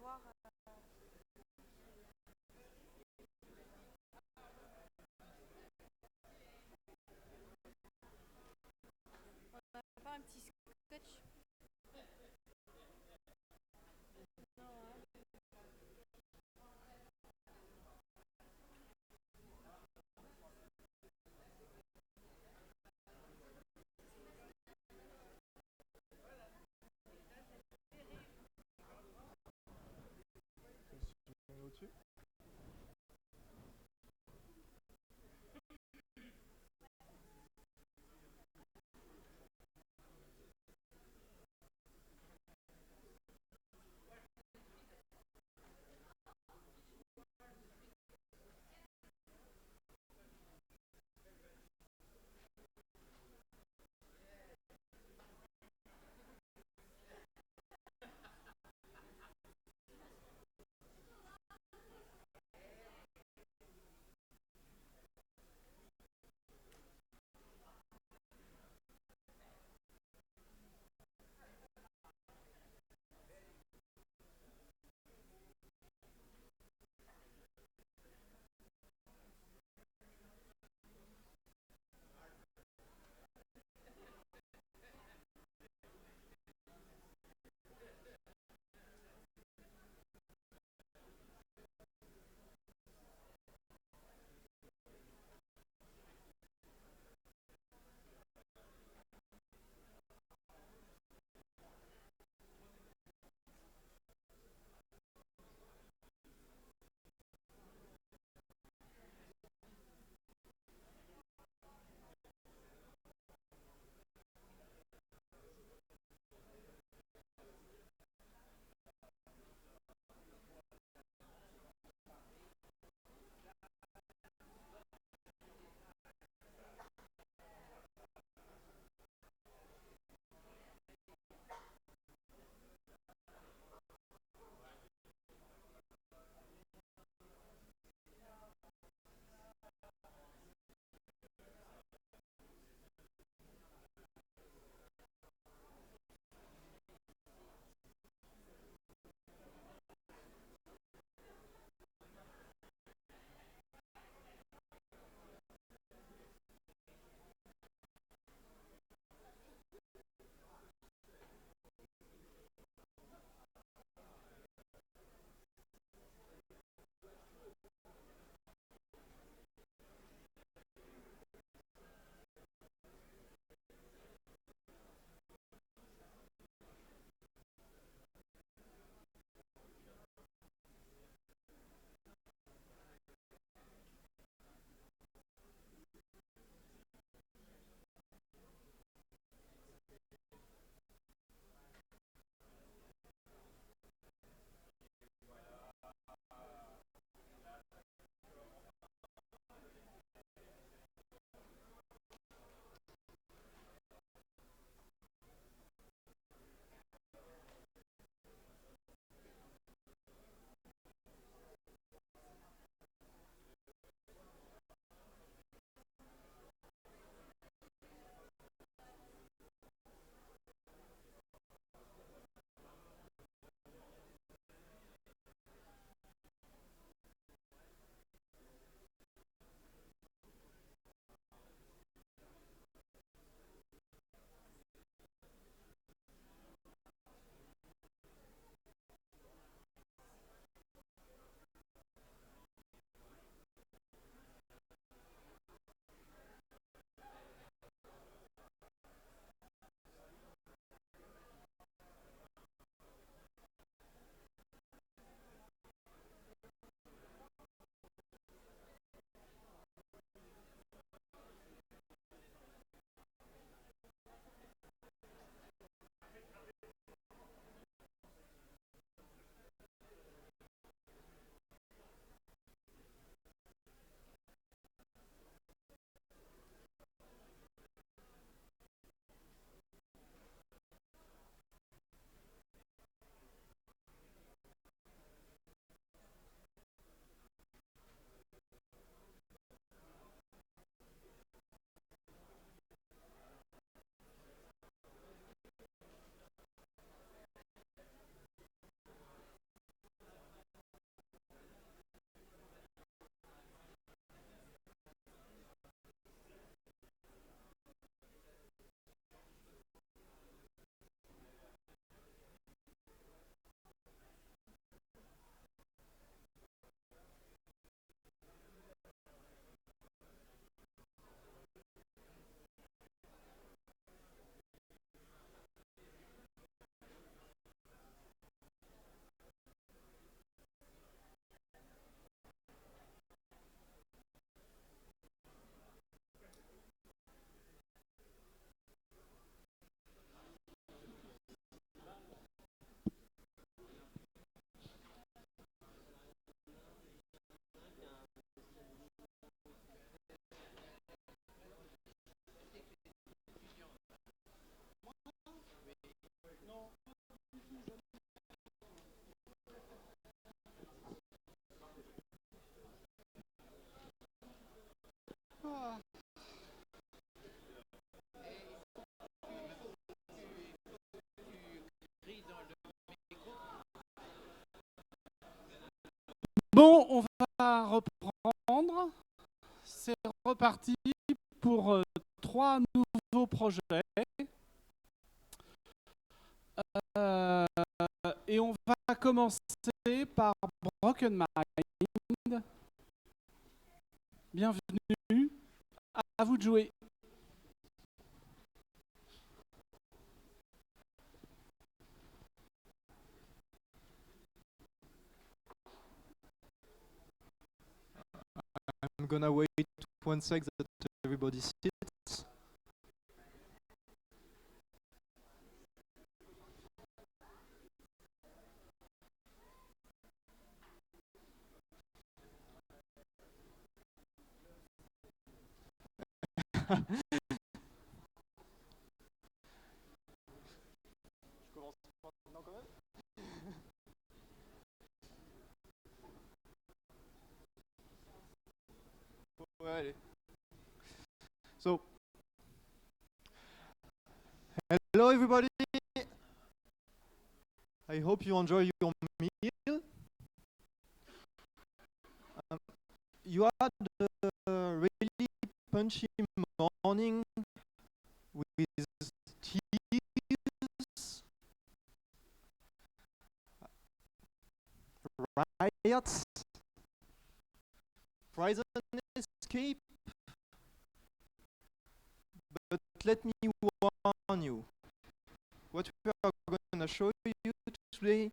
voir. On n'a pas un petit sketch. Non, hein. Au-dessus. Bon, on va reprendre. C'est reparti pour 3 nouveaux projets. Et on va commencer par Broken Mind. Bienvenue. À vous de jouer. I'm gonna wait 1 sec that everybody sits. Je commence maintenant quand même. Ouais, allez. So, hello everybody. I hope you enjoy your meal. You had a really punchy morning with cheese, riots, prison escape. But let me warn you. What we are going to show you today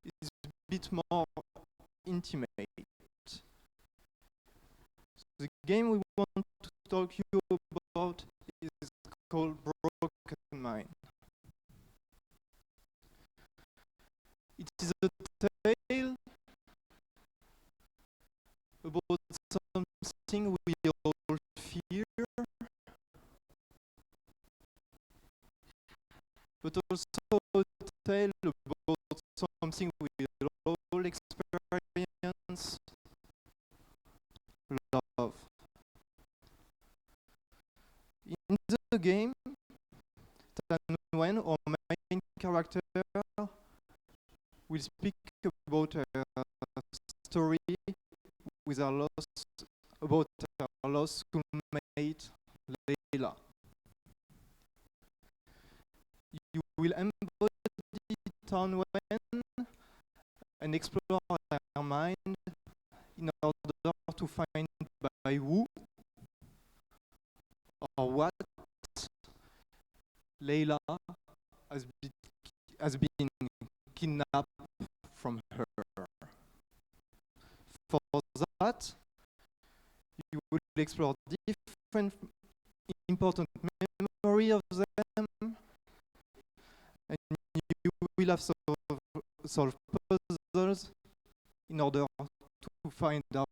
is a bit more intimate. The game we want to talk to you about is called Broken Mind. It is a tale about something we all fear, but also a tale about something we all experience, love. In the game, Cnam-Enjmin, our main character, will speak about a story with our lost schoolmate, Leila. You will embody Cnam-Enjmin and explore her mind in order to find by who or what Leila has been kidnapped from her. For that, you will explore different important memories of them, and you will have solve puzzles in order to find out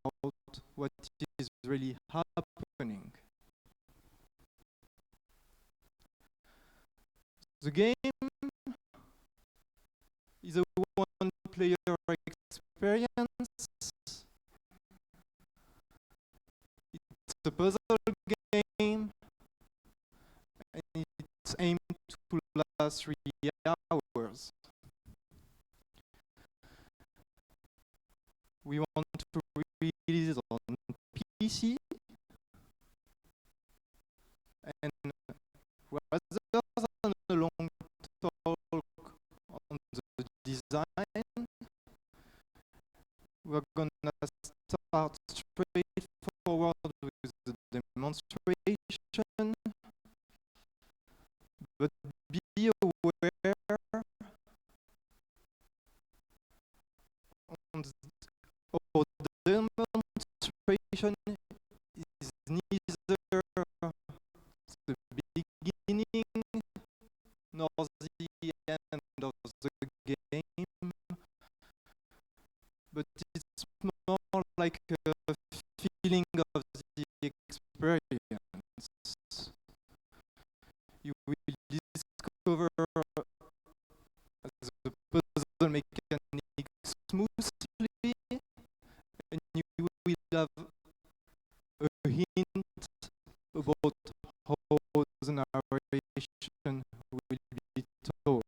what is really happening. The game is a one-player experience. It's a puzzle game, and it's aimed to last 3 hours. We want to release it on PC, and rather than a long talk on the design, we're gonna start straightforward with the demonstration, but be aware our demonstration is neither the beginning nor the end of the game, but it's more like a feeling of the experience. You will discover the puzzle mechanics smoothly, and you will have a hint about how the narration will be told.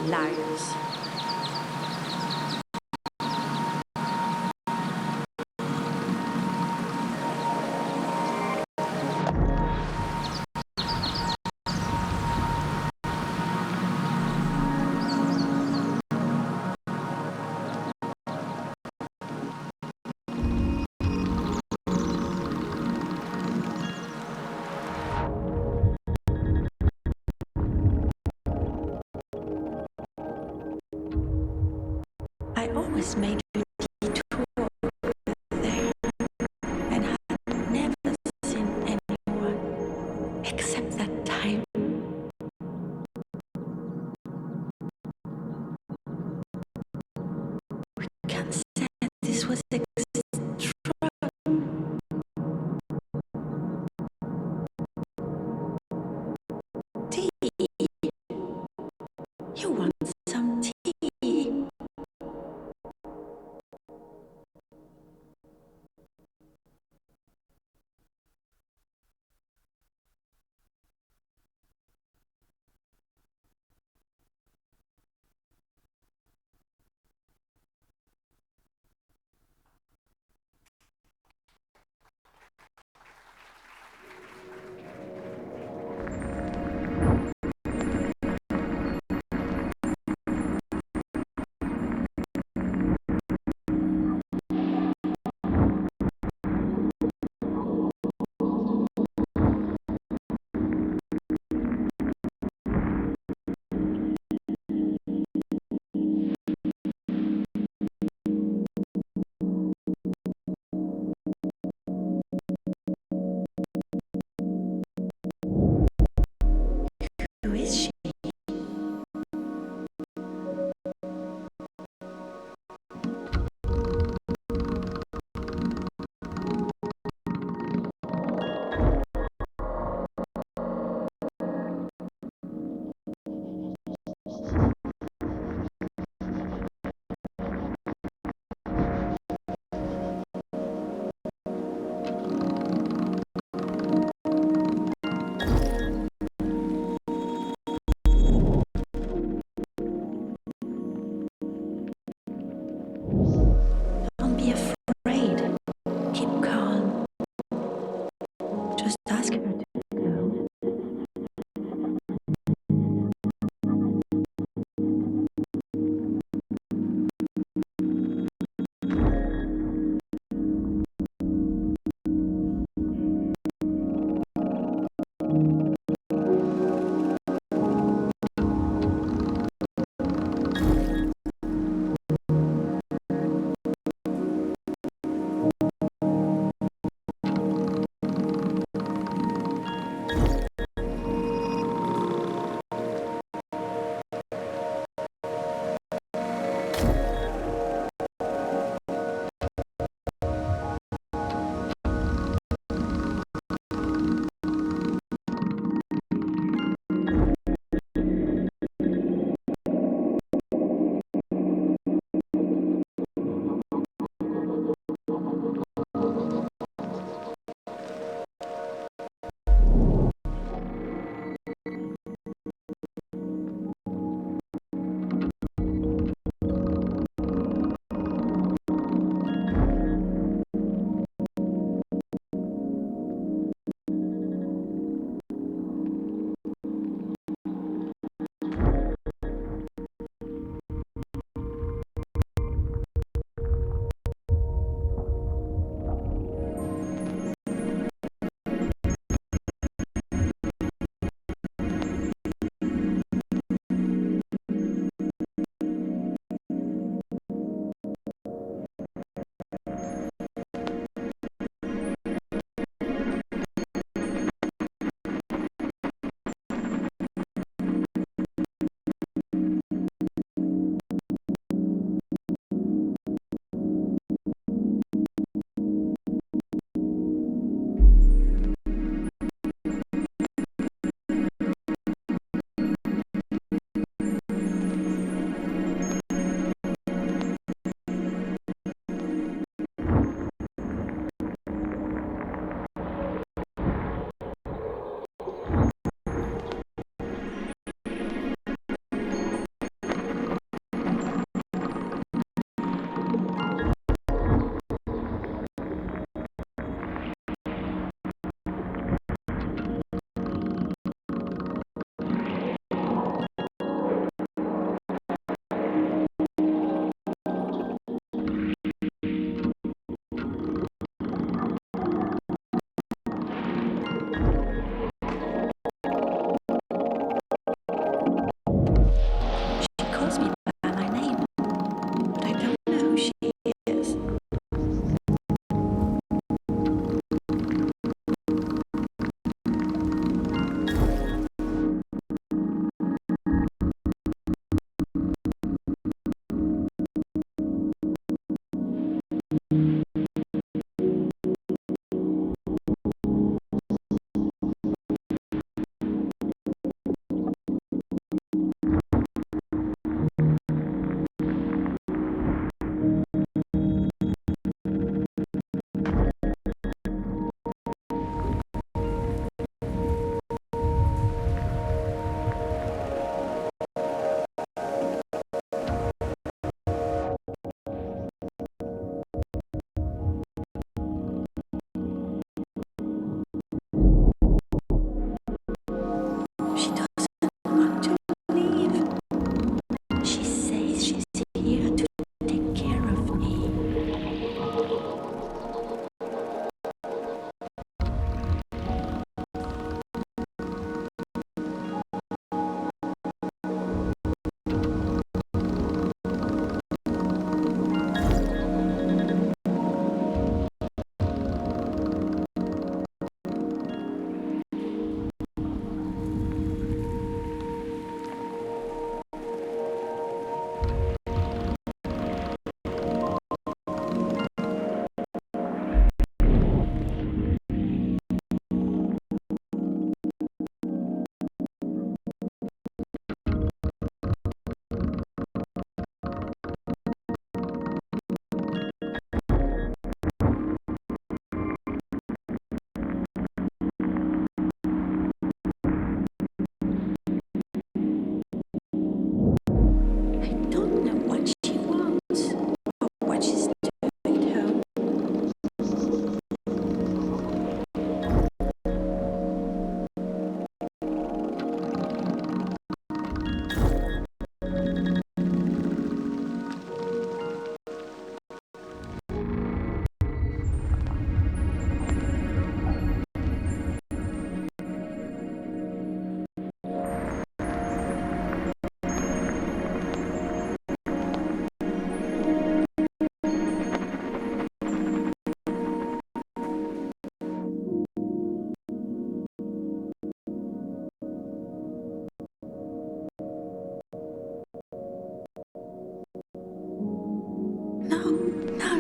Liars. I always made a detour there and had never seen anyone except that time. We can't say this was extra. Tea. You want some tea?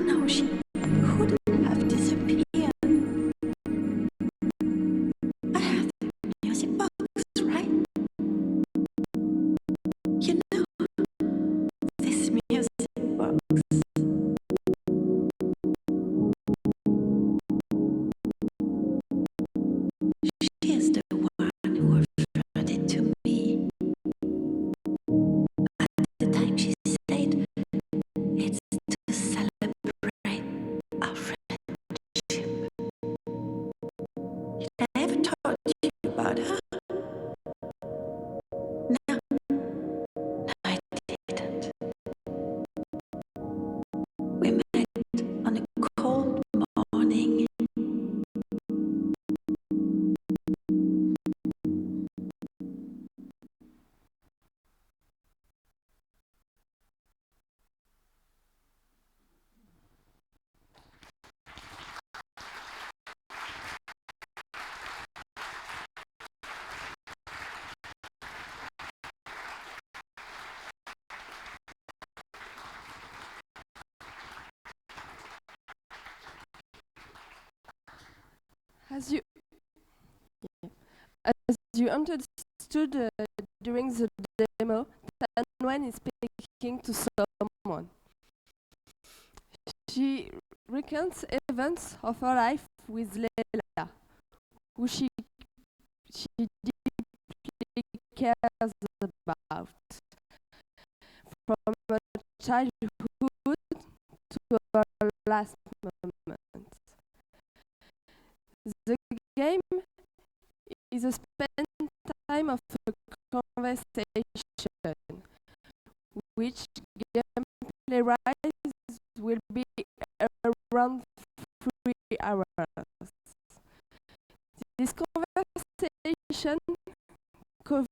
No, she couldn't have disappeared. I have the music box, right? You know, this music box. She is the one who referred it to me. At the time she said, it's to celebrate our friendship. I ever told you about her? No, I didn't. We met on a cold morning. As you as you understood during the demo, Tan is speaking to someone. She recounts events of her life with Leila, who she deeply cares about, from her childhood to her last moment. The game is a spent time of a conversation, which gameplay-wise will be around 3 hours. This conversation covers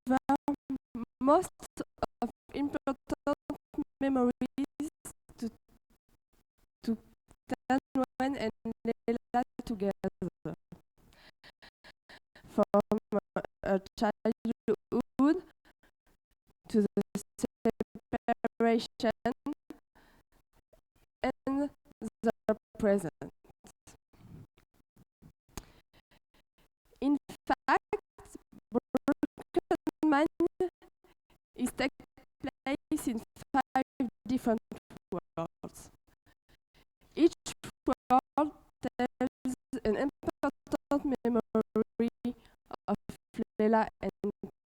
most of important memories to Tanwen and Leila together. From her childhood to the separation and the present. In fact, Broken Mind is taking place in 5 different worlds. Each world tells an important memory of Leila and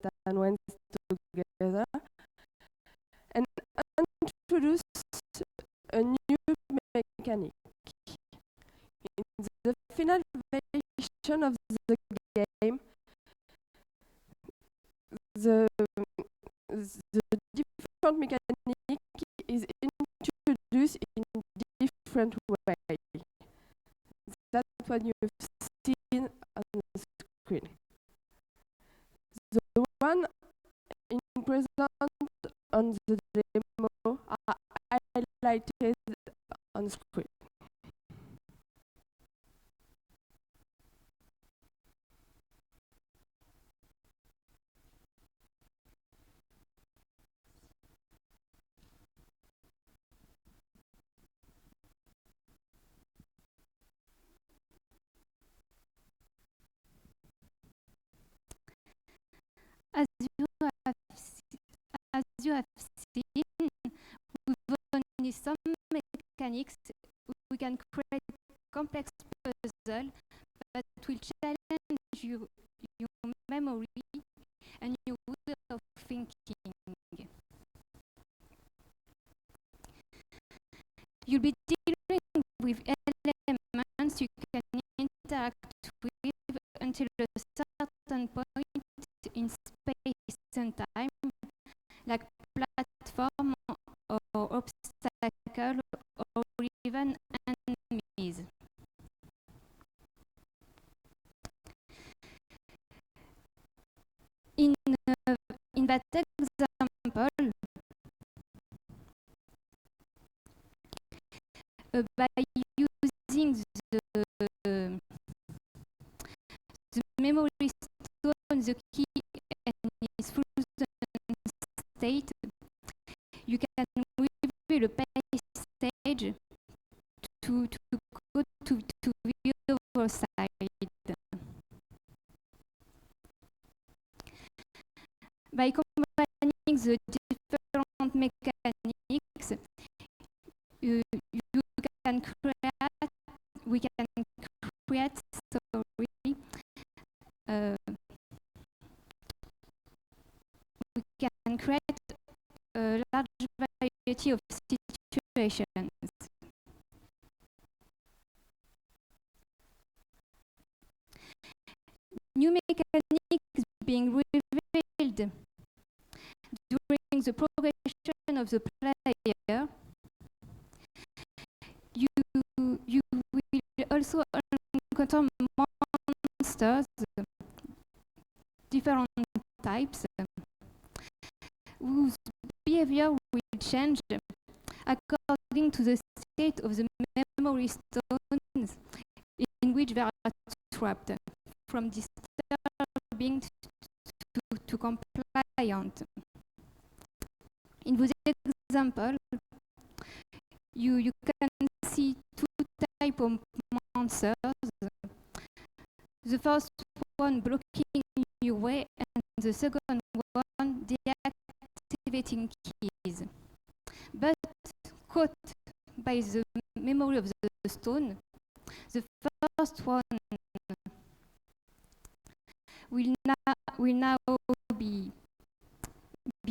Tanwen together and introduce a new mechanic. In the final version of the game, the different mechanic is introduced in different ways. That's what you've seen on the screen. The one in present on the demo are highlighted on screen. As you have seen, with only some mechanics, we can create complex puzzles that will challenge your memory and your way of thinking. You'll be dealing with elements you can interact with until a certain point in space and time, like platforms platform or obstacle or even enemies. In, in that example, by using the memory stone, the key and its frozen state, you can reveal a passage to go to the other side. By combining the different mechanics, we can create a large variety of situations. New mechanics being revealed during the progression of the player. You will also encounter monsters, different types, whose behavior will change according to the state of the memory stones in which they are trapped, from disturbing to compliant. In this example, you can see two types of monsters. The first one blocking your way, and the second one deactivating keys. But caught by the memory of the stone, the first one will now be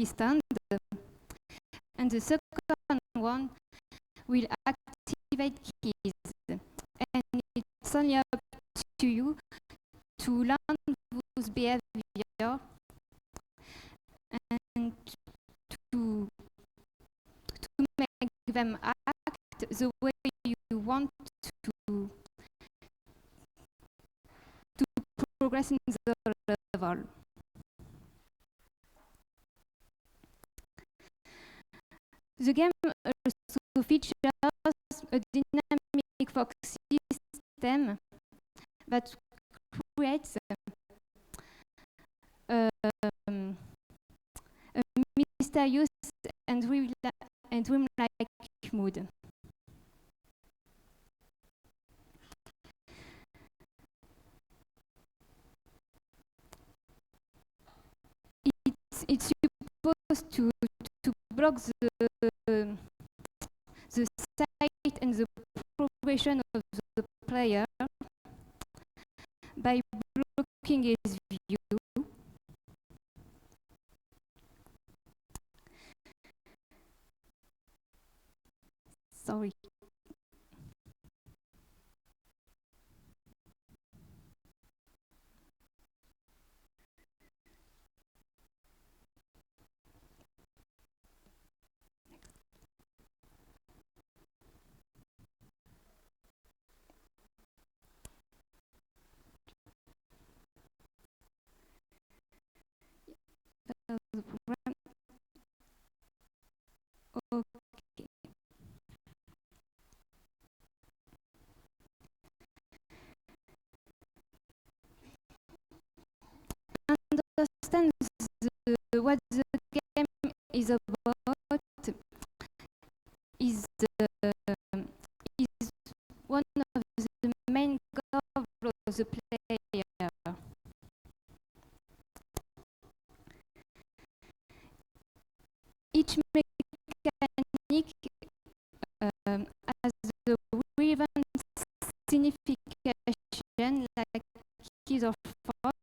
stunned, and the second one will activate keys. And it's only up to you to learn those behavior and to make them act the way you want to progress in the level. The game also features a dynamic fog system that creates a mysterious and dreamlike mood. It's supposed to block the sight and the progression of the player by blocking his view. Sorry. The program. Okay. Understand what the game is about is one of the main goals of the player. Each mechanic has the relevant signification, like keys or fog,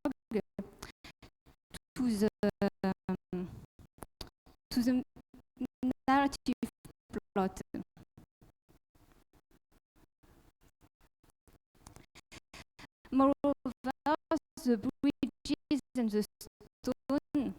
to the narrative plot. Moreover, the bridges and the stone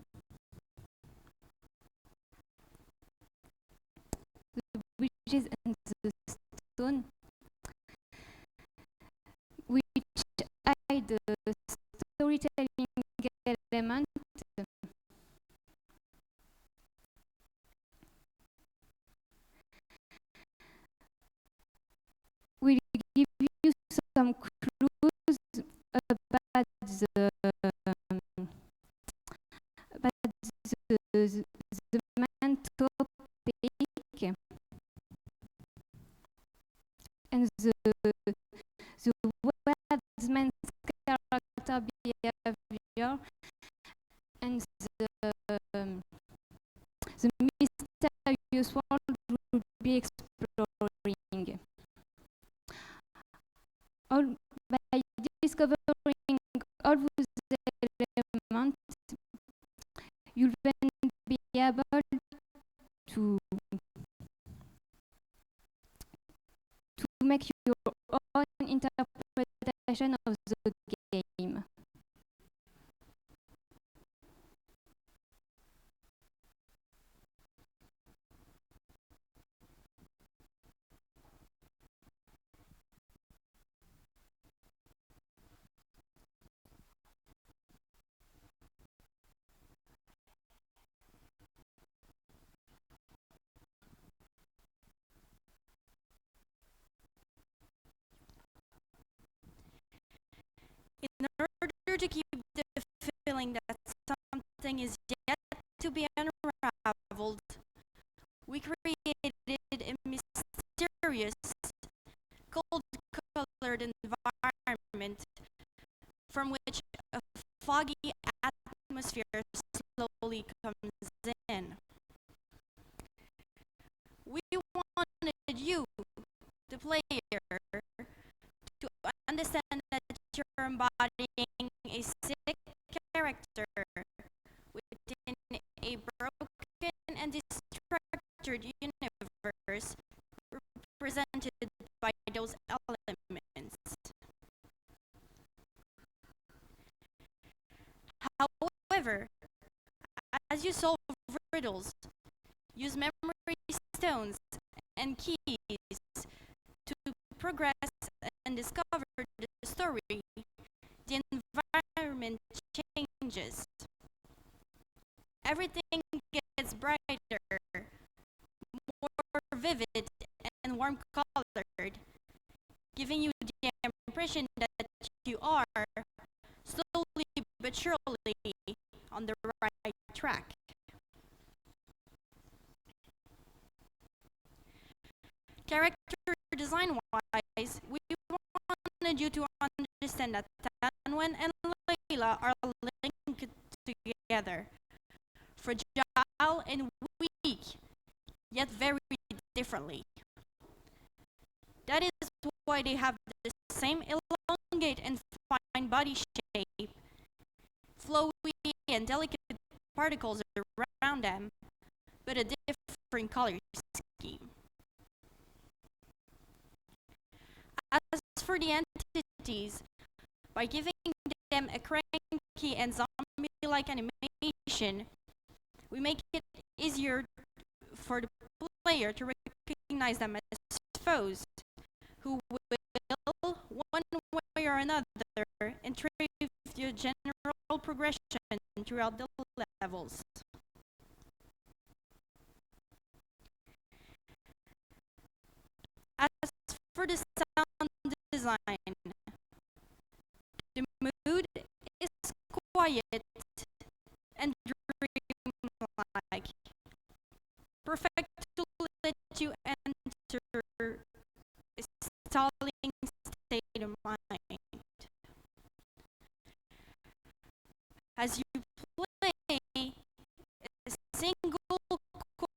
some clues about the main topic and the wordsman's character behavior and the mysterious world will be exploring. All by discovering all those elements, you'll then be able to make your own interpretation of the game. In order to keep the feeling that something is yet to be unraveled, we created a mysterious, cold-colored environment from which a foggy atmosphere slowly comes in. We wanted you, the player, to understand that you're embodying a sick character within a broken and destructured universe represented by those elements. However, as you solve riddles, use memory stones and keys to progress and discover the story, the environment changes. Everything gets brighter, more vivid, and warm-colored, giving you the impression that you are, slowly but surely, on the right track. Character design-wise, we wanted you to understand that Tanwen and Layla are linked together, fragile and weak, yet very differently. That is why they have the same elongate and fine body shape, flowy and delicate particles around them, but a different color scheme. As for the entities, by giving them a cranky and zombie-like animation, we make it easier for the player to recognize them as foes, who will, one way or another, interrupt your general progression throughout the levels. As for the sound design, the mood is quiet and dreamlike, perfect to let you enter a stalling state of mind. As you play, a single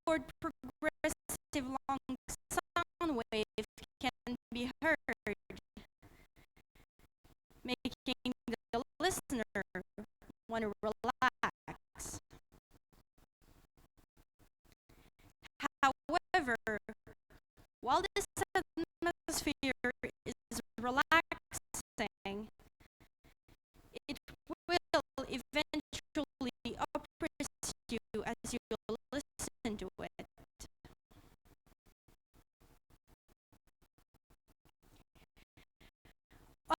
chord progressive long sound wave can be heard, making the listener want to relax. However, while this atmosphere is relaxing, it will eventually oppress you as you listen to it.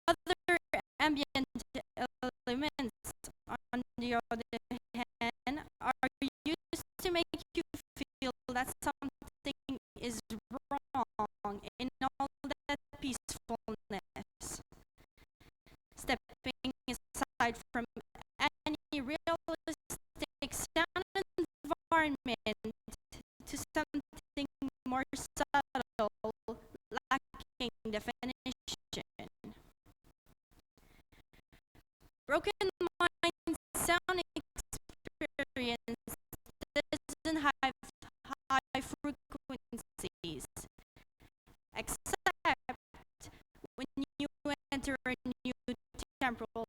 Other ambient elements, on the other hand, are used to make you feel that something is wrong in all that peacefulness. more subtle, lacking definition. Broken Mind's sound experience doesn't have high frequencies, except when you enter a new temporal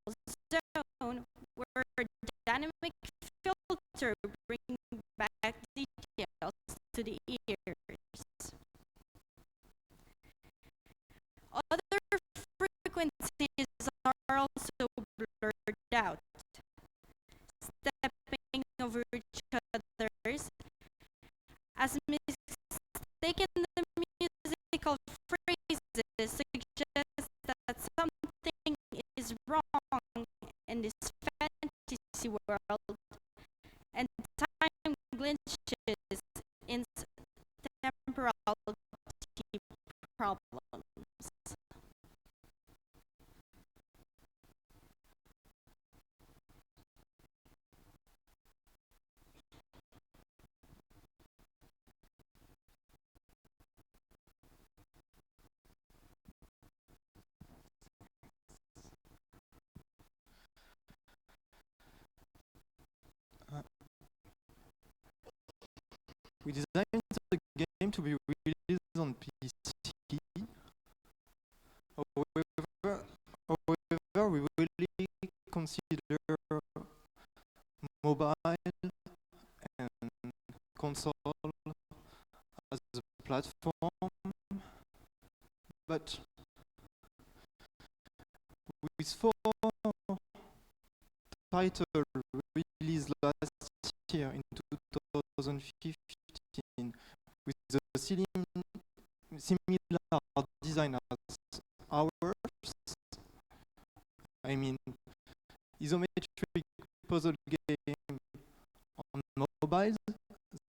zone where a dynamic filter brings back details to the ears. Other frequencies are also blurred out, stepping over each other's, as mistaken the musical phrases suggest that something is wrong in this fantasy world, and time glitches in temporality problems. We designed the game to be released on PC. However, we really consider mobile and console as a platform, but with 4 titles released last year in 2015 with the similar design as ours, I mean isometric puzzle game on mobiles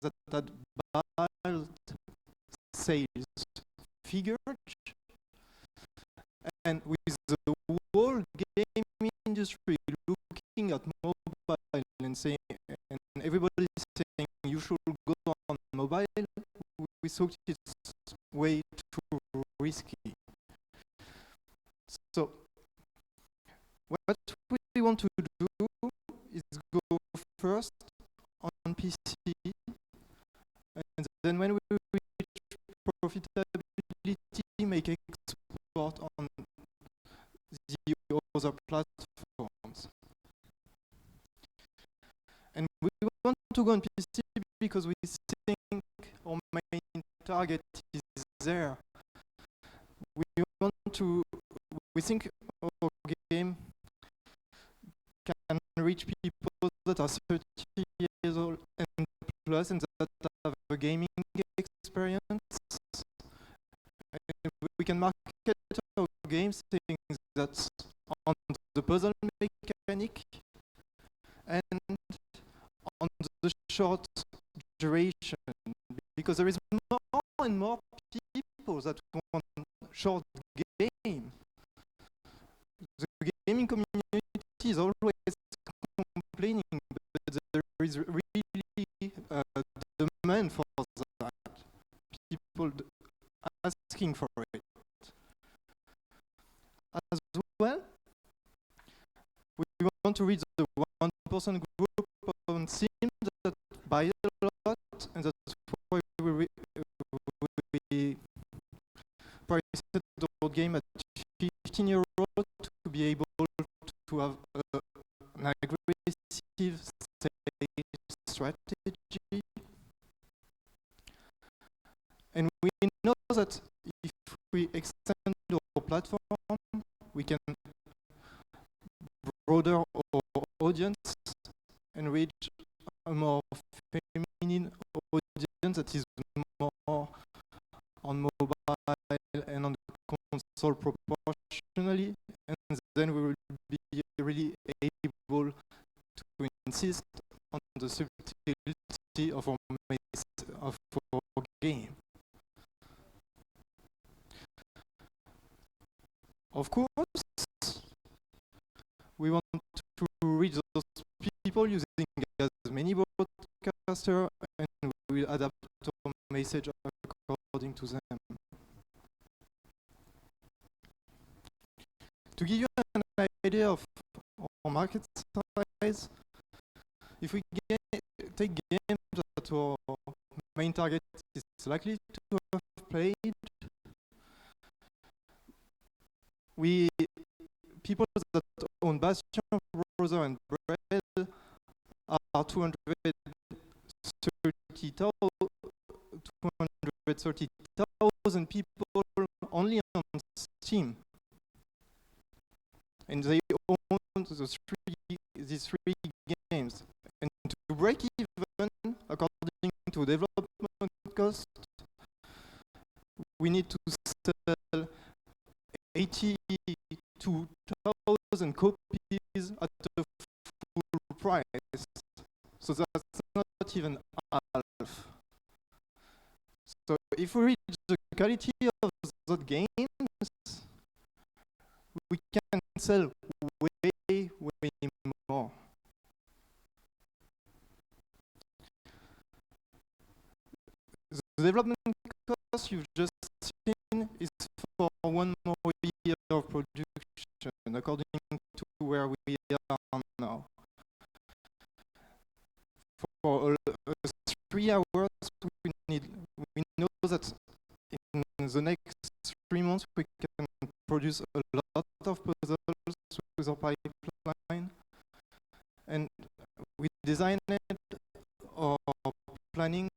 that had bad sales figures, and with the whole game industry looking at mobile and saying, and everybody saying you should go on mobile, we thought it's way too risky. So what we want to do is go first on PC, and then when we reach profitability, make export on the other platforms. And we want to go on PC because we think our main target is there. We think our game can reach people that are 30 years old and plus and that have a gaming experience. And we can market our game saying that on the puzzle mechanic and on the short duration, because there is more and more people that want short game. The gaming community is always complaining, but there is really a demand for that. People asking for it. As well, we want to reach the 1% group on Steam that buy a lot, and that's why we priced the game at €15 to be able to have an aggressive sales strategy. And we know that if we extend our platform, we can broaden our audience and reach a more feminine audience that is more on mobile and on console proportionally, and then we will be really able to insist on the subtlety of our game. Of course, we want to reach those people using as many broadcasters, and we will adapt our message according to them. To give you an idea of our market size, if we take games that our main target is likely to have played, people that own Bastion, Browser, and Braille are 230,000 people only on Steam. And they own these three games. And to break even, according to development cost, we need to sell 82,000 copies at a full price. So that's not even half. So if we reach the quality of the games, we can sell way more. The development cost you've just seen is for 1 more year of production, according to where we are now. For 3 hours, we know that in the next 3 months we can produce a lot of puzzles with our pipeline, and we design it or planning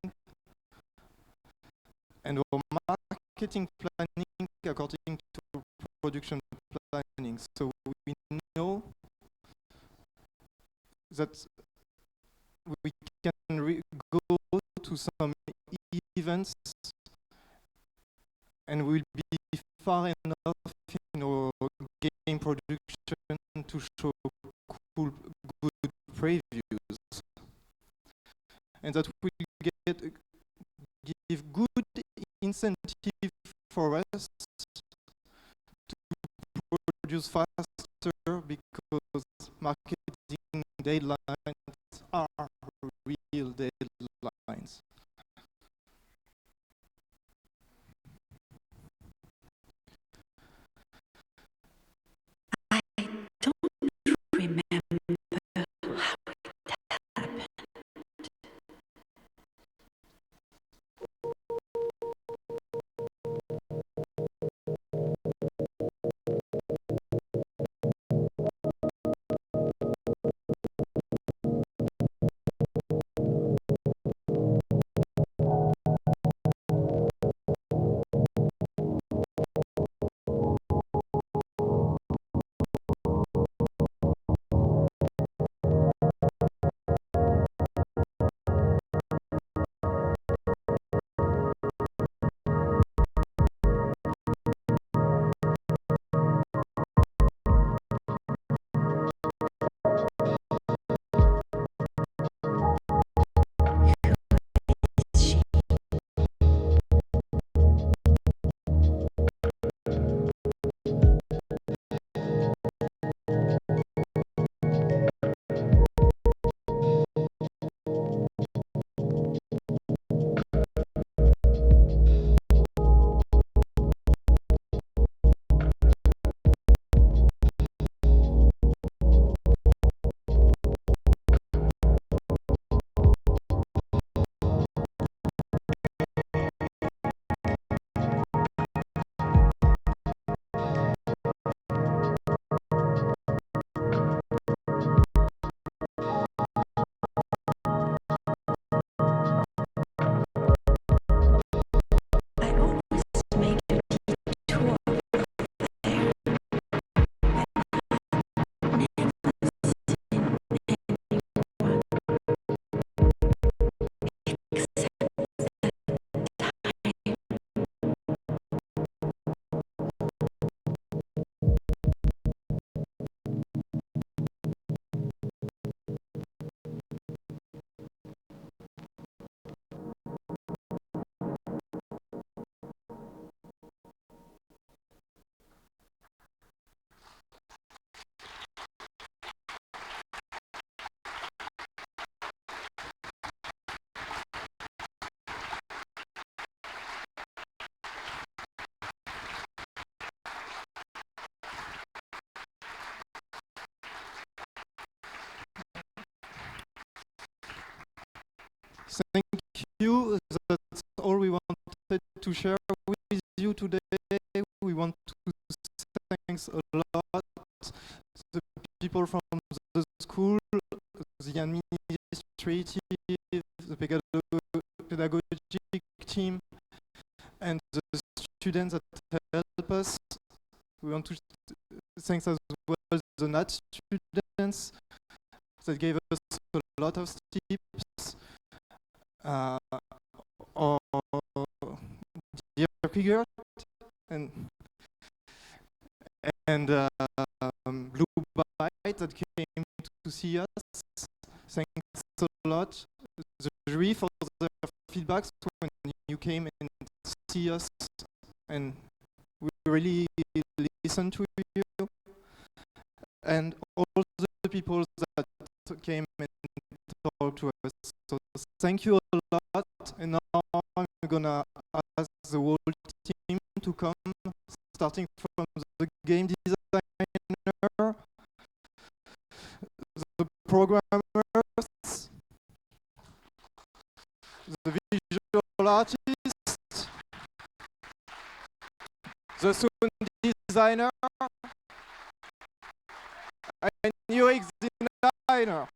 and our marketing planning according to production planning. So we know that we can go to some events and we'll be far enough in our game production to show good previews, and that will give good incentive for us to produce faster, because marketing deadlines are real deadlines. I don't remember how it happened. thank you. That's all we wanted to share with you today. We want to thank a lot the people from the school, the administrative, the pedagogic team, and the students that help us. We want to thank as well the NAT students that gave us a lot of tips. Or dear Krieger and Blue Bite that came to see us. Thanks a lot. The jury for their feedbacks when you came and see us, and we really listened to you. And all the people that came and talked to us. So thank you a lot. And now I'm gonna ask the whole team to come, starting from the game designer, the programmers, the visual artist, the sound designer, and UX designer.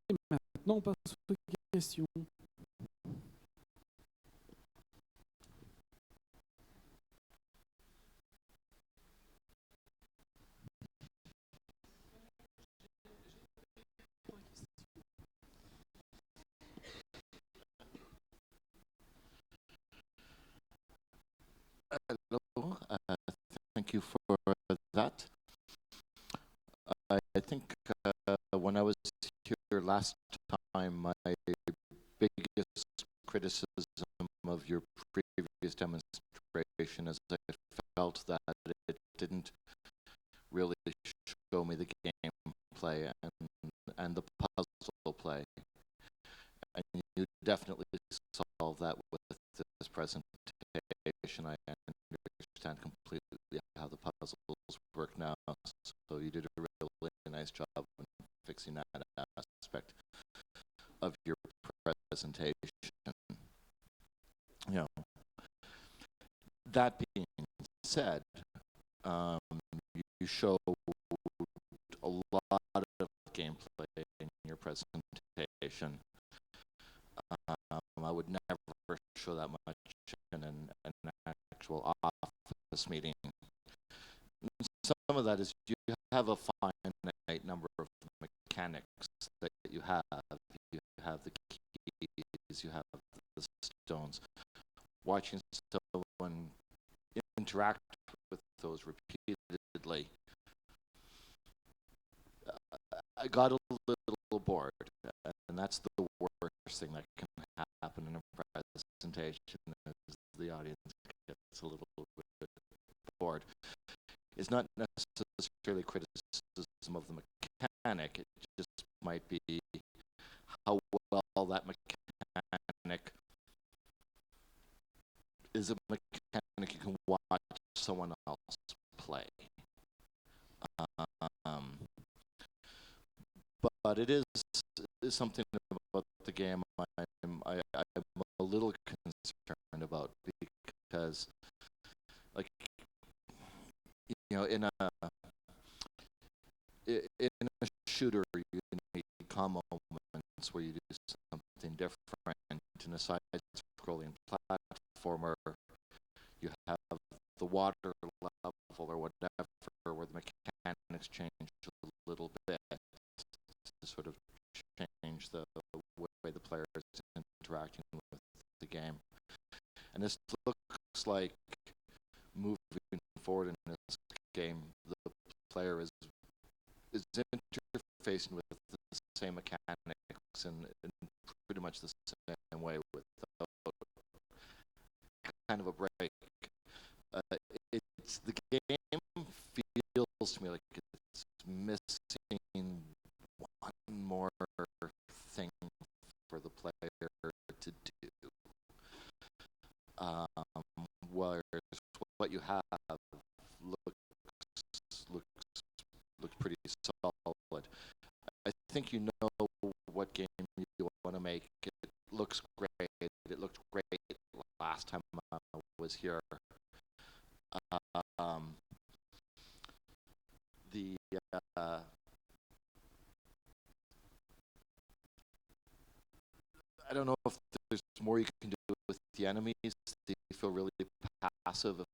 Et maintenant, on passe aux questions. Hello, thank you for that. I think when I was here last time, my biggest criticism of your previous demonstration is I felt that it didn't really show me the gameplay and the puzzle play. And you definitely solved that with this presentation. I understand completely how the puzzles work now, so you did a really nice job in fixing that aspect of your presentation. You know, that being said, you showed a lot of gameplay in your presentation. I would never show that much in an actual office meeting. Some of that is you have a finite number of mechanics that you have. You have the keys, you have the stones. Watching someone interact with those repeatedly, I got a little bored, and that's the worst thing that can happen in a presentation, is the audience gets a little bit bored. It's not necessarily criticism of the mechanic, it just might be how well that mechanic is a mechanic you can watch someone else play. But it is something about the game I'm a little concerned about, because, like, you know, in a shooter, you need calm moments where you do something different. In a side-scrolling platformer, you have the water level or whatever, where the mechanics change a little bit to sort of change the way the player is interacting with the game. And this looks like moving forward in this game, the player is interfacing with the same mechanics in pretty much the same way without kind of a break. It's the game feels to me like it's missing one more thing for the player to do. Whereas what you have looks pretty solid. I think you know what game you want to make. It looks great. It looked great last time I was here. I don't know if there's more you can do with the enemies. They feel really passive. If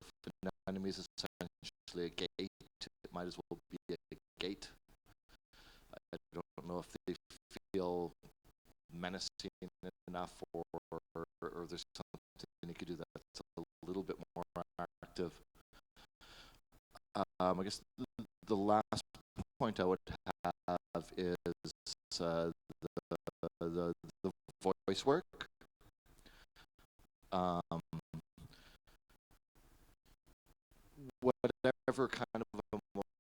an enemy is essentially a gate, it might as well be a gate. I don't know if they feel menacing enough, or there's something you could do that's a little bit more active. I guess the last point I would have is the voice work. Whatever kind of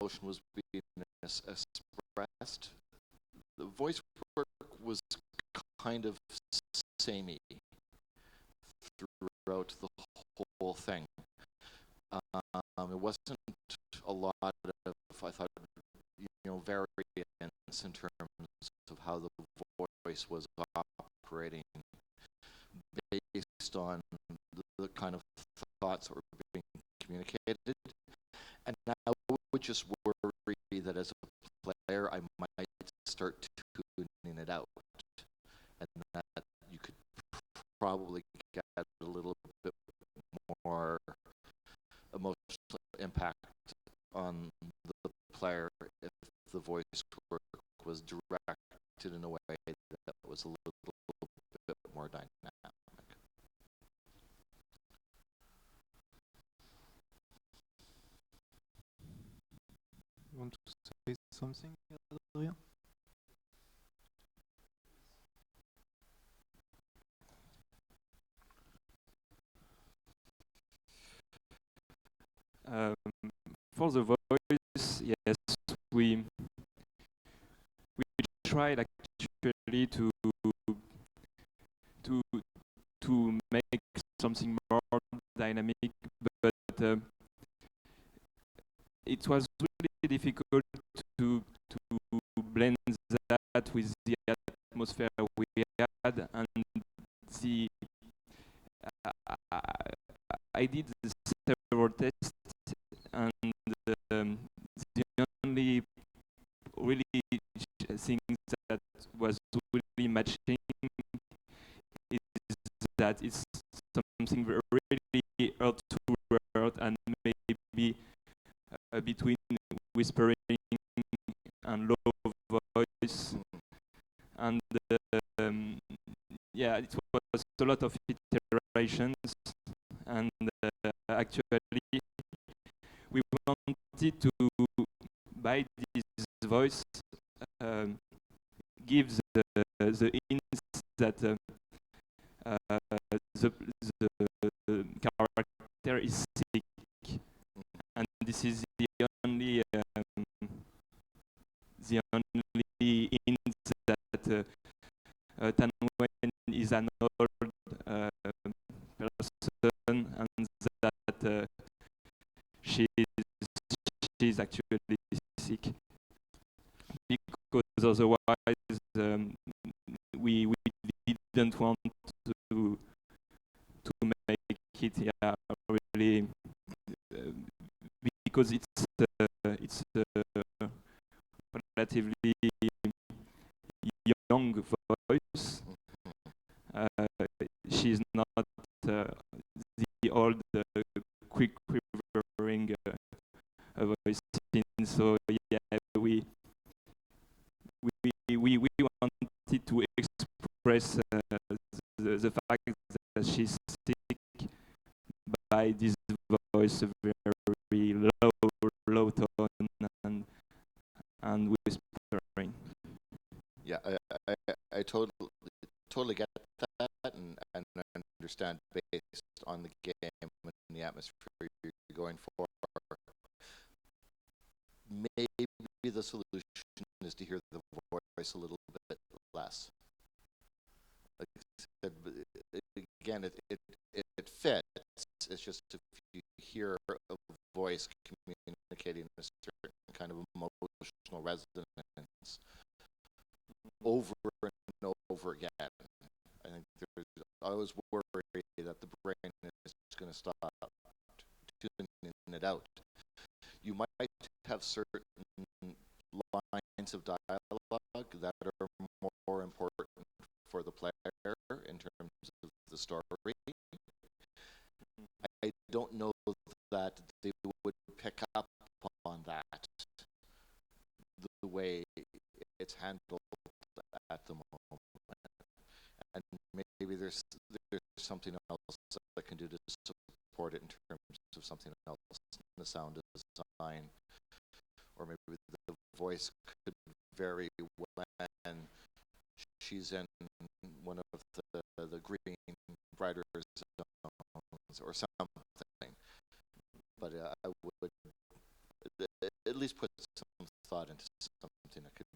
emotion was being expressed, the voice work was kind of samey throughout the whole thing. It wasn't a lot of, I thought, variance in terms of how the voice was operating based on the kind of thoughts that were being communicated. And I would just worry that as a player, I might start tuning it out, and that you could probably get a little bit more emotional impact on the player if the voice work was directed in a way that was a little bit more dynamic. You want to say something, Adrien? For the voice, yes, we tried actually to make something more dynamic, but it was really difficult to blend that with the atmosphere we had, and the I did several tests, and the only really thing that was really matching is that it's something really earth to earth, and maybe between whispering and low voice, and yeah, it was a lot of iterations, and actually we wanted to, by this voice, give the hints that the character is sick, and this is the only hint that Tan-Wen is an old person, and that she's actually sick, because otherwise we didn't want to make it really because it's relatively young voice. She's not the old quick quivering voice. So yeah, we wanted to express the fact that she's sick by this voice, very low tone and whispering. Yeah, totally get that and understand based on the game and the atmosphere you're going for. Maybe the solution is to hear the voice a little bit less. Like I said, again, it fits. It's just if you hear a voice communicating a certain kind of emotional resonance over and over again, I think I always worry that the brain is going to stop tuning it out. You might have certain lines of dialogue that are more important for the player in terms of the story. I don't know that they would pick up on that the way it's handled at the moment. And maybe there's something else that I can do to support it in terms of something else in the sound design, or maybe the voice could vary when she's in one of the green brighter zones or something. But I would at least put some thought into something that could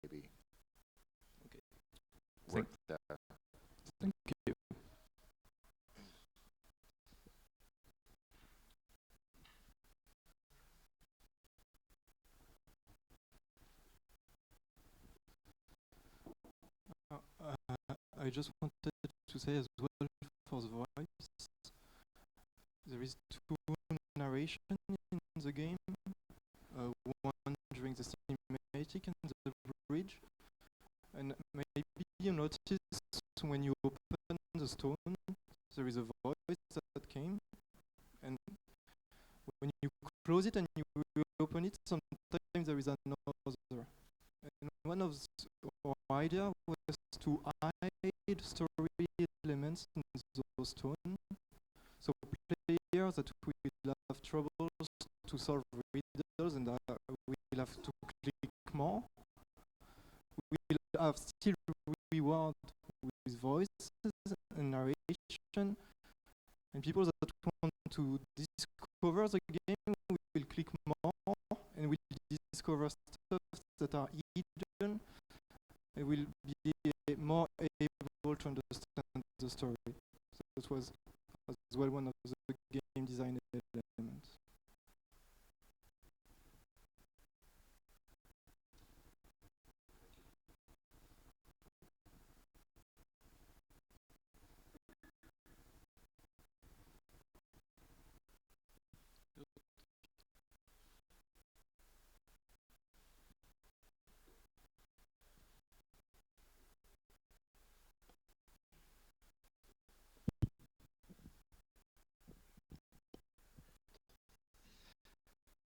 maybe work there. Thank you. I just wanted to say as well for the voice, there is two narration in the game, one during the cinematic and the bridge, and maybe you notice when you open the stone, there is a voice that came, and when you close it and you open it, sometimes there is another. And one of our idea was to hide story elements in those stones, so players that will have troubles to solve riddles and will have to click more, will have still reward with voices and narration, and people that want to discover the game will click more and will discover stuff that are hidden and will be more able to understand the story. So that was as well one of the game design elements.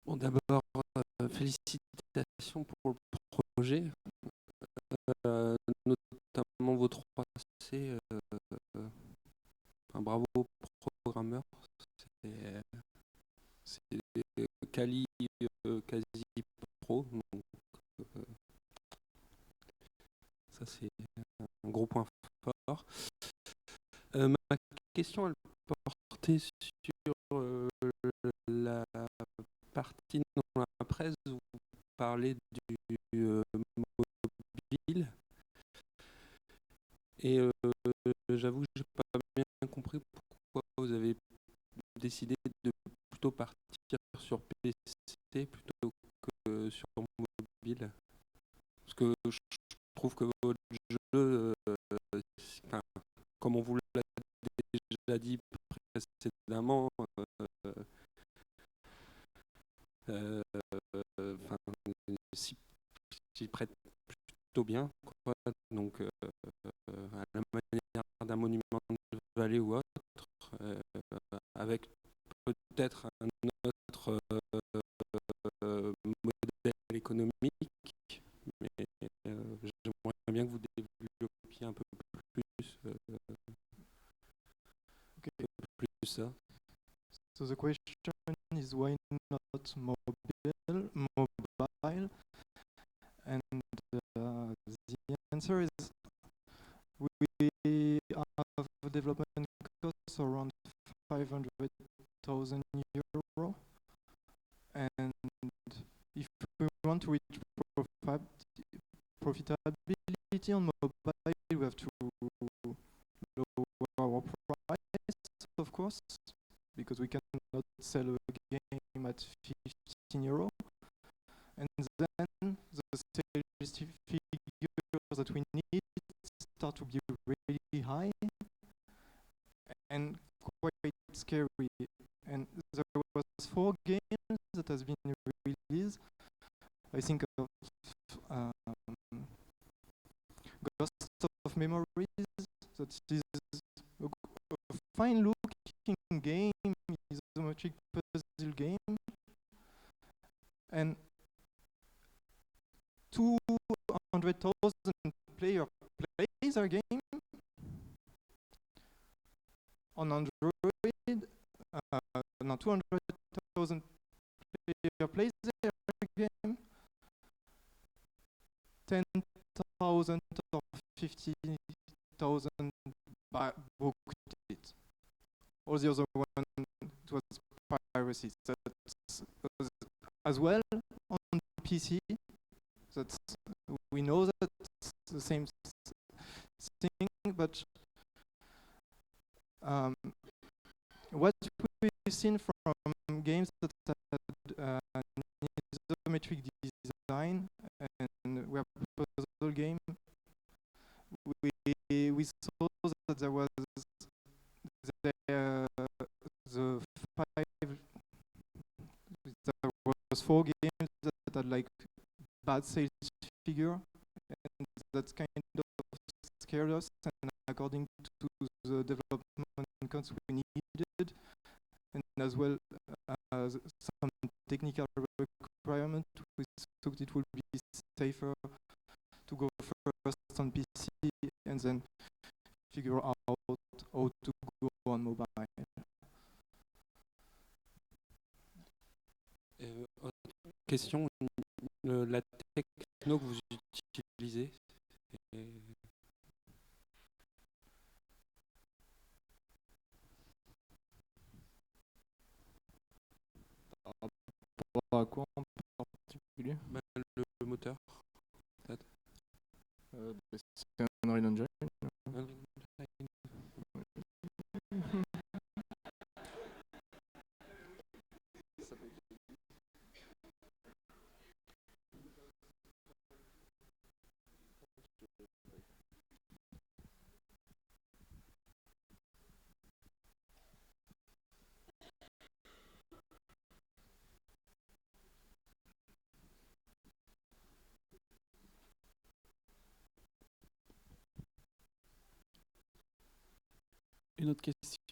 Bon, d'abord, félicitations pour le projet, notamment vos 3C. Bravo, programmeur. C'est quasi pro. Donc, ça, c'est un gros point fort. Ma question, elle portait sur la partie dans la presse où vous parlez du mobile. Et j'avoue que je n'ai pas bien compris pourquoi vous avez décidé de plutôt partir sur PC plutôt que sur mobile. Parce que je trouve que votre jeu, comme on vous l'a déjà dit précédemment, s'y prête plutôt bien, quoi. Donc à la manière d'un monument de vallée ou autre, avec peut-être un autre modèle économique, mais j'aimerais bien que vous développiez un peu plus ça. So the question is why not mobile? And the answer is we development costs around 500,000 euro, and if we want to reach profitability on mobile, we have to lower our price, of course, because we cannot sell a game at 15 euro. And then the sales figures that we need start to be really high and quite scary. And there was 4 games that has been released. I think of Ghost of Memories, that is a fine-looking game, isometric puzzle game, and 200,000 players plays our game on Android. No, 200,000 players plays their game. 10,000 or 50,000 booked it. All the other one, it was piracy. That's as well on PC. That's, we know that it's the same thing, but what we've seen from games that had an isometric design and were puzzle game, we saw that there was the 4 games that had like bad sales figure, and that kind of scared us. And according to the development costs we needed, and as well as some technical requirement, we thought it would be safer to go first on PC and then figure out how to go on mobile. Question, la techno que vous utilisez Par rapport à quoi en particulier? Le moteur, peut-être. C'est un Unreal Engine. Une autre question?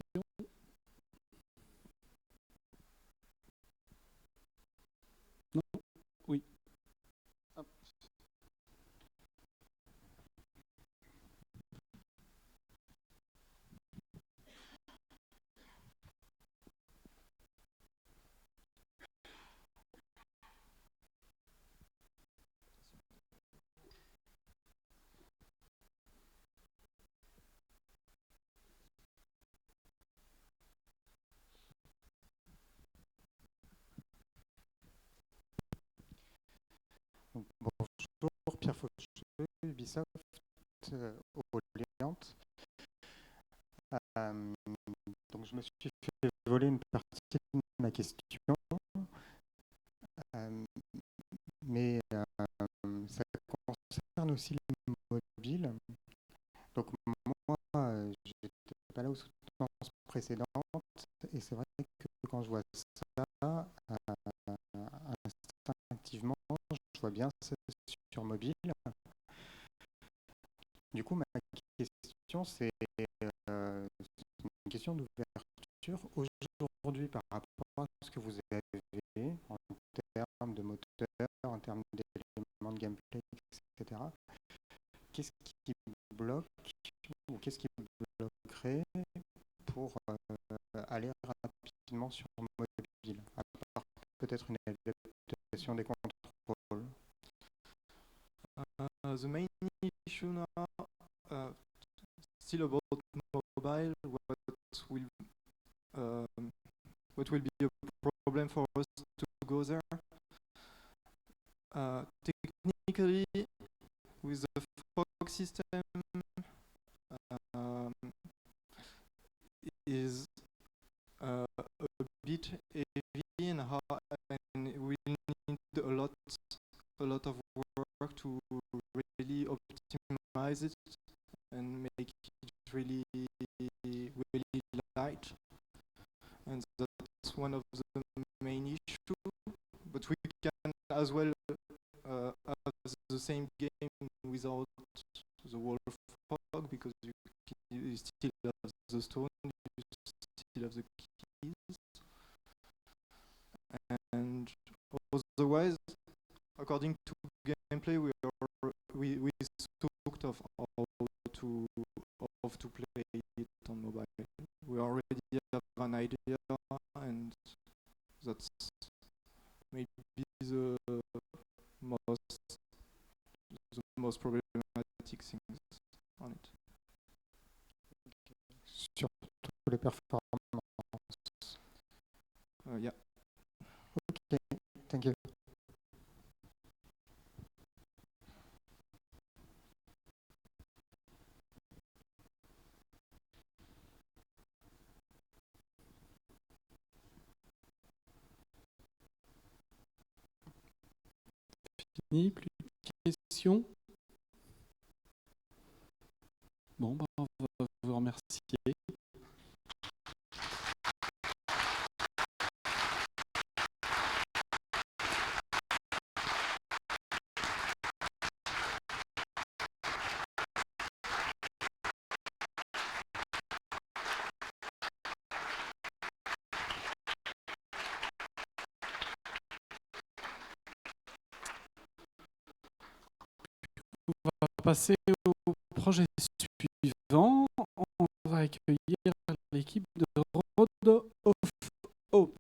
Non? Oui. Bonjour, Pierre Faucheux, Ubisoft, Orléans. Donc je me suis fait voler une partie de ma question, mais ça concerne aussi les mobiles. Donc moi, j'étais pas là aux soutenances précédentes, et c'est vrai que quand je vois ça, instinctivement, je vois bien ça sur mobile. Du coup, ma question, c'est une question d'ouverture. Aujourd'hui, par rapport à ce que vous avez en termes de moteur, en termes d'éléments de gameplay, etc., qu'est-ce qui bloque ou qu'est-ce qui bloquerait pour aller rapidement sur mobile, à part peut-être une adaptation des contrôles? The main issue now, still about mobile, will what will be a problem for us to go there. Technically, with the fog system, is a bit heavy and hard, and we need a lot of work to really optimize it and make it really light. And that's one of the main issues. But we can as well have the same game without the wall of fog, because you still have the stone, you still have the keys. And otherwise, according to gameplay, we talked of how to play it on mobile. We already have an idea, and that's maybe the most problematic things on it. Surtout les performances. Yeah. Okay, thank you. Fini, plus de questions? Bon, bah, on va vous remercier. On va passer au projet suivant. On va accueillir l'équipe de Road of Hope.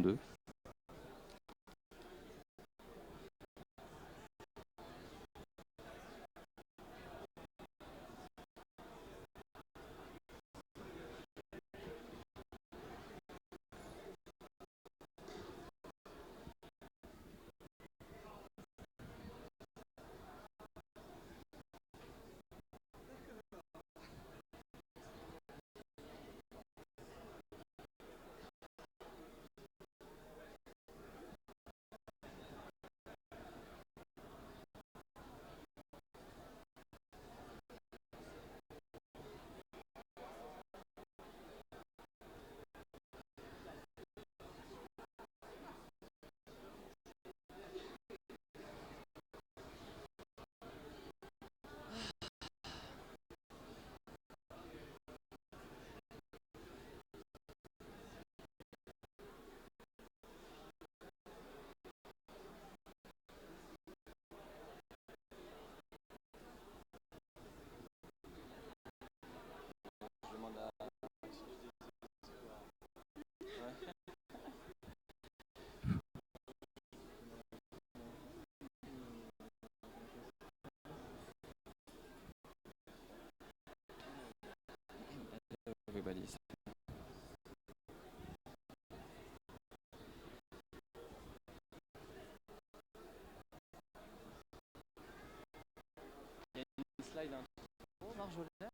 32. Everybody. Slide intro, Marjolaine.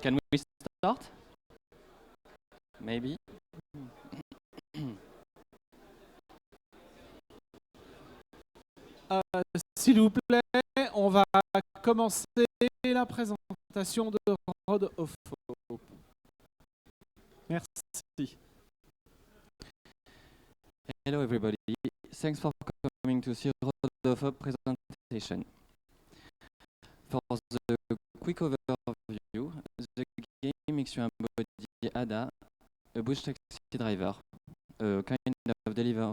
Can we start? Maybe. S'il vous plaît, on va commencer la présentation de Road of Hope. Merci. Hello everybody, thanks for coming to see Road of Hope presentation. For the quick overview, the game makes you embody Ada, a bush taxi driver, a kind of delivery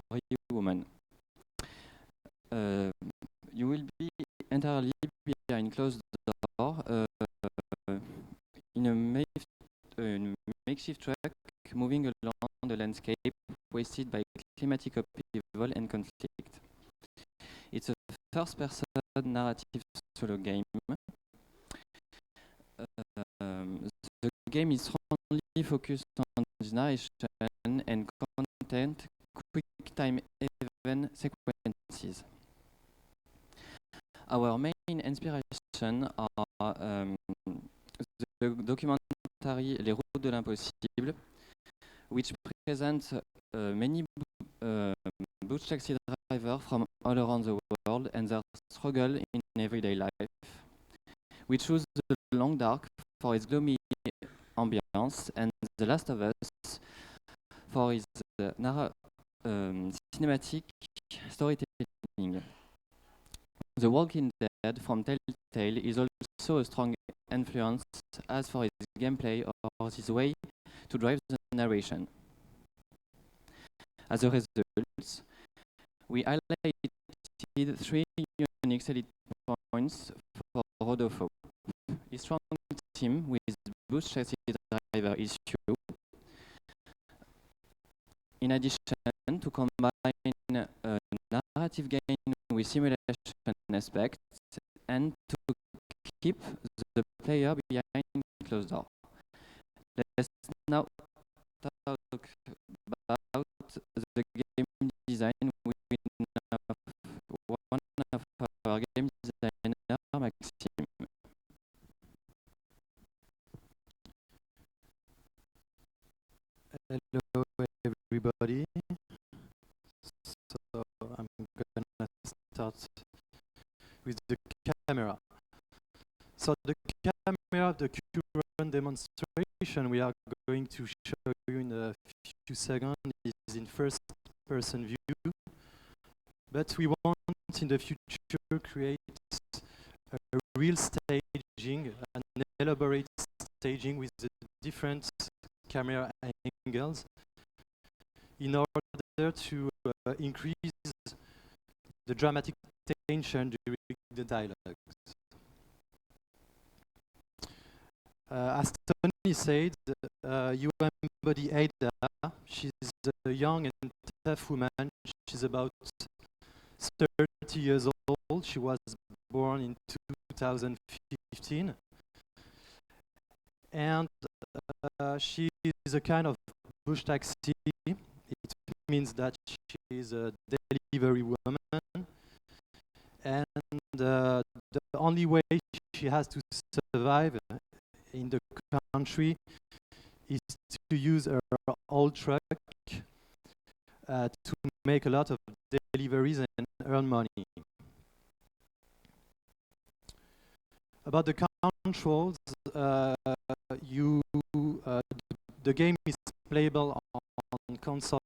woman. You will be entirely behind closed door in a makeshift truck moving along the landscape wasted by climatic upheaval and conflict. It's a first-person narrative solo game. The game is strongly focused on narration and content, quick-time event sequences. Our main inspiration are the documentary Les Routes de l'Impossible, which presents many bush taxi drivers from all around the world and their struggle in everyday life. We choose The Long Dark for its gloomy ambience and The Last of Us for its cinematic storytelling. The Walking Dead from Telltale is also a strong influence as for its gameplay or its way to drive the narration. As a result, we highlighted 3 unique selling points for Road of Hope. A strong team with bush taxi driver issue. In addition, to combine a narrative game with simulation aspects and to keep the player behind closed door. Let's now talk about the game design with one of our game designer, Maxime. Hello everybody. So I'm gonna start with the camera. So the camera of the current demonstration we are going to show you in a few seconds is in first person view, but we want in the future create a real staging, an elaborate staging with the different camera angles in order to increase the dramatic tension during the dialogues. As Tony said, you embody Ada. She's a young and tough woman. She's about 30 years old. She was born in 2015. And she is a kind of bush taxi. It means that she is a delivery woman. And the only way she has to survive in the country is to use her old truck to make a lot of deliveries and earn money. About the controls, the game is playable on console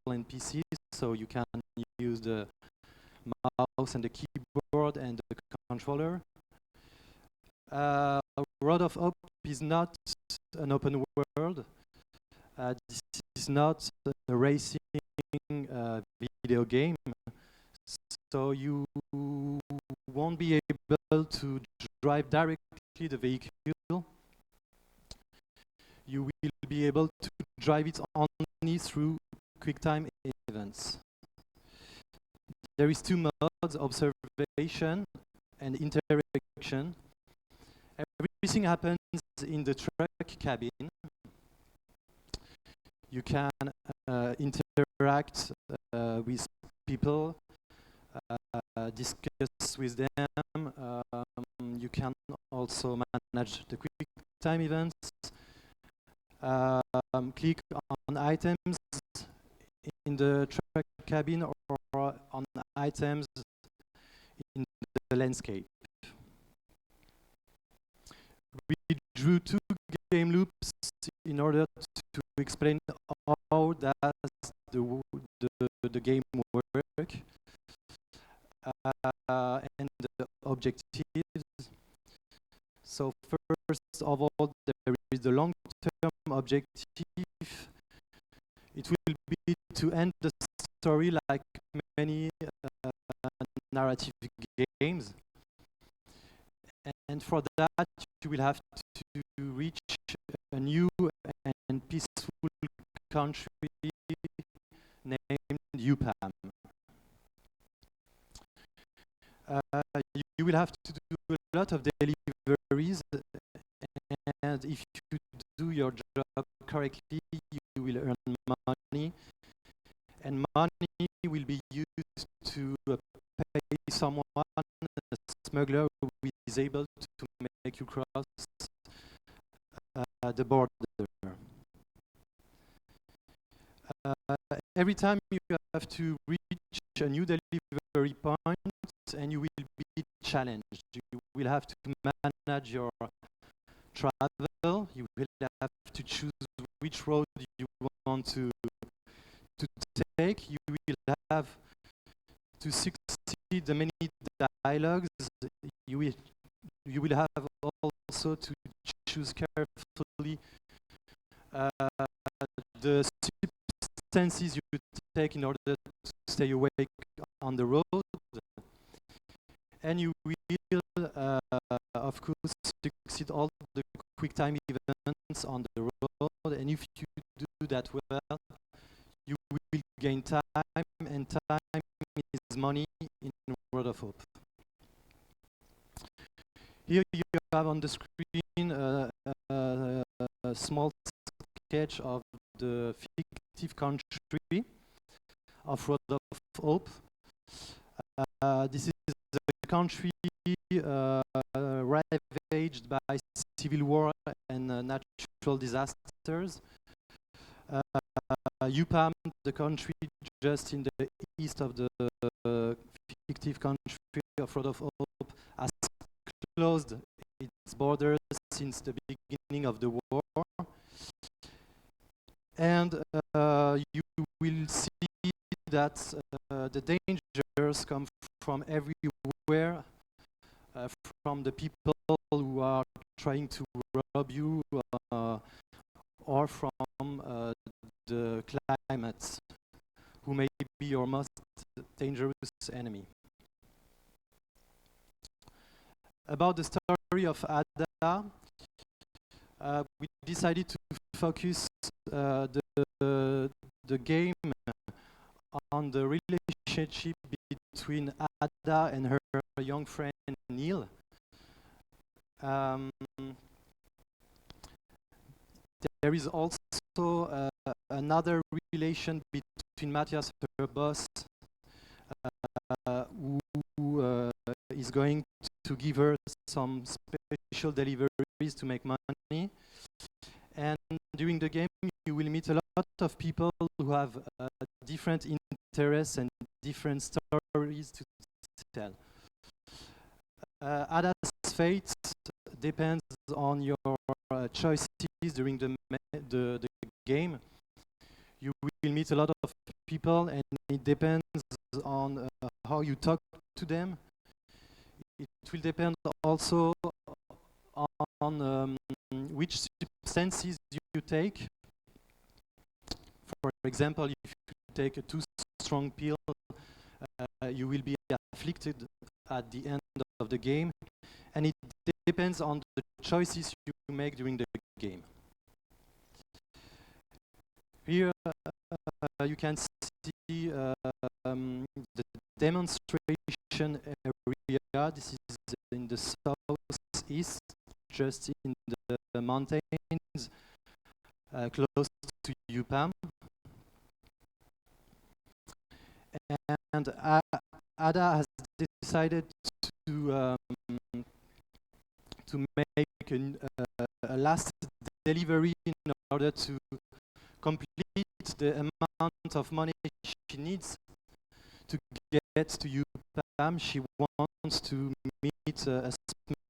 and PC, so you can use the mouse and the keyboard and the controller. Road of Hope is not an open world. This is not a racing video game, so you won't be able to drive directly the vehicle. You will be able to drive it only through QuickTime events. There is two modes, observation and interaction. Everything happens in the truck cabin. You can interact with people, discuss with them. You can also manage the QuickTime events. Click on items in the truck cabin or on items in the landscape. We drew two game loops in order to explain how does the game work and the objectives. So first of all, there is the long-term objective. It will be to end the story like many narrative games. And for that, you will have to reach a new and peaceful country named UPAM. You will have to do a lot of deliveries, and if you do your job correctly, you will earn money, and money will be used to pay someone, a smuggler who is able to make you cross the border. Every time you have to reach a new delivery point, and you will be challenged. You will have to manage your travel. You will have to choose which road you want to take. You will have to succeed the many dialogues. You will have also to choose carefully the substances you take in order to stay awake on the road. And you will, of course, succeed all the QuickTime events on the road. And if you do that well, you will gain time, and time is money in World of Hope. Here you have on the screen small sketch of the fictive country of Road of Hope. This is a country ravaged by civil war and natural disasters. UPAM, the country just in the east of the fictive country of Road of Hope, has closed its borders since the beginning of the war. And you will see that the dangers come from everywhere, from the people who are trying to rob you, or from the climate, who may be your most dangerous enemy. About the story of Ada, we decided to focus the game on the relationship between Ada and her young friend Neil. There is also another relation between Matthias, her boss, who is going to give her some special deliveries to make money. And during the game, you will meet a lot of people who have different interests and different stories to tell. Ada's fate depends on your choices during the game. You will meet a lot of people, and it depends on how you talk to them. It will depend also on which substances you take. For example, if you take a too strong pill, you will be afflicted at the end of the game, and it depends on the choices you make during the game. Here you can see the demonstration area. This is in the southeast, just in the mountains, close to UPAM. And Ada has decided to make a last delivery in order to complete the amount of money she needs to get to UPAM. She wants to meet a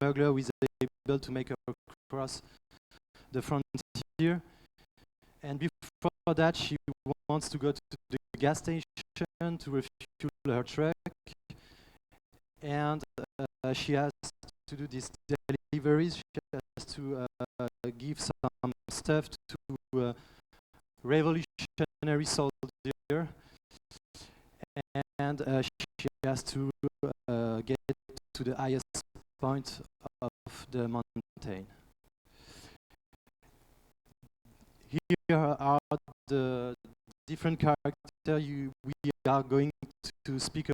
smuggler who is able to make her cross the frontier. And before that, she wants to go to the gas station to refuel her truck. And she has to do these deliveries. She has to give some stuff to a revolutionary soldier. And she has to get to the highest point of the mountain. Here are the different characters we are going to speak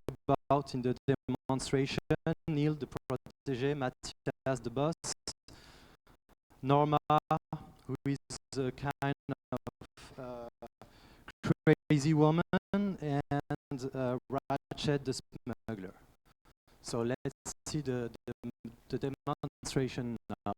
about in the demonstration. Neil, the protégé, Matthias, the boss, Norma, who is a kind of crazy woman, and Ratchet, the smuggler. So let's see the demonstration now.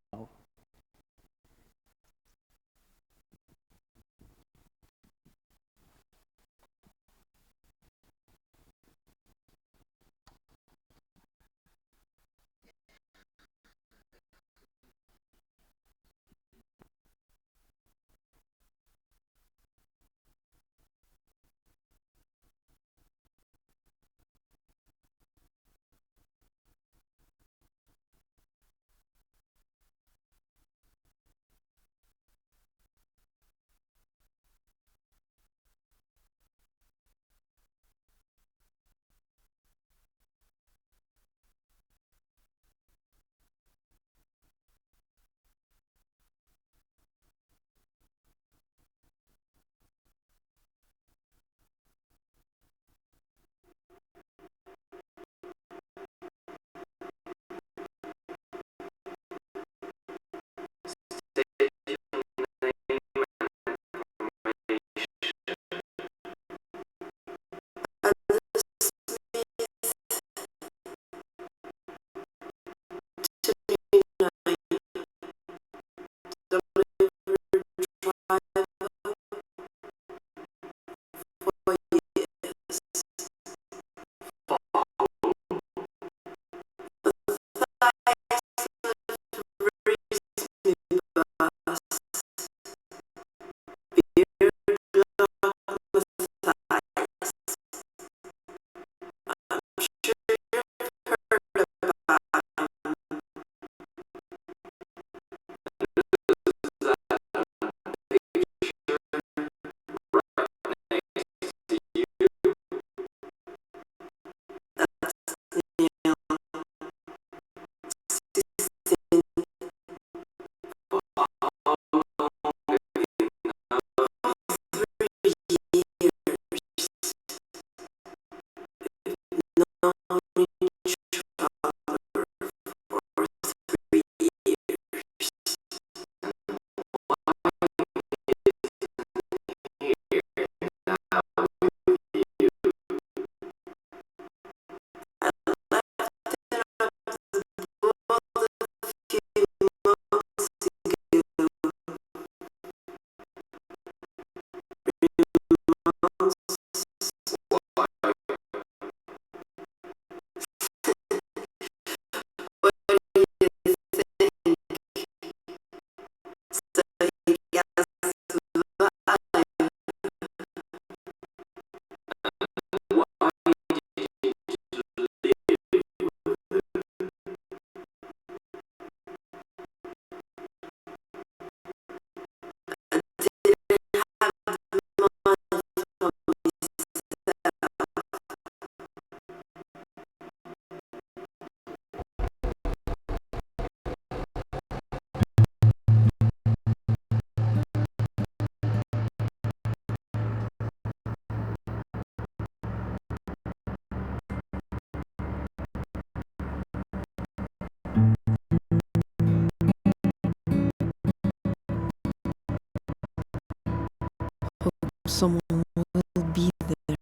someone will be there.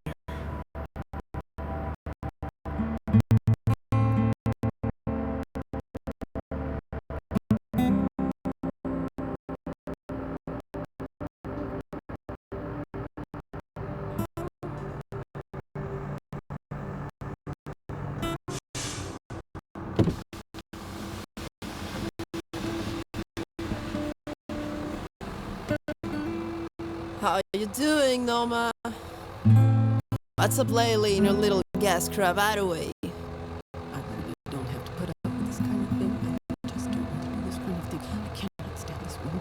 How you doing, Norma? What's up lately in your little gas cravataway? I really don't have to put up with this kind of thing. I just don't want to do this kind of thing. I cannot stand this woman.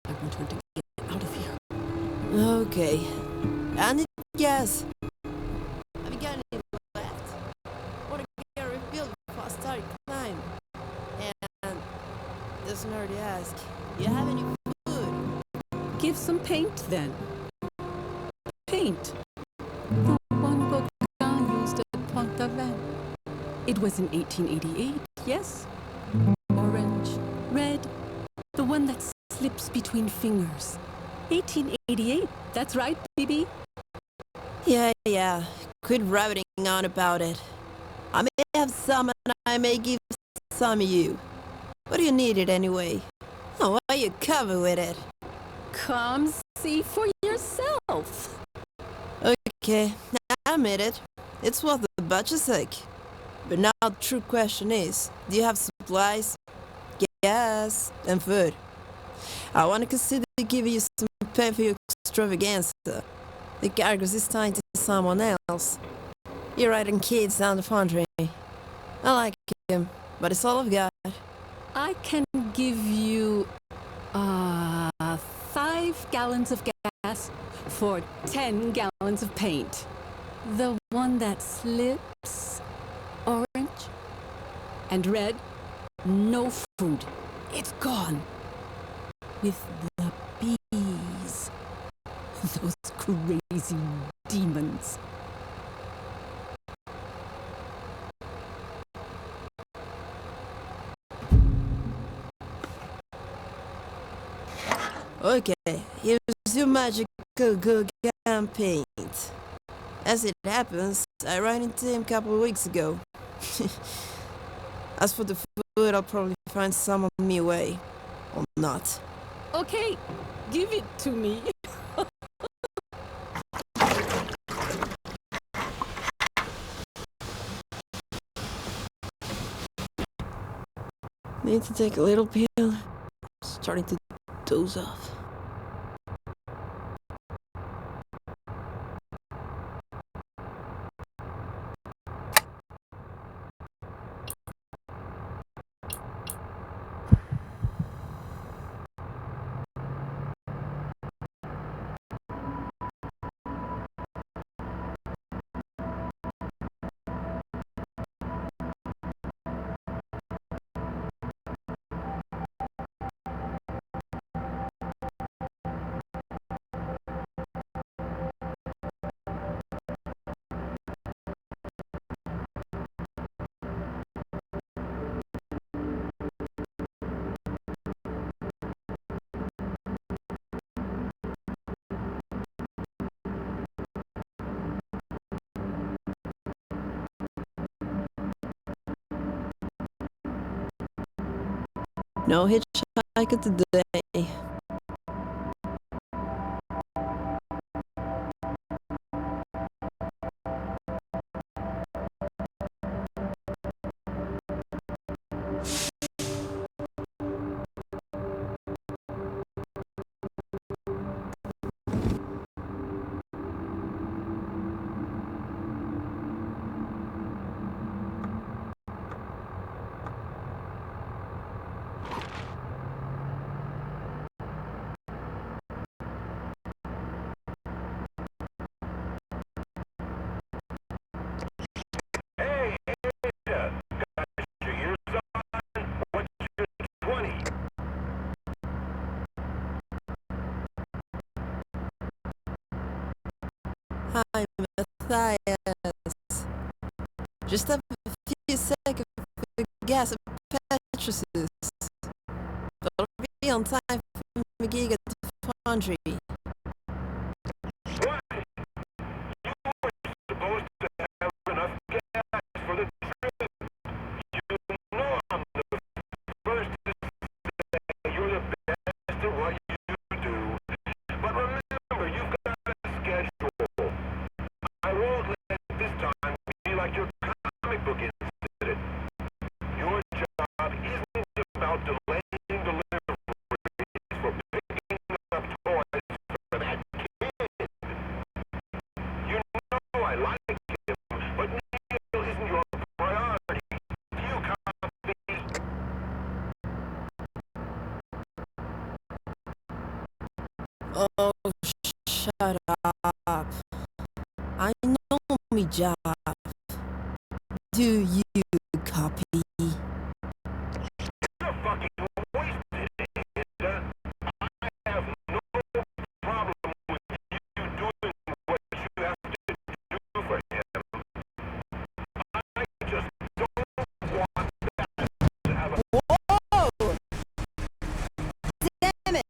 I want her to get out of here. Okay. Any guess? Have you got any left? Want to get refilled before I start climb? And doesn't hurt to ask. You have any food? Give some paint then. Paint. The one Gauguin used at Pont-Aven. It was in 1888, yes? Orange, red, the one that slips between fingers. 1888, that's right, BB? Yeah. Quit rabbiting on about it. I may have some and I may give some of you. What do you need it anyway? Oh, why are you covered with it? Come see for yourself. Okay, I admit it. It's worth the budget's sake. But now the true question is, do you have supplies, gas, and food? I want to consider giving you some pay for your extravaganza. The cargoes is tied to someone else. You're writing kids down the foundry. I like him, but it's all I've got. I can give you 5 gallons of gas for 10 gallons of paint. The one that slips, orange and red, no food. It's gone. With the bees. Those crazy demons. Okay, here's your magical Gauguin paint. As it happens, I ran into him a couple of weeks ago. As for the food, I'll probably find some on me way. Or not. Okay, give it to me. Need to take a little pill. Starting to doze off. No hitchhiker today. Hi, Matthias. Just have a few seconds for gas and petrol. Gotta be on time for my gig at the foundry. to what you do. But remember, you've got a schedule. I won't let this time be like your comic book incident. Your job isn't about delaying deliveries for picking up toys for that kid. You know I like him, but Neil isn't your priority. Do you copy? Oh, shut up. I know me job. Do you copy? You're fucking wasted, Ada. I have no problem with you doing what you have to do for him. I just don't want that to have a... Whoa! Damn it!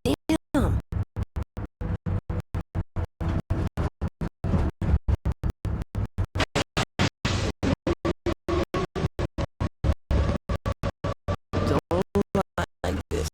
Damn! Don't like this.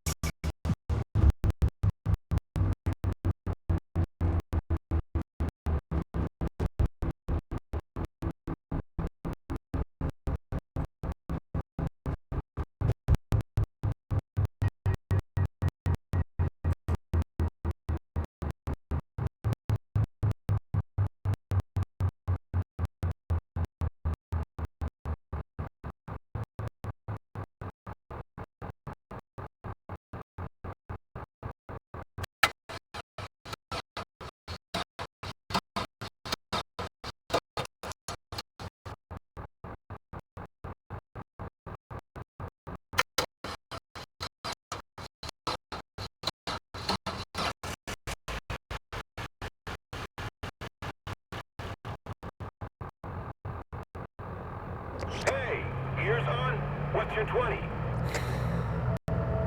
Hey, ears on? What's your 20?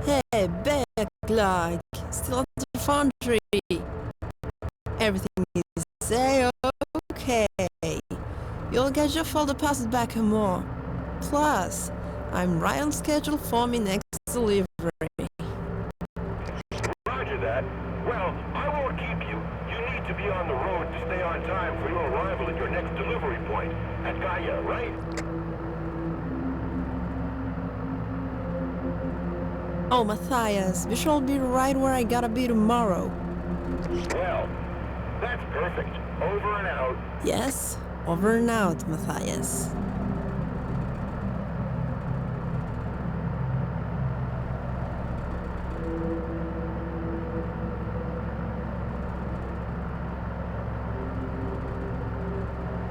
Hey, backlog. Still at the foundry. Everything is okay. You'll get your folder passes back and more. Plus, I'm right on schedule for my next delivery. Roger that. Well, I won't keep you. You need to be on the road to stay on time for your arrival at your next delivery point. At Gaia, right? Oh, Matthias, we shall be right where I gotta be tomorrow. Well, that's perfect. Over and out. Yes, over and out, Matthias.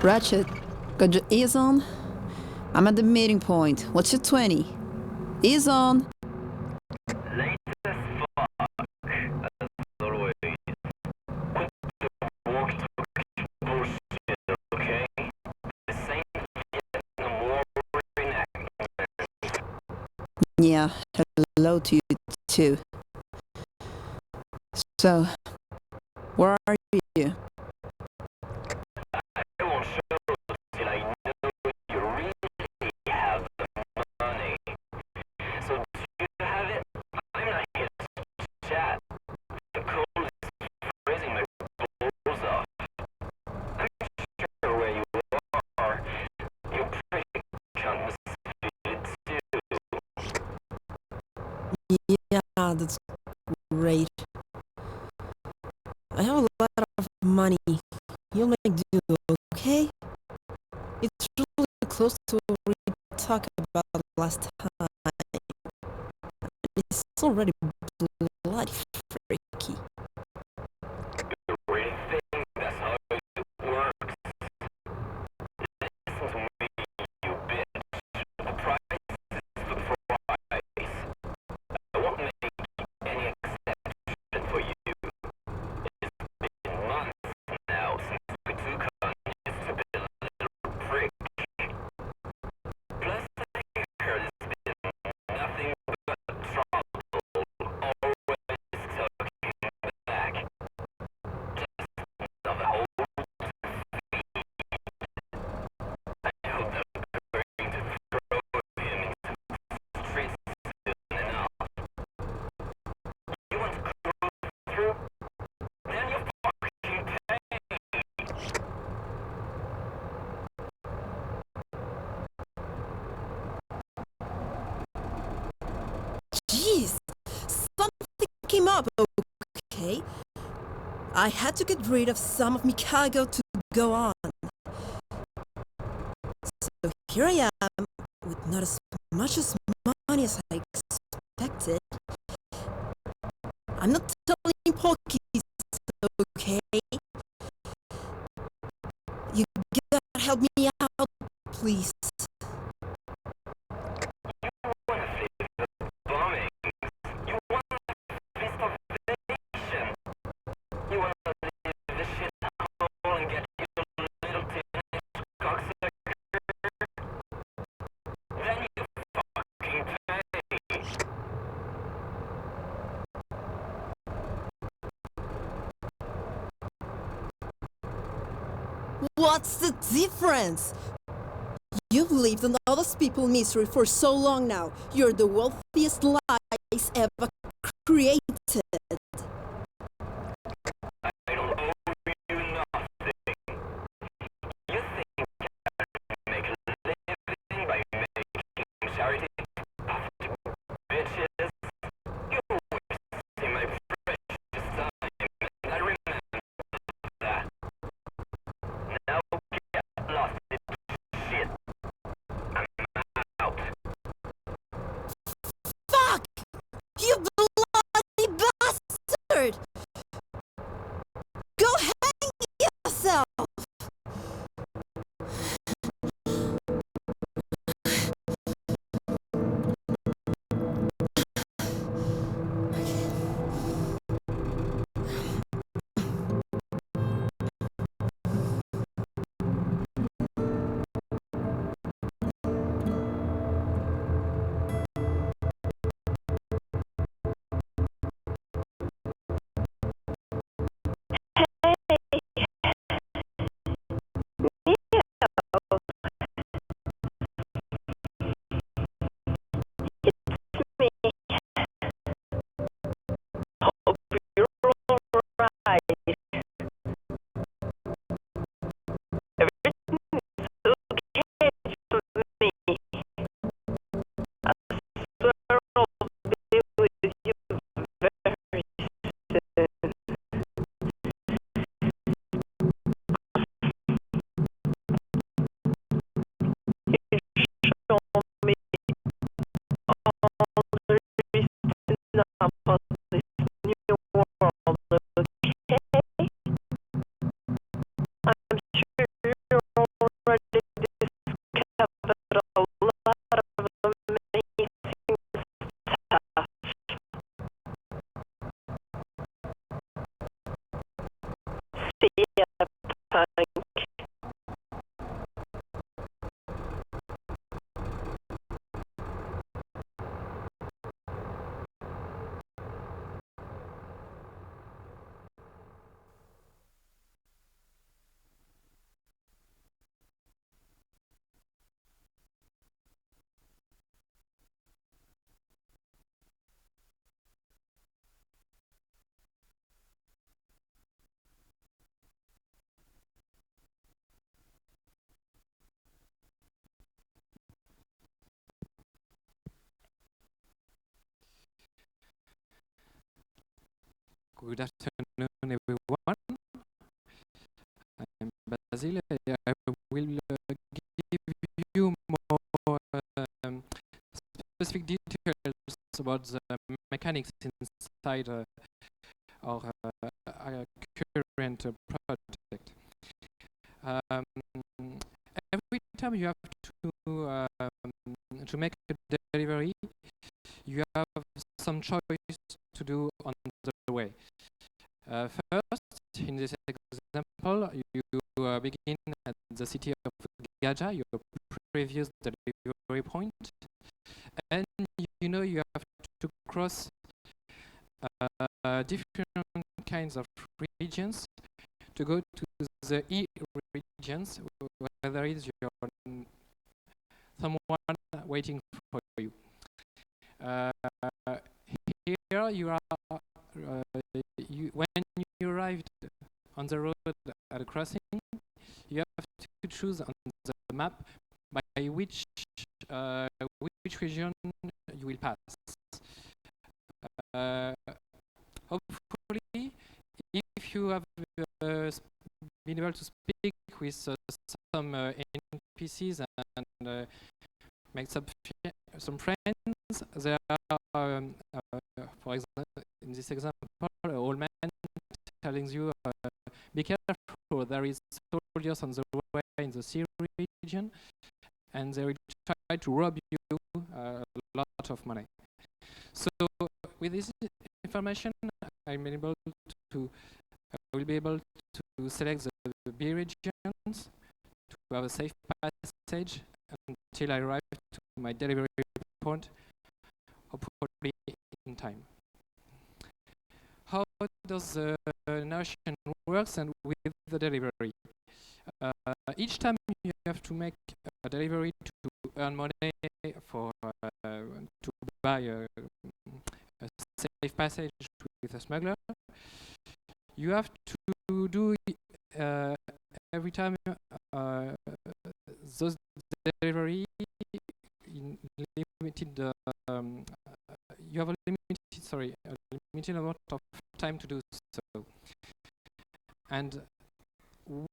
Ratchet, got your ears on? I'm at the meeting point. What's your 20? Ears on. Late as fuck, as always. Quit the walkie-talkie bullshit, okay? This ain't getting a war reenactment. Yeah, hello to you too. So, where are you? I won't show till I know you really have the money. So do you have it? I'm not here to chat. The cold is freezing my balls off. I'm sure where you are, your pretty cunt was fitted too. Yeah, that's great. I have a lot of money. You'll make do, okay? It's really close to what we talked about last time. It's already bloody freaky. Jeez, something came up, okay? I had to get rid of some of my cargo to go on. So here I am, with not as much as money as I expected. I'm not telling Porky's, okay? You gotta help me out, please. Bombing. You want a feast of nation. You want to leave this shit hole and get your little teenage cocksucker. Then you fucking pay. What's the difference? You've lived in other people's misery for so long now. You're the wealthiest lies ever created. I don't owe you nothing. You think I make a living by making charity after bitches? You're wasting my precious time, and I remember that. Now get lost in shit. I'm out. Fuck! You bloody bastard! Go hang yourself! Hope you're alright. Everything is okay for me. I swear I'll be with you very soon. You show me all the reasons about this new world, okay? I'm sure you're already discovered a lot of amazing stuff. See ya, punk. Good afternoon, everyone. I'm Basil. I will give you more specific details about the mechanics inside our current project. Every time you have to make a delivery, you have some choice to do on the way. First, in this example, you begin at the city of Gaja, your previous delivery point, and you know you have to cross different kinds of regions to go to the E regions, where there is someone waiting for you. Here you are. When you arrived on the road at a crossing, you have to choose on the map by which region you will pass. Hopefully, if you have been able to speak with some NPCs and make some friends, there are, for example, in this example, an old man telling you, be careful, there is soldiers on the way in the sea region, and they will try to rob you a lot of money. So with this information, I will be able to select the B regions, to have a safe passage until I arrive to my delivery point, hopefully in time. How does the narration works and with the delivery? Each time you have to make a delivery to earn money for to buy a safe passage with a smuggler, you have to do every time those delivery in limited. You have a limited amount of time to do so. And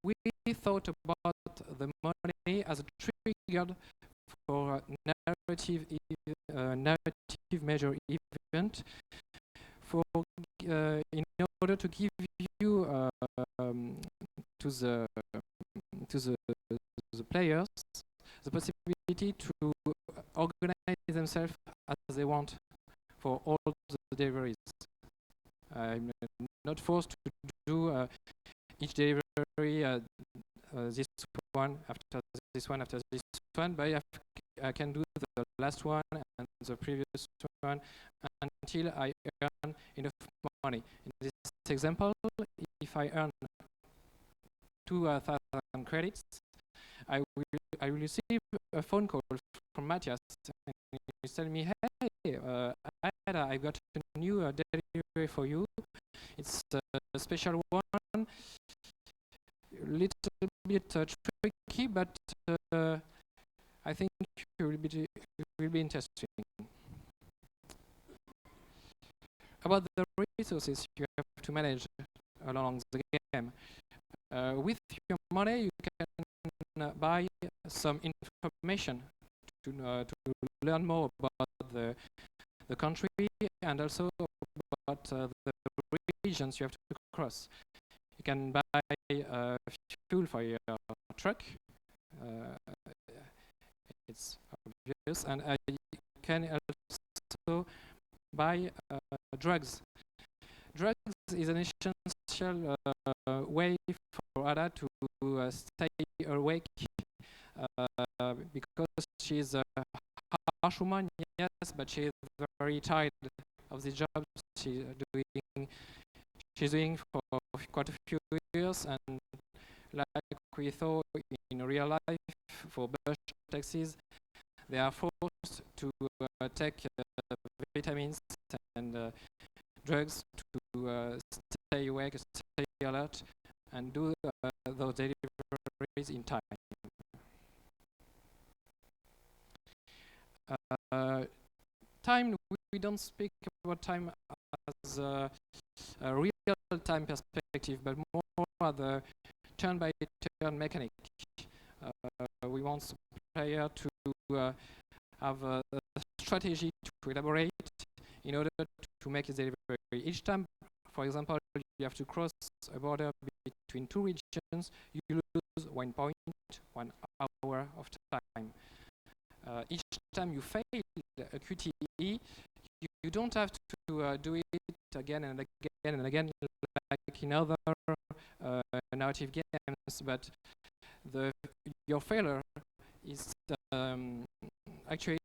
we thought about the money as a trigger for narrative major event, for in order to give you to the players the possibility to organize themselves as they want for all the deliveries. I'm not forced to do each delivery this one after this one after this one, but I can do the last one and the previous one until I earn enough money. In this example, if I earn 2,000 credits, I will receive a phone call from Matthias, and he's telling me, hey, I got a new delivery for you. It's a special one, a little bit tricky, but I think it will be interesting. About the resources you have to manage along the game. With your money, you can buy some information to learn more about the country and also about the regions you have to cross. You can buy fuel for your truck. It's obvious, and you can also buy drugs. Drugs is an essential way for Ada to stay awake because she's a harsh woman, yes, but she's very tired of the job she's doing for quite a few years, and like we thought in real life for bus taxis, they are forced to take vitamins and drugs to stay awake, stay alert, and do those deliveries in time. Time, we don't speak about time as a real-time perspective, but more the turn-by-turn mechanic. We want the player to have a strategy to elaborate in order to make his delivery. Each time, for example, you have to cross a border between two regions, you lose 1 point, 1 hour of time. Each time you fail a QTE, you don't have to do it again and again and again like in other narrative games, but your failure is actually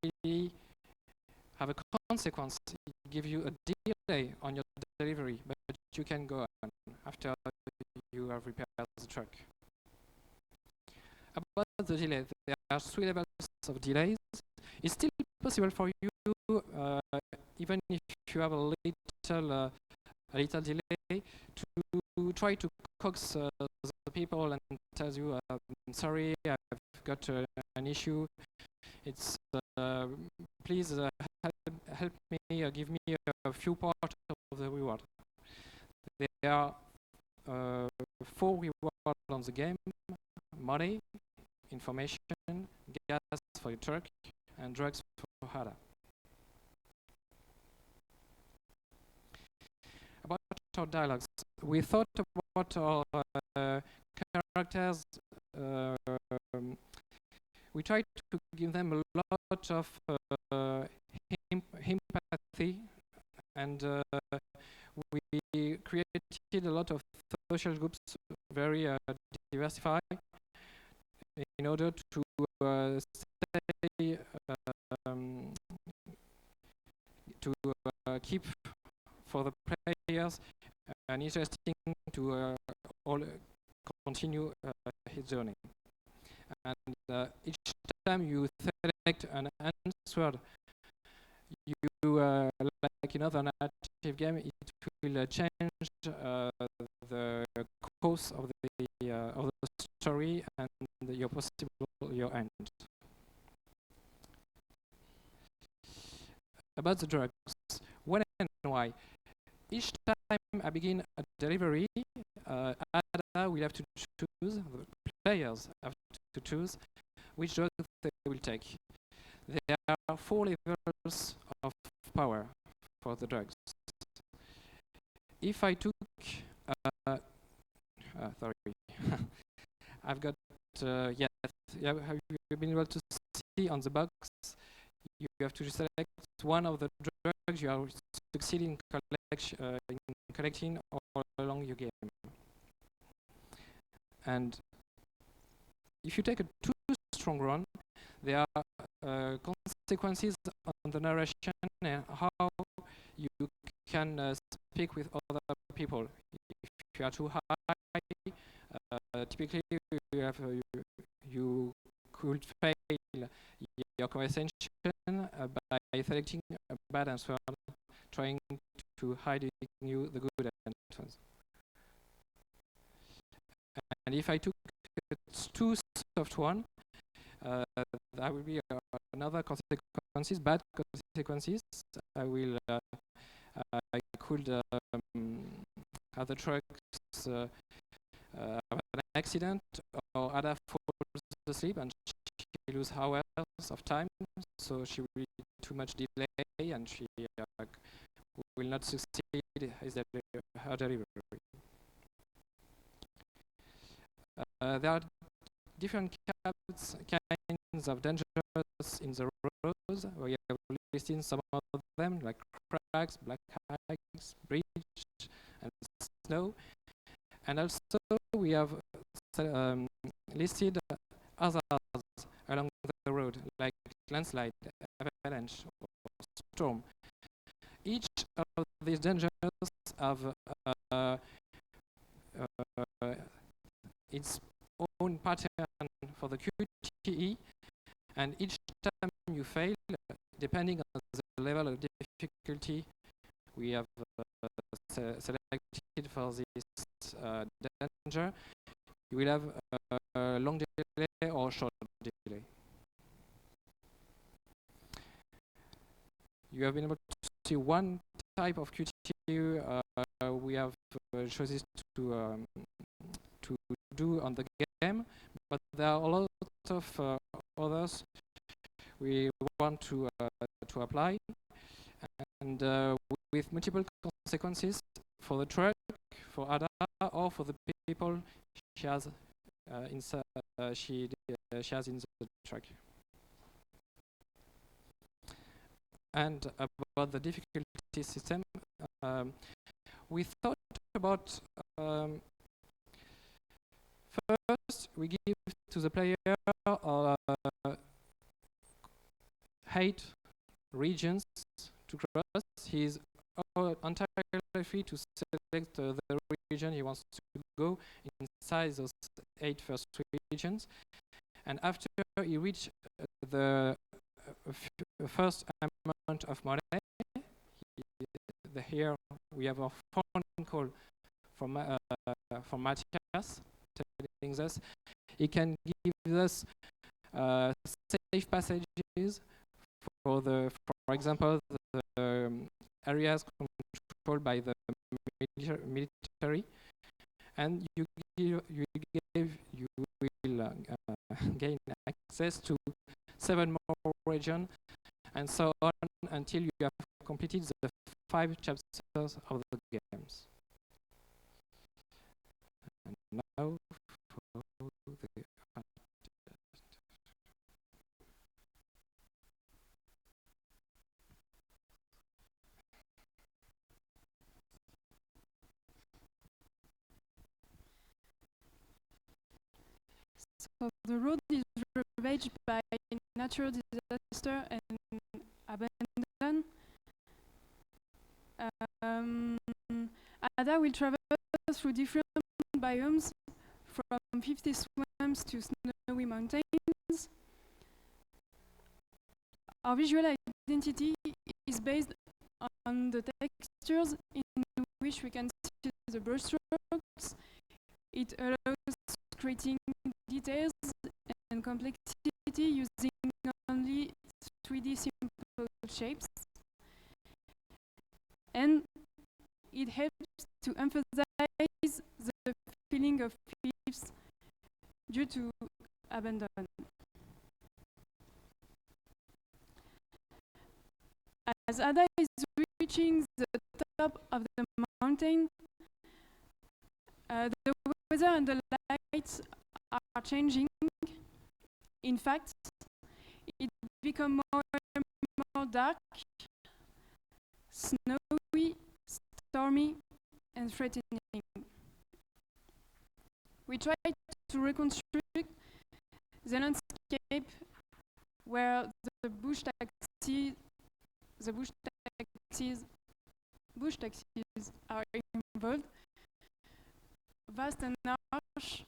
have a consequence. It gives you a delay on your delivery, but you can go on after you have repaired the truck. About the delay, there are 3 levels of delays. It's still possible for you, even if you have a little delay, to try to coax the people and tell you, sorry, I've got an issue. It's please help me, give me a few parts of the reward. There are 4 rewards on the game: money, information, gas for your truck, and drugs for Hada. About our dialogues, we thought about our characters. We tried to give them a lot of empathy, and we created a lot of social groups, very diversified, in order to stay, to keep for the players and interesting to all continue his journey. And each time you select an answer, you like in other narrative game, it will change the course of the story and your end. About the drugs, when and why. Each time I begin a delivery, Ada will have to choose, the players have to choose which drug they will take. There are 4 levels of power for the drugs. If I took, sorry, I've got, yes, have you been able to see on the box? You have to select one of the drugs you are succeeding in collecting all along your game. And if you take a too strong run, there are consequences on the narration and how you can speak with other people. If you are too high, typically you could fail your conversation by selecting a bad answer, trying to hide you the good answers. And if I took a too soft one, that will be another consequences, bad consequences. I could have the trucks have an accident, or Ada falls asleep and she loses hours of time, so she will be too much delay and she will not succeed her delivery. There are different kinds of dangers in the roads. We have listed some of them, like cracks, black ice, bridge, and snow. And also we have listed others along the road, like landslide, avalanche, or storm. Each of these dangers have its own pattern for the QTE, and each time you fail, depending on the level of difficulty we have selected for this danger, you will have a long delay or short delay. You have been able to see one type of QTE we have chosen to do on the game, but there are a lot of others we want to apply, and with multiple consequences for the truck, for Ada, or for the people she has in the truck. And about the difficulty system, we thought about first we give to the player 8 regions to cross. He is entirely free to select the region he wants to go inside those 8 first regions. And after he reaches the first amount of money, here we have a phone call from Matthias telling us he can give us safe passages for example, the areas controlled by the military, and you will gain access to 7 more regions, and so on until you have completed the 5 chapters of the games. And now for the So the road is ravaged by natural disaster and abandon. Ada will travel through different biomes, from 50 swamps to snowy mountains. Our visual identity is based on the textures in which we can see the brushstrokes. It allows creating details and complexity using only 3D simple shapes. And it helps to emphasize the feeling of peace due to abandon. As Ada is reaching the top of the mountain, the weather and the lights are changing. In fact, it becomes more and more dark, snowy, stormy, and threatening. We try to reconstruct the landscape where the bush taxis are involved. Vast and harsh,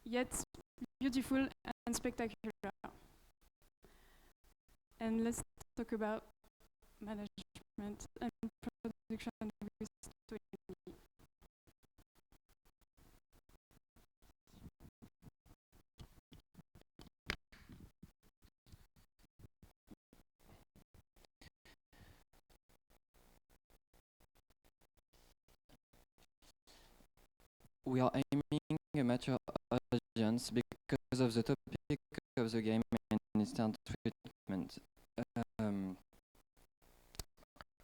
yet beautiful and spectacular. And let's talk about management and production with 20. We are aiming a mature audience because of the topic of the game and instant treatment.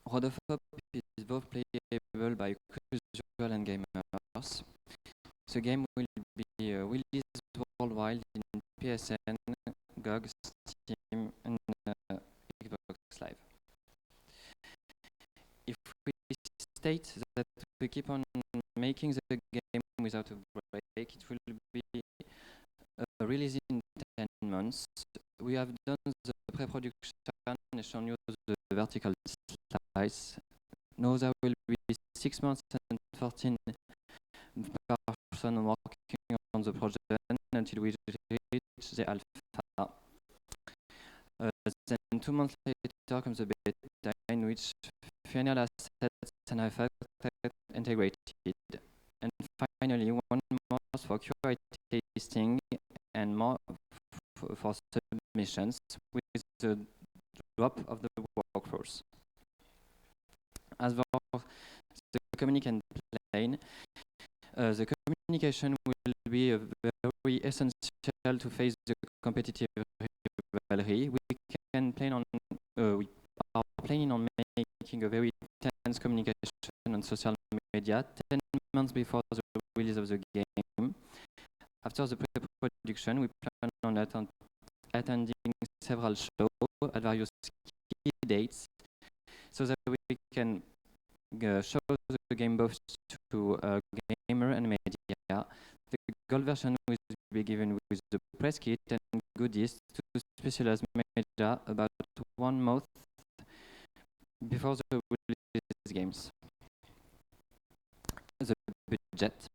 Road of Hope is both playable by casual and gamers. The game will be released worldwide in PSN, GOG, Steam, and Xbox Live. If we state that we keep on making the game without a break, it will be released in 10 months. We have done the pre-production and shown you the vertical slice. Now there will be 6 months and 14 person working on the project until we reach the alpha. Then 2 months later comes the beta, in which final assets and effects are integrated. And finally, 1 month for QA testing and more for submissions with the drop of the workforce. As for the communication plane, the communication will be very essential to face the competitive rivalry. We are planning on making a very tense communication on social media 10 months before the release of the game. After the pre-production, we plan on attending several shows at various key dates so that we can show the game both to gamer and media. The gold version will be given with the press kit and goodies to specialized media about 1 month before the release games. The budget.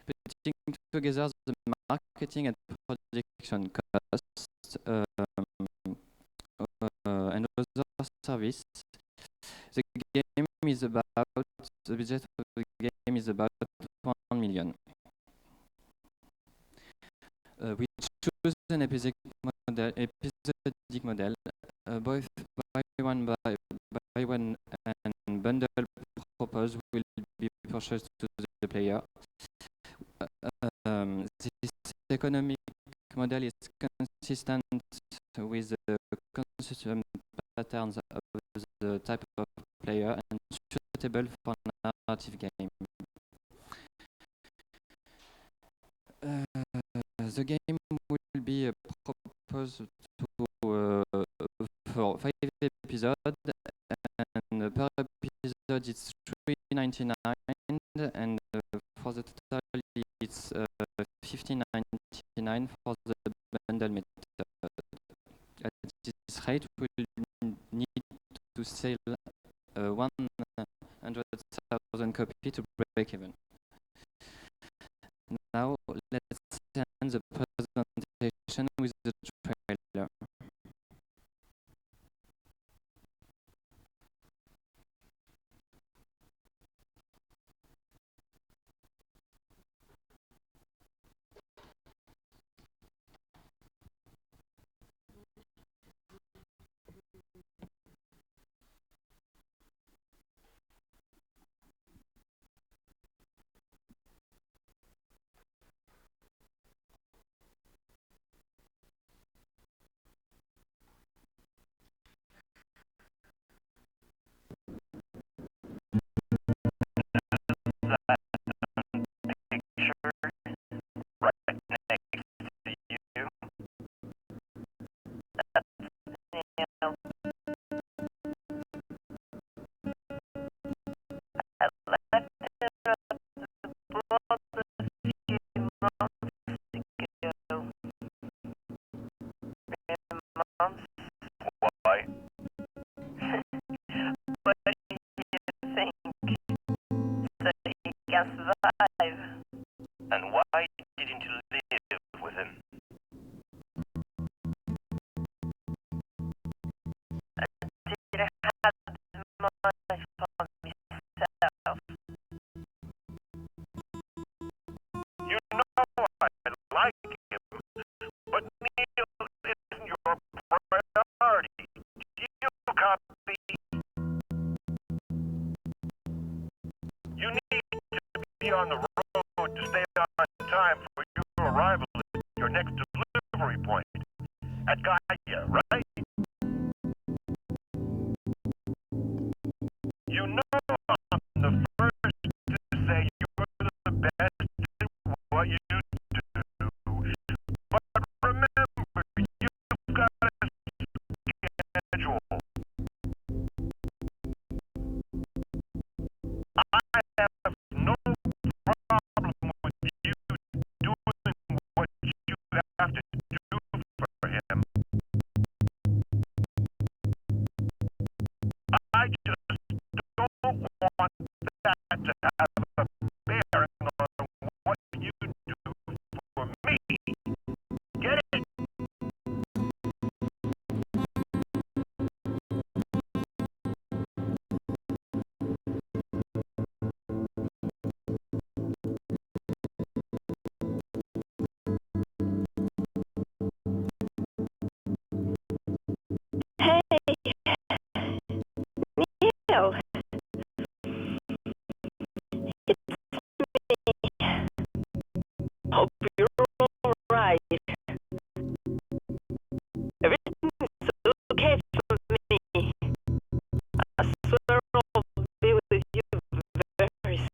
Putting together the marketing and production costs and other service, the budget of the game is about 1 million. We choose an episodic model both buy one and bundle proposed will be purchased to the player. This economic model is consistent with the consumption patterns of the type of player and suitable for narrative game. The game will be proposed for 5 episodes, and per episode it's $3.99, and for the total it's $15.99 for the bundle method. At this rate, we'll need to sell 100,000 copies to break even. Now let's end the presentation with the trailer. And why didn't you live with him? I didn't have much for myself. You know I like him, but Neil isn't your priority. You copy. You need to be on the road to stay on time for your arrival at your next delivery point at Gaia, right? You know I'm the first to say you're the best at what you do. But remember, you've got a schedule. I have no problem with you doing what you have to do for him. I just don't want that to have a bearing on what you do for me. Get it? Hey, Neil. Hope you're all right. Everything's okay for me. I swear I'll be with you very soon.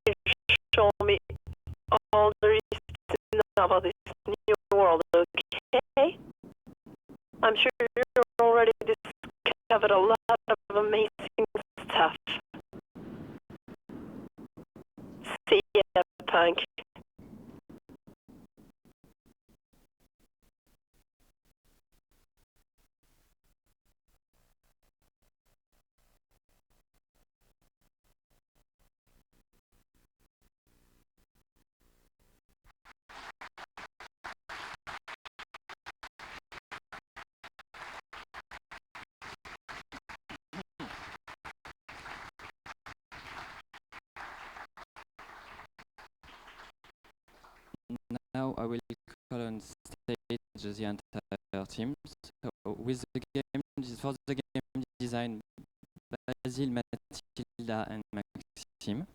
You show me all there is to know about this new world, okay? I'm sure you've already discovered a lot of amazing stuff. See ya, punk. on stage the entire team. So with the game, for the game design, Basil, Matilda, and Maxime.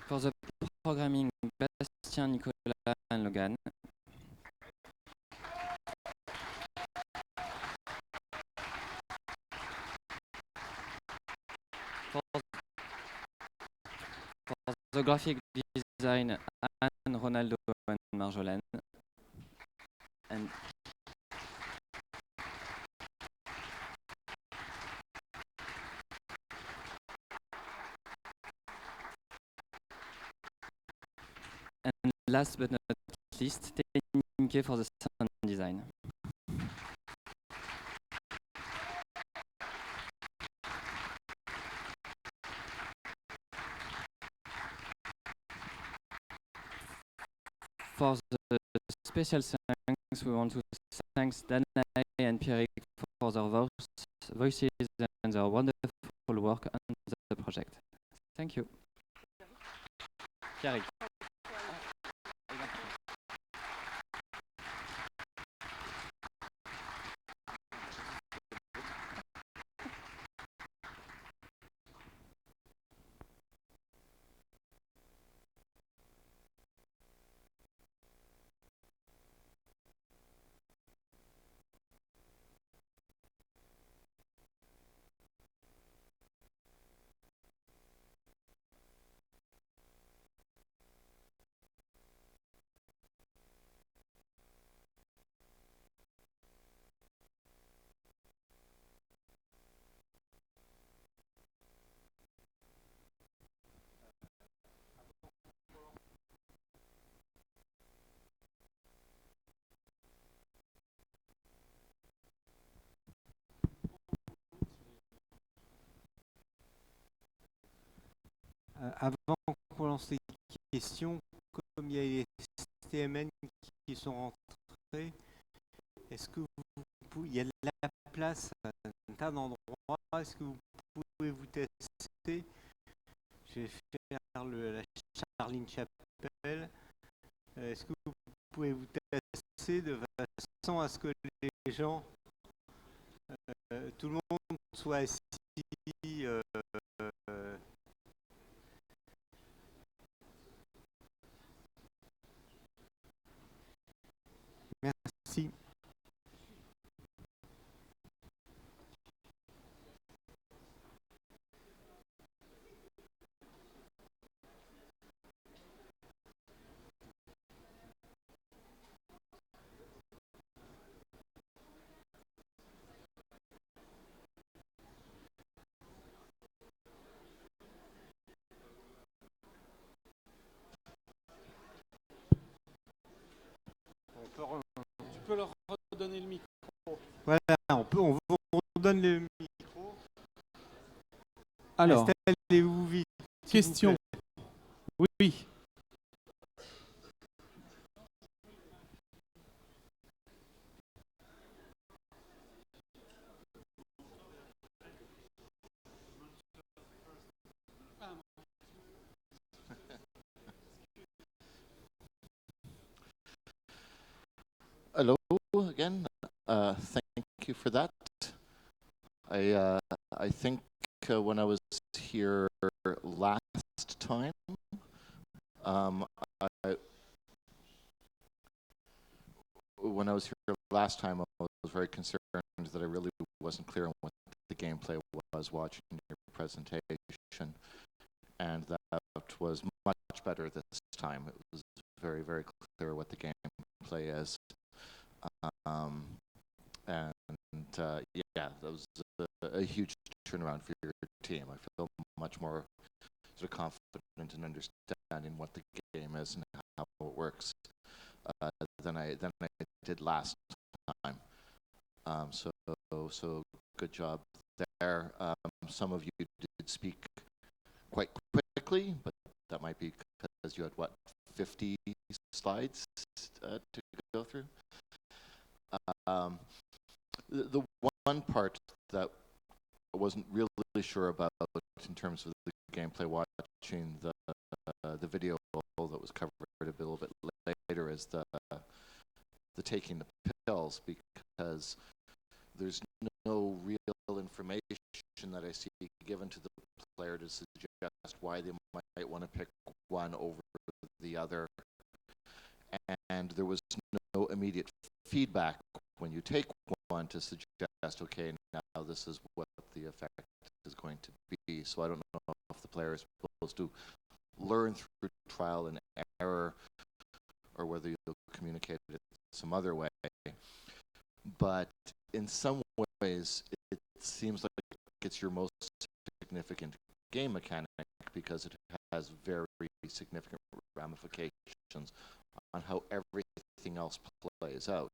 For the programming, Bastien, Nicolas, and Logan. For the graphic design, Anne, Ronaldo, and Marjolaine. And last but not least, Tinke for the sound design. For the special thanks, we want to thank Danae and Pierrick for their voices and their wonderful work on the project. Thank you. Pierrick. Avant qu'on lance les questions, comme il y a les Cnam-Enjmin qui sont rentrés, est-ce que il y a de la place à un tas d'endroits? Est-ce que vous pouvez vous tester? Je vais faire la Charline Chapelle. Est-ce que vous pouvez vous tester de façon à ce que les gens, tout le monde soit assis? Merci. Tu peux leur redonner le micro. Voilà, on vous redonne le micro. Alors, installez-vous vite. Question. Oui. Hello again. Thank you for that. I think when I was here last time, when I was here last time, I was very concerned that I really wasn't clear on what the gameplay was watching your presentation, and that was much better this time. It was very, very clear what the gameplay is. Yeah, that was a huge turnaround for your team. I feel much more sort of confident in understanding what the game is and how it works than I did last time. So good job there. Some of you did speak quite quickly, but that might be because you had 50 slides to go through. The one part that I wasn't really sure about in terms of the gameplay, watching the video that was covered a little bit later, is the taking the pills, because there's no real information that I see given to the player to suggest why they might want to pick one over the other, and there was no immediate feedback when you take one to suggest, okay, now this is what the effect is going to be. So I don't know if the player is supposed to learn through trial and error, or whether you'll communicate it some other way. But in some ways, it seems like it's your most significant game mechanic, because it has very significant ramifications on how everything else plays out.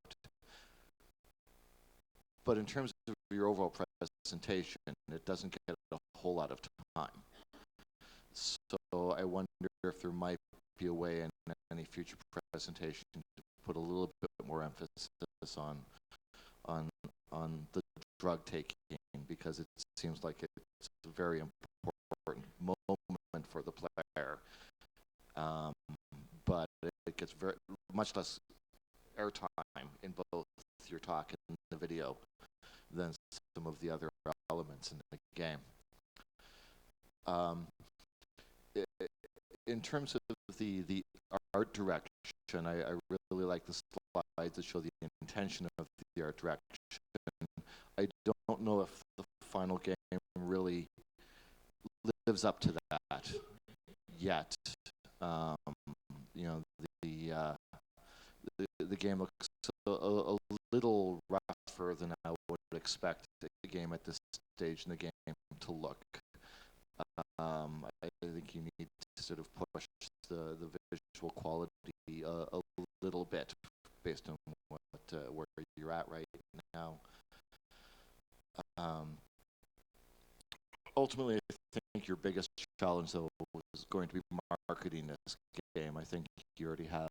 But in terms of your overall presentation, it doesn't get a whole lot of time. So I wonder if there might be a way in any future presentation to put a little bit more emphasis on the drug taking, because it seems like it's a very important moment for the player. But it gets very much less airtime in both your talk and the video than some of the other elements in the game. In terms of the art direction, I really like the slides that show the intention of the art direction. I don't know if the final game really lives up to that yet. You know, the game looks a little rougher than I would expect a game at this stage in the game to look. I think you need to sort of push the visual quality a little bit based on where you're at right now. Ultimately, I think your biggest challenge, though, is going to be marketing this game. I think you already have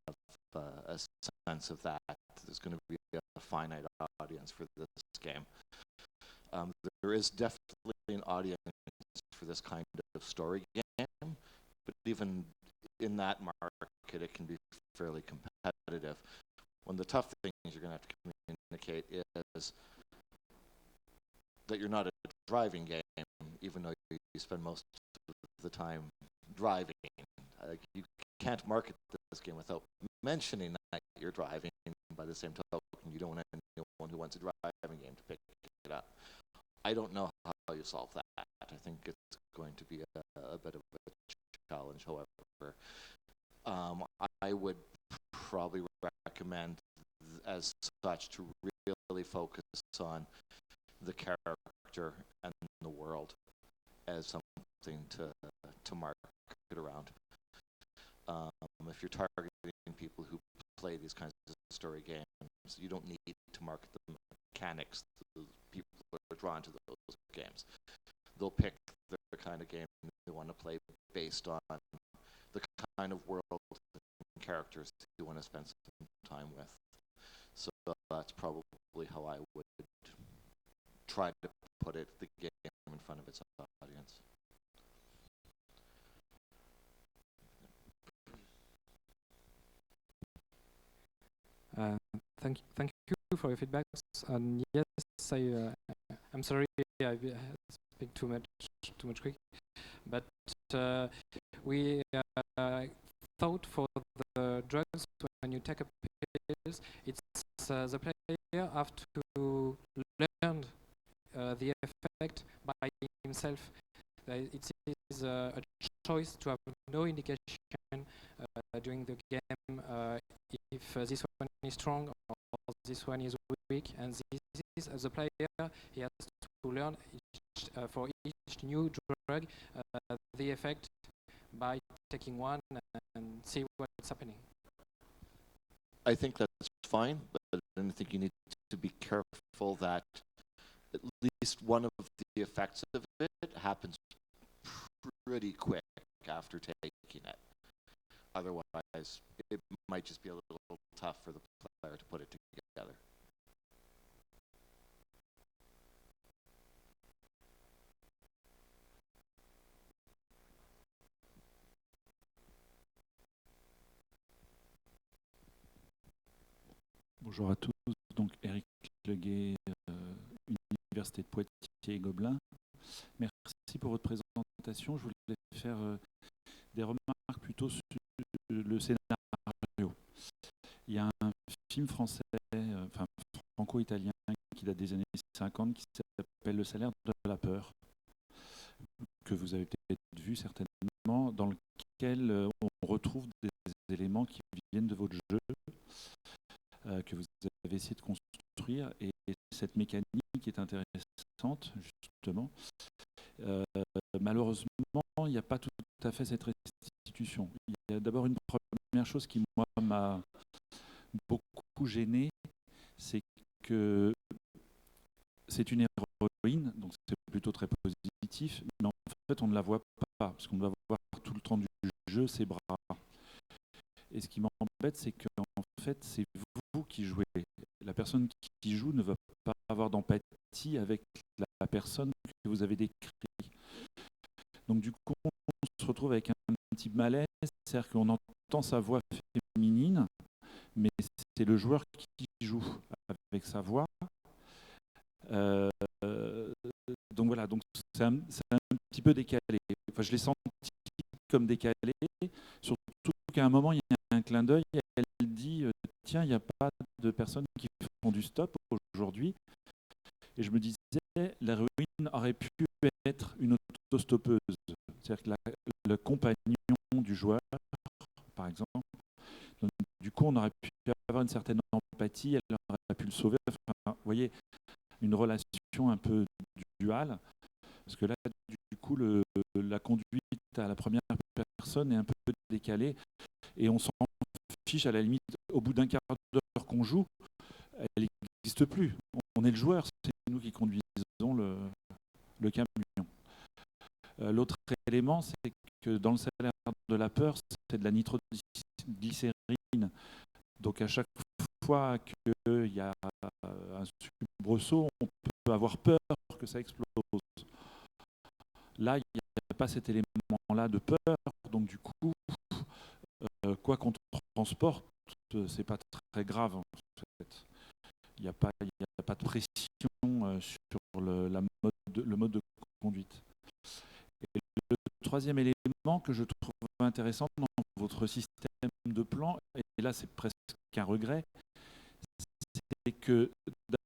a sense of that. There's going to be a finite audience for this game. There is definitely an audience for this kind of story game, but even in that market, it can be fairly competitive. One of the tough things you're going to have to communicate is that you're not a driving game, even though you spend most of the time driving. You can't market this game without mentioning that you're driving. By the same token, you don't want anyone who wants a driving game to pick it up. I don't know how you solve that. I think it's going to be a bit of a challenge, however. I would probably recommend, as such, to really focus on the character and the world as something to market around. If you're targeting people who play these kinds of story games, you don't need to market the mechanics. The people are drawn to those games. They'll pick the kind of game they want to play based on the kind of world and characters you want to spend some time with. So that's probably how I would try to put the game in front of its audience. Thank you for your feedback. And yes, I'm sorry I speak too much quick, but we thought for the drugs, when you take a pills, it's the player have to learn the effect by himself. It is a choice to have no indication during the game if this one is strong or this one is weak, and this is, as a player, he has to learn for each new drug the effect by taking one and see what's happening. I think that's fine, but I think you need to be careful that at least one of the effects of it happens pretty quick after taking it. Otherwise, it might just be a little tough for the player to put it together. Bonjour à tous, donc Eric Leguet, Université de Poitiers et Gobelin. Merci pour votre présentation. Je voulais faire des remarques plutôt sur le scénario. Il y a un film français, enfin franco-italien, qui date des années 50, qui s'appelle Le salaire de la peur, que vous avez peut-être vu certainement, dans lequel on retrouve des éléments qui viennent de votre jeu, que vous avez essayé de construire, et cette mécanique est intéressante, justement. Malheureusement, il n'y a pas tout à fait cette restitution. Il y a d'abord une première chose qui, moi, m'a beaucoup gêné, c'est que c'est une héroïne, donc c'est plutôt très positif, mais en fait, on ne la voit pas, parce qu'on va voir tout le temps du jeu ses bras. Et ce qui m'embête, c'est qu'en fait, c'est vous qui jouez. La personne qui joue ne va pas avoir d'empathie avec la personne que vous avez décrite. Donc du coup, on se retrouve avec un petit malaise, c'est-à-dire qu'on entend sa voix féminine, mais c'est le joueur qui joue avec sa voix. Donc voilà, donc c'est un petit peu décalé. Enfin, je l'ai senti comme décalé, surtout qu'à un moment, il y a un clin d'œil, elle dit tiens, il n'y a pas de personnes qui font du stop aujourd'hui. Et je me disais, l'héroïne aurait pu être une autostoppeuse, c'est-à-dire que le compagnon du joueur, par exemple. Donc, du coup, on aurait pu avoir une certaine empathie, elle aurait pu le sauver. Enfin, vous voyez, une relation un peu duale, parce que là, du coup, la conduite à la première personne est un peu décalée, et on s'en fiche à la limite, au bout d'un quart d'heure qu'on joue, elle n'existe plus. On est le joueur, c'est nous qui conduisons le camion. L'autre élément, c'est que dans le salaire de la peur, c'est de la nitroglycérine. Donc à chaque fois qu'il y a un soubresaut, on peut avoir peur que ça explose. Là, il n'y a pas cet élément-là de peur, donc du coup, quoi qu'on transporte, c'est pas très grave en fait. Il n'y a pas de pression sur le mode de conduite. Et le troisième élément que je trouve intéressant dans votre système de plan, et là c'est presque un regret, c'est que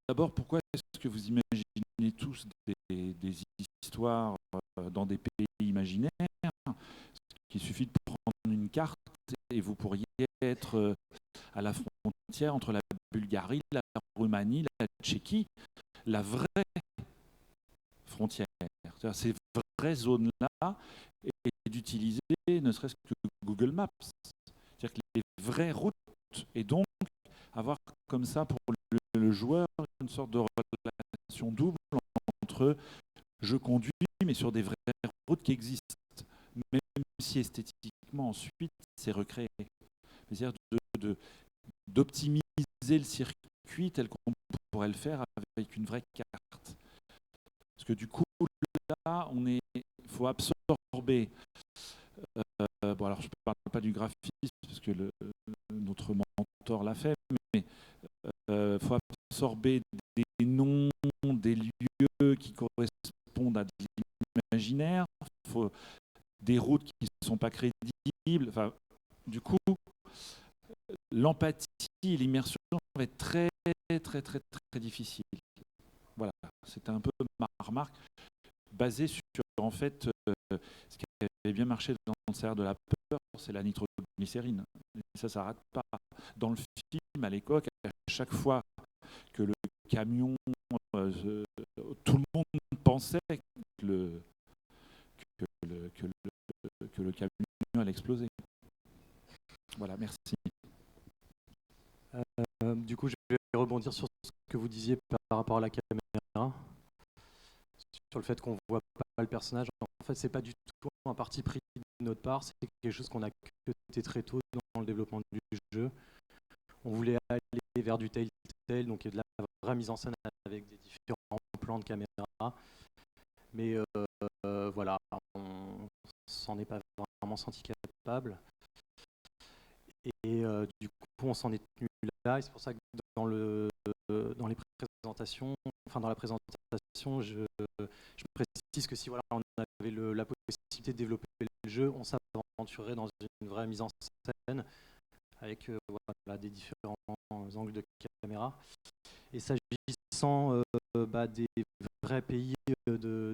d'abord, pourquoi est-ce que vous imaginez tous des histoires dans des pays imaginaires? Il suffit de prendre une carte et vous pourriez être à la frontière entre la Bulgarie, la Roumanie, la Tchéquie, la vraie frontière. C'est-à-dire ces vraies zones-là, et d'utiliser ne serait-ce que Google Maps. C'est-à-dire que les vraies routes, et donc avoir comme ça pour le joueur une sorte de relation double entre je conduis, mais sur des vraies routes qui existent, même si esthétiquement ensuite c'est recréé. C'est-à-dire d'optimiser le circuit tel qu'on pourrait le faire avec une vraie carte. Parce que du coup, là, il faut absorber. Bon, alors je ne parle pas du graphisme, parce que notre mentor l'a fait, mais il faut absorber des noms, des lieux qui correspondent à de l'imaginaire, des routes qui ne sont pas crédibles. Enfin, du coup, l'empathie et l'immersion va être très, très, très, très difficile. Voilà, c'était un peu ma remarque, basée sur, en fait, ce qui avait bien marché dans le salaire de la peur, c'est la nitroglycérine. Et ça ne s'arrête pas. Dans le film, à l'époque, à chaque fois que le camion, tout le monde pensait que le camion allait exploser. Voilà, merci. Du coup, je vais rebondir sur ce que vous disiez par rapport à la caméra, sur le fait qu'on ne voit pas le personnage. En fait, ce n'est pas du tout un parti pris de notre part, c'est quelque chose qu'on a accepté très tôt dans le développement du jeu. On voulait aller vers du telltale, donc de la vraie mise en scène avec des différents plans de caméra. Mais voilà, on s'en est pas vraiment senti capable. Et du coup, on s'en est tenu là. Et c'est pour ça que dans les présentations, enfin dans la présentation, je précise que si voilà, on avait la possibilité de développer le jeu, on s'aventurerait dans une vraie mise en scène avec voilà, des différents angles de caméra. Et s'agissant des vrais pays de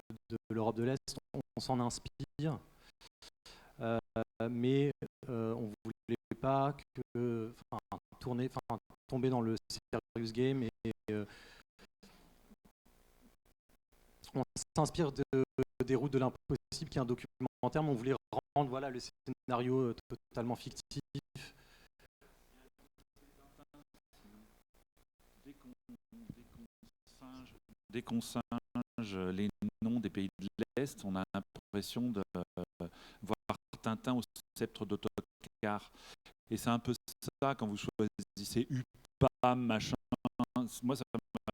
l'Europe de l'Est, on s'en inspire, mais on ne voulait pas tomber dans le serious game et on s'inspire des routes de l'impossible, qui est un documentaire, mais on voulait rendre voilà, le scénario totalement fictif. Dès qu'on singe les noms des pays de l'Est, on a l'impression de voir Tintin au sceptre d'autocar. Et c'est un peu ça, quand vous choisissez UPAM, machin. Moi, ça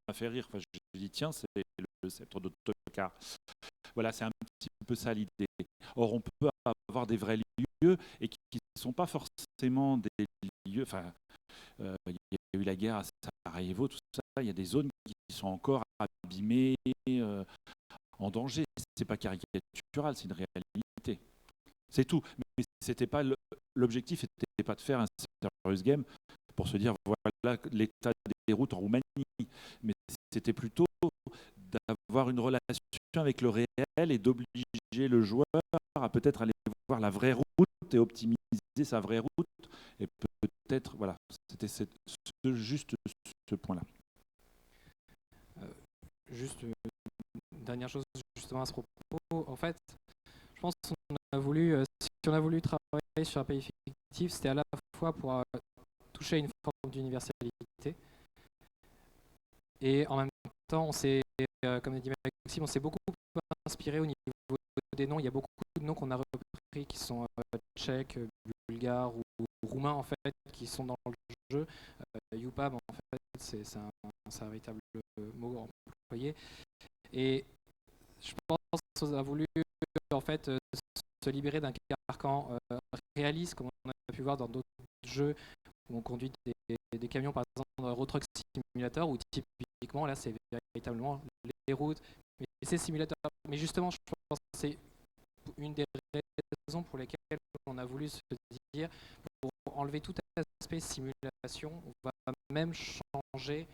m'a fait rire. Enfin, j'ai dit, tiens, c'est le sceptre d'autocar. Voilà, c'est un petit peu ça l'idée. Or, on peut avoir des vrais lieux et qui ne sont pas forcément des lieux. Enfin, il y a eu la guerre à Sarajevo, tout ça. Il y a des zones qui sont encore abîmées, en danger. C'est pas caricatural, c'est une réalité. C'est tout. Mais c'était pas l'objectif, n'était pas de faire un serious game pour se dire voilà l'état des routes en Roumanie, mais c'était plutôt d'avoir une relation avec le réel et d'obliger le joueur à peut-être aller voir la vraie route et optimiser sa vraie route. Et peut-être, voilà, c'était juste ce point-là. Juste une dernière chose justement à ce propos. En fait, je pense qu'on a voulu, si on a voulu travailler sur un pays fictif, c'était à la fois pour toucher à une forme d'universalité et en même temps, on s'est, comme a dit Maxime, on s'est beaucoup inspiré au niveau des noms. Il y a beaucoup de noms qu'on a repris qui sont tchèques, bulgares ou roumains en fait, qui sont dans le jeu. YouPab en fait, c'est un véritable mot employé. Et je pense qu'on a voulu en fait se libérer d'un carcan réaliste, comme on a pu voir dans d'autres jeux où on conduit des camions, par exemple dans Road Truck Simulator, où typiquement là c'est véritablement les routes, mais c'est simulateur. Mais justement, je pense que c'est une des raisons pour lesquelles on a voulu se dire, pour enlever tout aspect simulation, on va même changer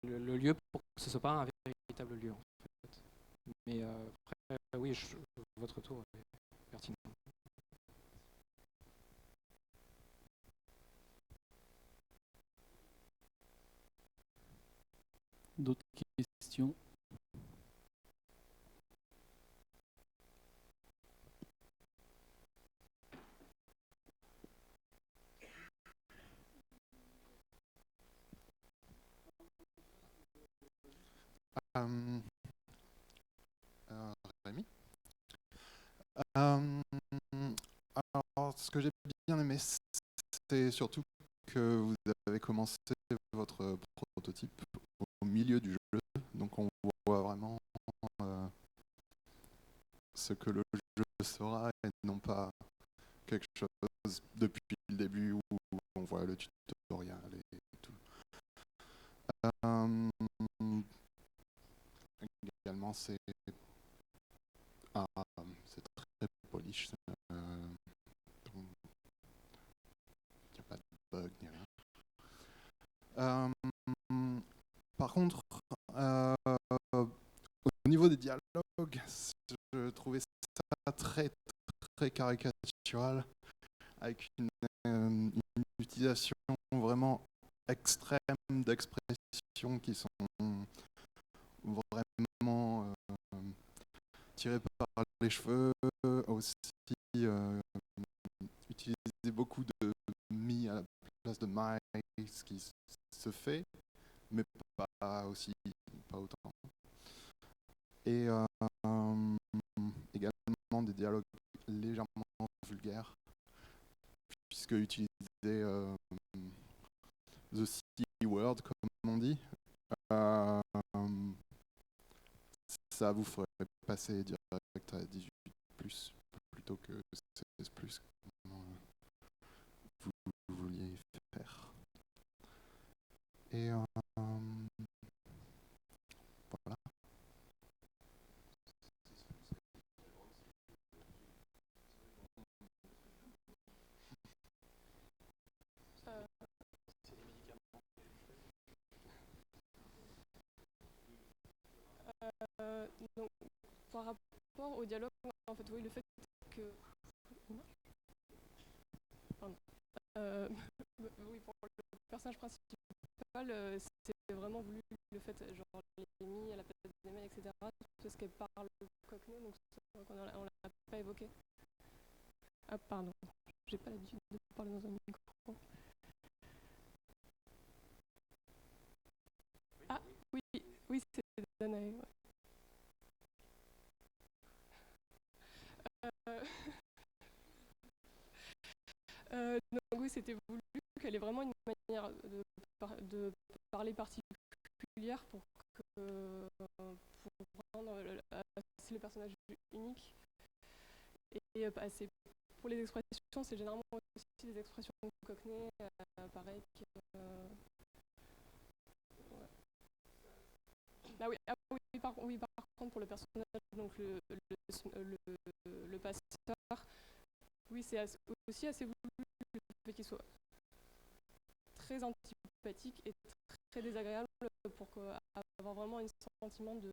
le lieu pour que ce ne soit pas un véritable lieu. En fait. Mais après, oui, votre tour est pertinent. D'autres questions? Rémi. Alors, ce que j'ai bien aimé, c'est surtout que vous avez commencé votre prototype au milieu du jeu, donc on voit vraiment ce que le jeu sera et non pas quelque chose depuis le début où on voit le tutoriel et tout. Également, c'est très polish. Il n'y a pas de bug ni rien. Par contre, au niveau des dialogues, je trouvais ça très caricatural, avec une utilisation vraiment extrême d'expressions qui sont vraiment tirées par les cheveux, aussi utiliser beaucoup de mi à la place de my, ce qui se fait, mais pas autant. Et également des dialogues légèrement vulgaires, puisque utiliser the C-word, comme on dit, ça vous ferait passer direct à 18+, plutôt que 16+. Et voilà. Donc, par rapport au dialogue, en fait, oui, le fait que... Pardon. Oui, pour le personnage principal, c'est vraiment voulu le fait, genre, les mis à la place des mails, etc. Parce qu'elle parle cockney, donc c'est vrai qu'on on l'a pas évoqué. Ah, pardon, j'ai pas l'habitude de parler dans un micro. Ah, oui, oui, c'est Danae. Ouais. Donc oui, c'était voulu qu'elle ait vraiment une manière de parler particulière pour rendre le personnage unique. Et pour les expressions, c'est généralement aussi des expressions cockney, pareil. Ouais. Ah oui, oui, par contre, pour le personnage, donc le passeur, oui, c'est aussi assez voulu le fait qu'il soit très antipathique et très désagréable pour avoir vraiment un sentiment de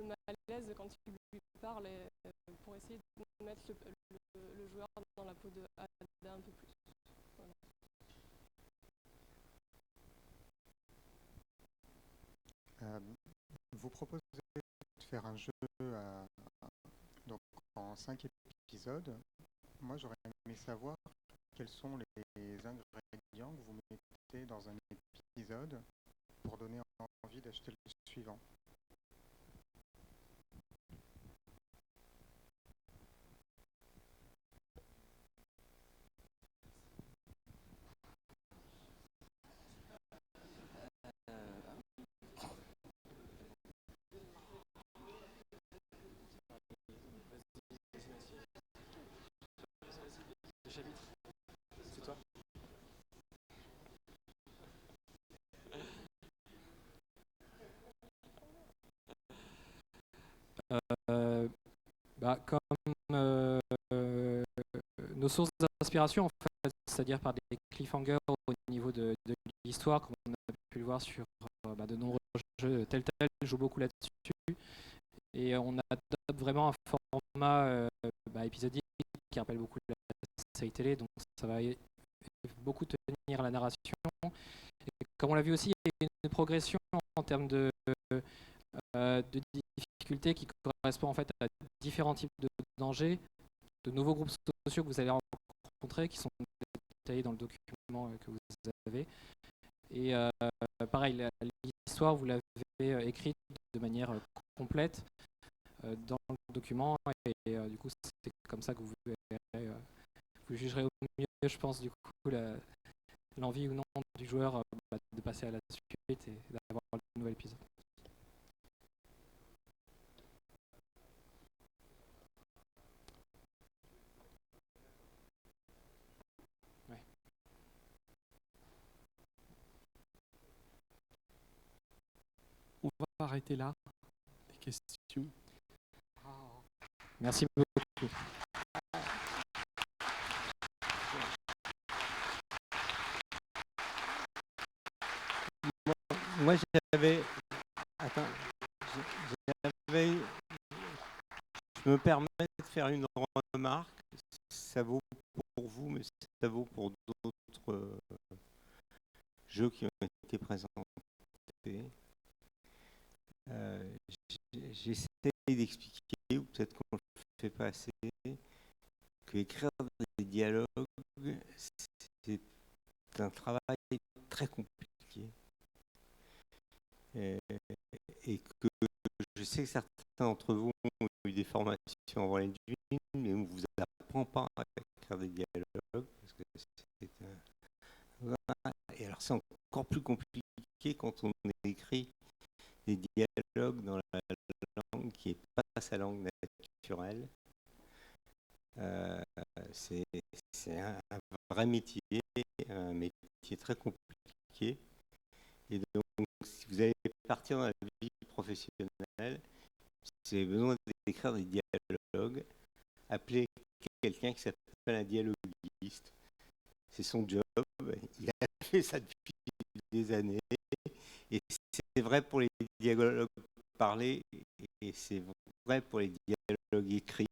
malaise quand il lui parle et pour essayer de mettre le joueur dans la peau de Ada un peu plus. Voilà. Vous proposez de faire un jeu donc en 5 épisodes. Moi, j'aurais aimé savoir quels sont les ingrédients que vous mettez dans un épisode pour donner envie d'acheter le suivant. C'est toi. Comme nos sources d'inspiration, en fait, c'est-à-dire par des cliffhangers au niveau de l'histoire, comme on a pu le voir sur de nombreux jeux, tel joue beaucoup là-dessus. Et on adopte vraiment un format épisodique qui rappelle beaucoup la série télé, donc ça va beaucoup tenir la narration. Et comme on l'a vu aussi, il y a une progression en termes de difficultés qui correspond en fait à différents types de dangers, de nouveaux groupes sociaux que vous allez rencontrer, qui sont détaillés dans le document que vous avez. Et pareil, l'histoire, vous l'avez écrite de manière complète dans le document, et du coup, c'est comme ça que vous verrez, vous jugerez au mieux, je pense, du coup, l'envie ou non du joueur de passer à la suite et d'avoir le nouvel épisode. Ouais. On va arrêter là. Des questions. Merci beaucoup. Moi, j'avais... Attends. Je me permets de faire une remarque. Ça vaut pour vous, mais ça vaut pour d'autres jeux qui ont été présentés. J'essaie d'expliquer, ou peut-être qu'on ne le fait pas assez, que écrire des dialogues, c'est un travail très compliqué. Et que je sais que certains d'entre vous ont eu des formations en Enjmin, mais on ne vous apprend pas à écrire des dialogues. Parce que et alors c'est encore plus compliqué quand on écrit des dialogues dans la langue qui n'est pas sa langue naturelle. C'est un vrai métier, un métier très compliqué. compliqué. Et donc, si vous allez partir dans la vie professionnelle, si vous avez besoin d'écrire des dialogues, appelez quelqu'un qui s'appelle un dialoguiste. C'est son job, il a fait ça depuis des années. Et c'est vrai pour les dialogues parlés, et c'est vrai pour les dialogues écrits.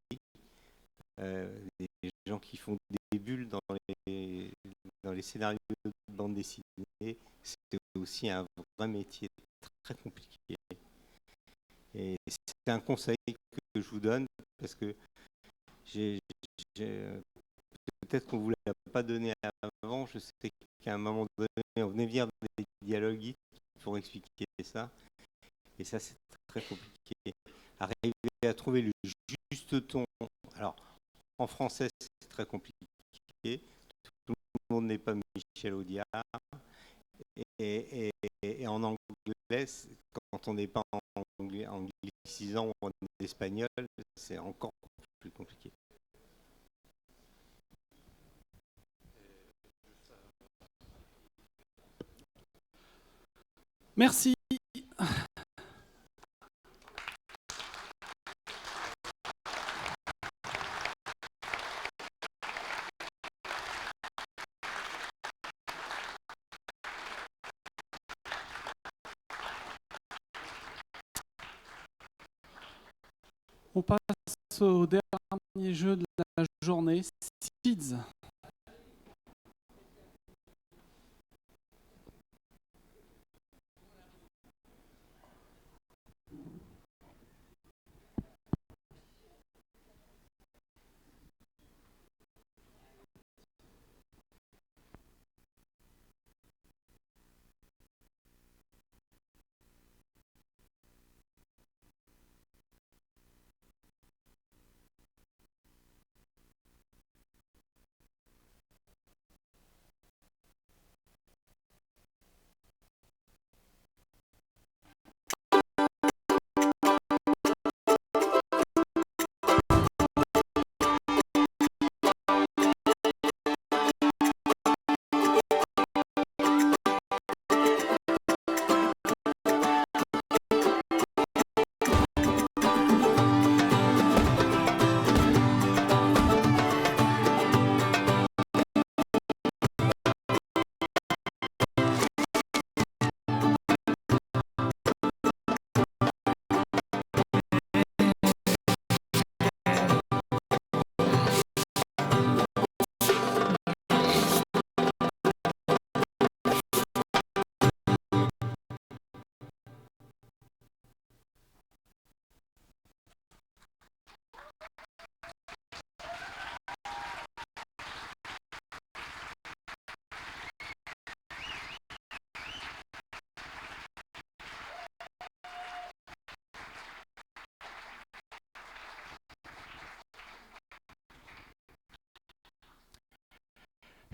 Des gens qui font des bulles dans les scénarios de bande dessinée, c'est aussi un vrai métier très compliqué. Et c'est un conseil que je vous donne, parce que peut-être qu'on ne vous l'a pas donné avant. Je sais qu'à un moment donné, on venait venir des dialogues pour expliquer ça. Et ça, c'est très compliqué. Arriver à trouver le juste ton. Alors, en français, c'est très compliqué. Tout le monde n'est pas Michel Audiard. Et en anglais, quand on n'est pas en anglicisant ou en espagnol, c'est encore plus compliqué. Merci. On passe au dernier jeu de la journée, Seeds.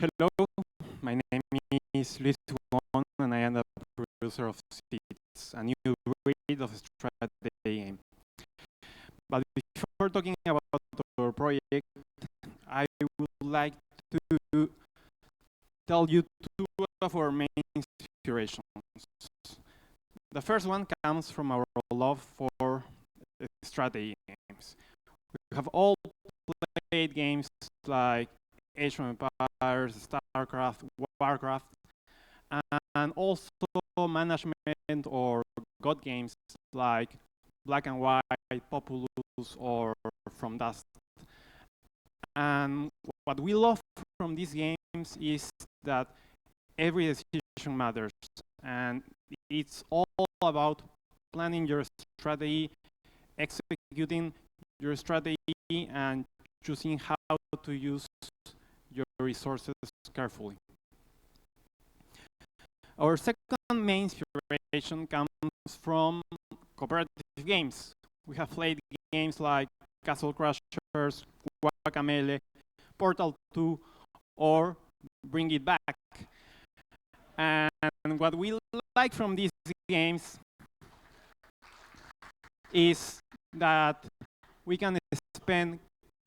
Hello, my name is Luis Juan, and I am the producer of Seeds, a new breed of strategy game. But before talking about our project, I would like to tell you two of our main inspirations. The first one comes from our love for strategy games. We have all played games like Age of Empires, StarCraft, Warcraft, and also management or god games like Black and White, Populous, or From Dust. And what we love from these games is that every decision matters, and it's all about planning your strategy, executing your strategy, and choosing how to use your resources carefully. Our second main inspiration comes from cooperative games. We have played games like Castle Crashers, Guacamelee, Portal 2, or Bring It Back. And what we like from these games is that we can spend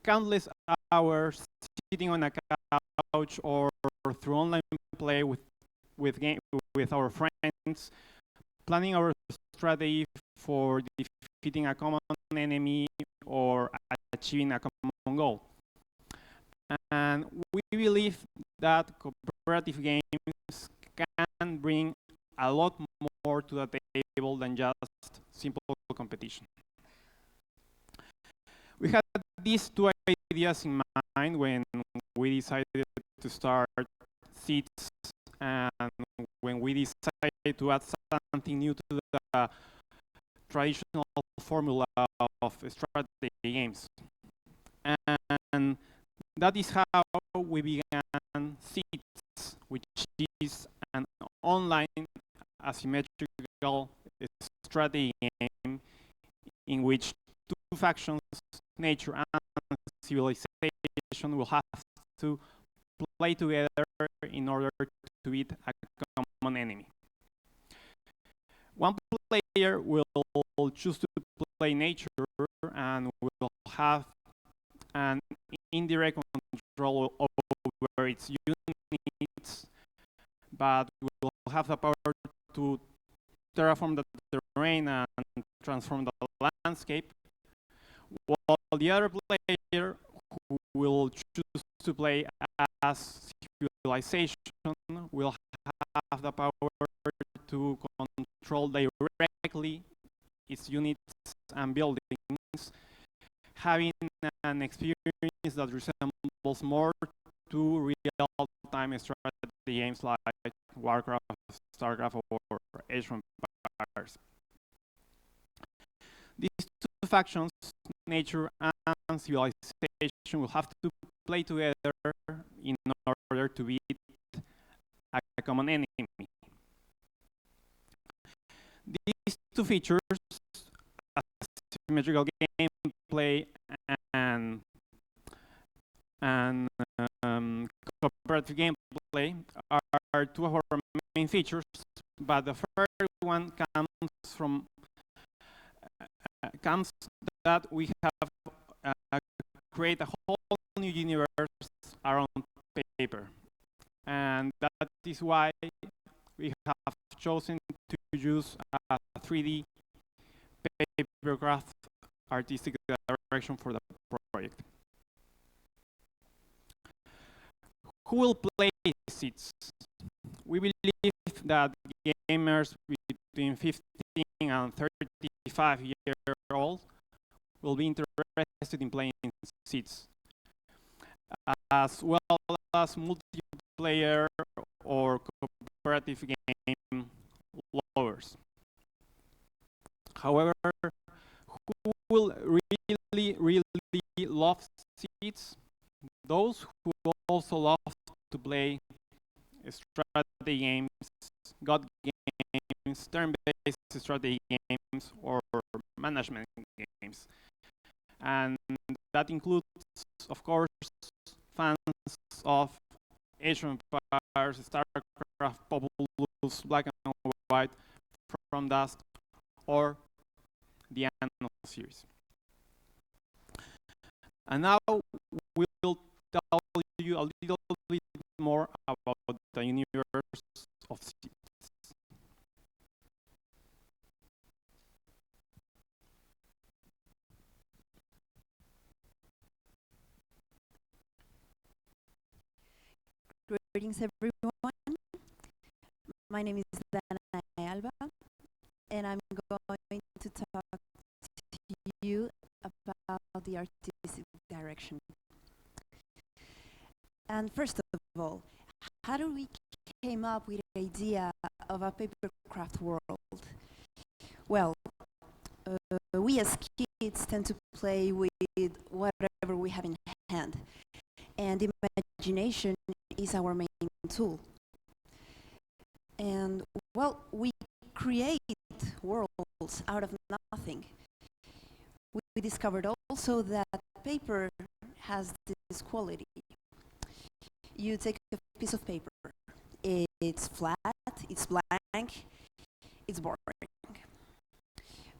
countless hours sitting on a couch or through online play with with our friends, planning our strategy for defeating a common enemy or achieving a common goal. And we believe that cooperative games can bring a lot more to the table than just simple competition. We had these two ideas in mind when we decided to start Seeds, and when we decided to add something new to the traditional formula of strategy games. And that is how we began Seeds, which is an online asymmetrical strategy game in which two factions, nature and civilization, will have to play together in order to beat a common enemy. One player will choose to play nature and will have an indirect control over its units, but will have the power to terraform the terrain and transform the landscape, while the other player, who will choose to play as civilization, will have the power to control directly its units and buildings, having an experience that resembles more to real-time strategy games like Warcraft, Starcraft, or Age of Empires. These two factions, nature and civilization, will have to play together in order to beat a common enemy. These two features, asymmetrical gameplay and cooperative gameplay, are two of our main features, but the first one comes that we have create a whole new universe around paper, and that is why we have chosen to use a 3D papercraft artistic direction for the project. Who will play Seeds? We believe that gamers between 15 and 35 years old will be interested in playing Seeds, as well as multiplayer or cooperative game lovers. However, who will really love Seeds? Those who also love to play strategy games, god games, turn-based strategy games, or management games. And that includes, of course, fans of Age of Empires, Starcraft, Populous, Black and White, From Dusk, or the Anno series. And now we'll tell you a little bit more about the universe of Seeds. Greetings, everyone. My name is Dana Alba, and I'm going to talk to you about the artistic direction. And first of all, how do we came up with the idea of a papercraft world? Well, we as kids tend to play with whatever we have in hand, and imagination is our main tool. And well, we create worlds out of nothing. We discovered also that paper has this quality. You take a piece of paper, it's flat, it's blank, it's boring.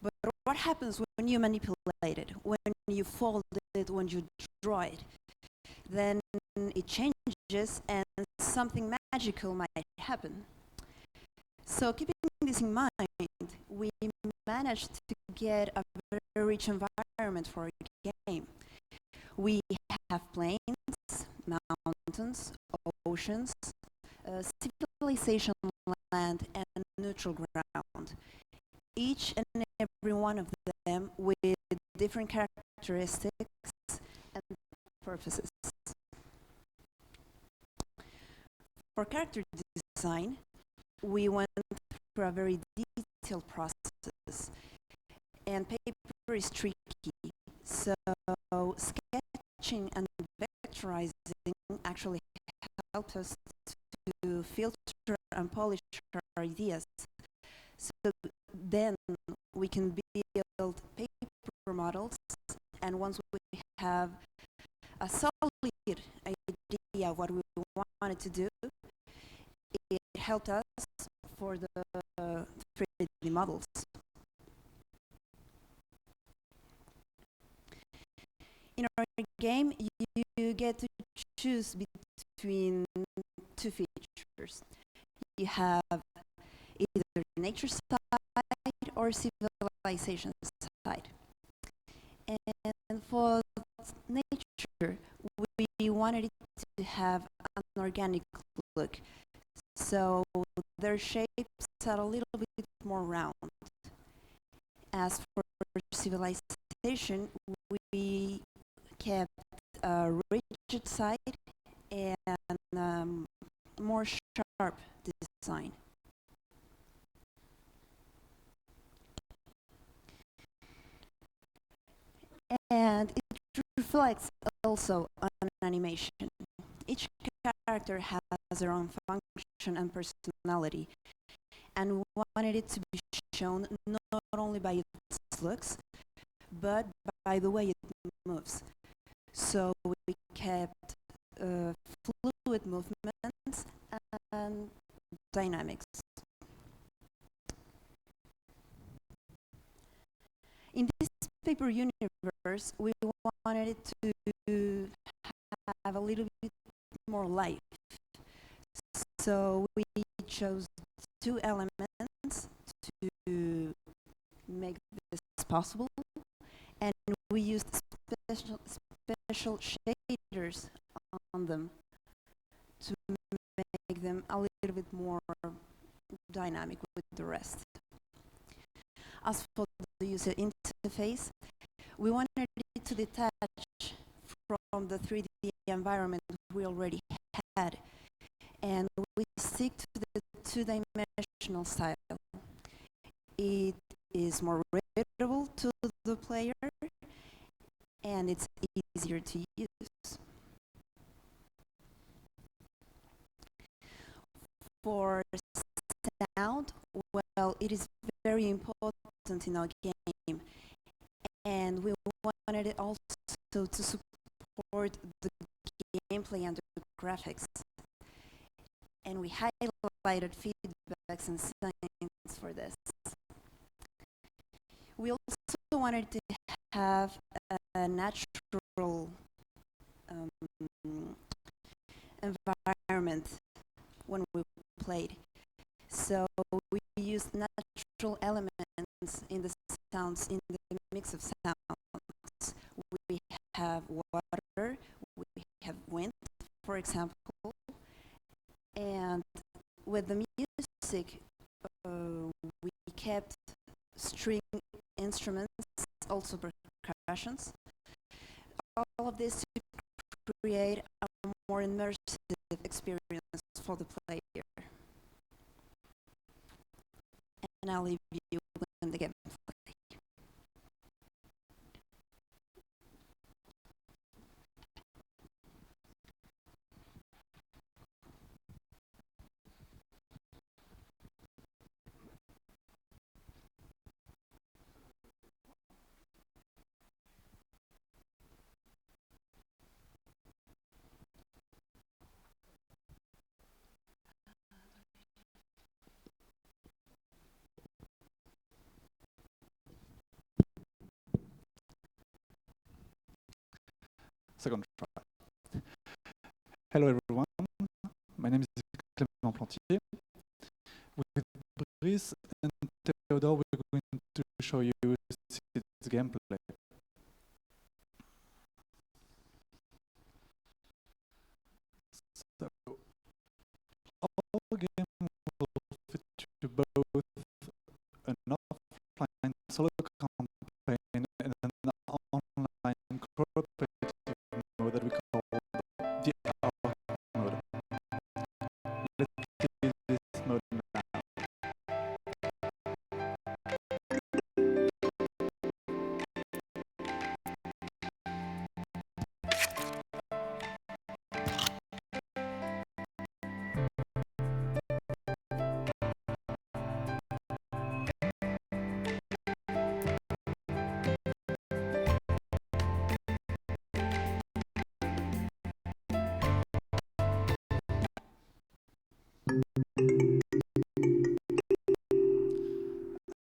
But what happens when you manipulate it, when you fold it, when you draw it? Then it changes and something magical might happen. So keeping this in mind, we managed to get a very rich environment for a game. We have plains, mountains, oceans, civilization, land, and neutral ground. Each and every one of them with different characteristics and purposes. For character design, we went through a very detailed process, and paper is tricky, so sketching and vectorizing actually helped us to filter and polish our ideas. So then we can build paper models, and once we have a solid idea of what we wanted to do, it helped us for the 3D models. In our game, you get to choose between two features. You have either nature side or civilization side. And for nature, we wanted it to have an organic look. So their shapes are a little bit more round. As for civilization, we kept a rigid side and more sharp design. And it reflects also on animation. Each character has their own function and personality, and we wanted it to be shown not only by its looks, but by the way it moves. So we kept fluid movements and dynamics. In this paper universe, we wanted it to have a little bit more life. So we chose two elements to make this possible, and we used special shaders on them to make them a little bit more dynamic with the rest. As for the user interface, we wanted it to detach from the 3D environment we already had, and we stick to the two-dimensional style. It is more readable to the player, and it's easier to use. For sound, well, it is very important in our game, and we wanted it also to support the gameplay and the graphics. And we highlighted feedbacks and signs for this. We also wanted to have a natural environment when we played. So we used natural elements in the sounds, in the mix of sounds. We have water, we have wind, for example, and with the music, we kept string instruments, also percussions. All of this to create a more immersive experience for the player. And I'll leave you with the gameplay. Second try. Hello everyone, my name is Cnam-Enjmin. With show you its gameplay. So, our game will feature both an offline solo campaign and an online cooperative mode that we call the ARC mode. Let's see this mode now.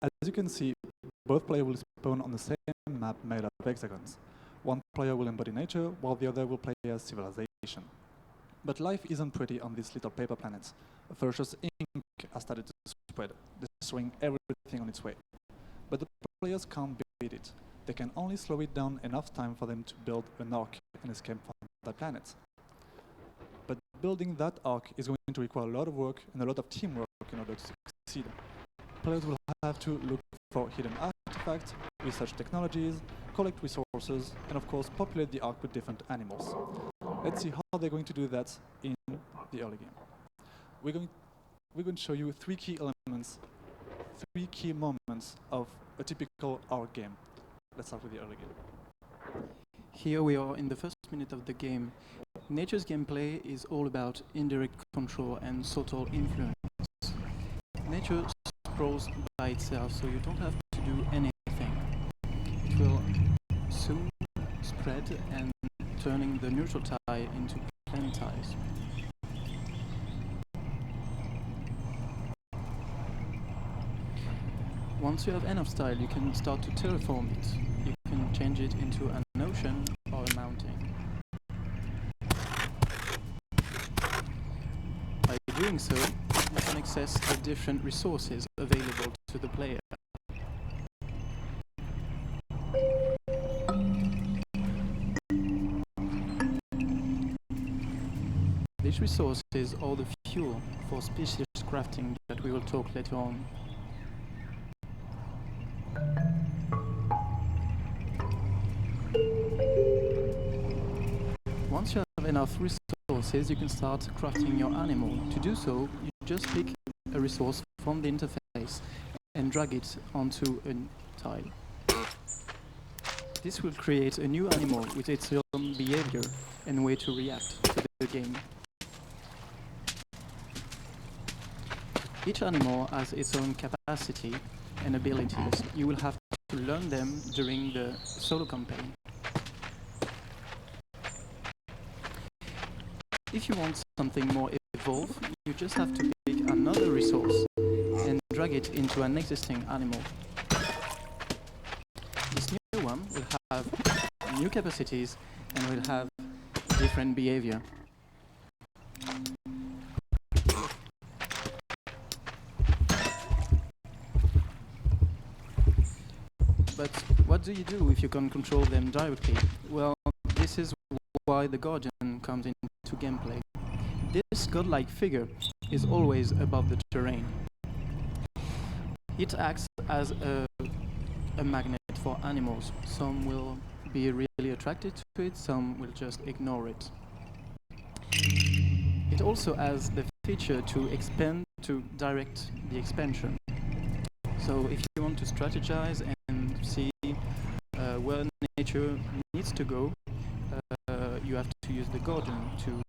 As you can see, both players will spawn on the same map made of hexagons. One player will embody nature, while the other will play as civilization. But life isn't pretty on this little paper planet. A ferocious ink has started to spread, destroying everything on its way. But the players can't beat it. They can only slow it down enough time for them to build an ark and escape from that planet. But building that ark is going to require a lot of work and a lot of teamwork in order to succeed. Players will have to look for hidden artifacts, research technologies, collect resources, and of course populate the ark with different animals. Let's see how they're going to do that in the early game. We're going to show you three key elements, three key moments of a typical ark game. Let's start with the early game. Here we are in the first minute of the game. Nature's gameplay is all about indirect control and subtle influence. Nature scrolls by itself, so you don't have to do anything. It will soon spread and turning the neutral tile into plain tiles. Once you have enough style, you can start to terraform it. You can change it into an ocean or a mountain. By doing so, you can access the different resources available to the player. These resources are the fuel for species crafting that we will talk later on. Once you have enough resources, you can start crafting your animal. To do so, you just pick a resource from the interface and drag it onto a tile. This will create a new animal with its own behavior and way to react to the game. Each animal has its own capacity and abilities. You will have to learn them during the solo campaign. If you want something more evolved, you just have to pick another resource and drag it into an existing animal. This new one will have new capacities and will have different behavior. But what do you do if you can't control them directly? Well, this is why the Guardian comes into gameplay. This godlike figure is always above the terrain. It acts as a magnet for animals. Some will be really attracted to it, some will just ignore it. It also has the feature to direct the expansion. So if you want to strategize and see where nature needs to go, you have to use the Guardian to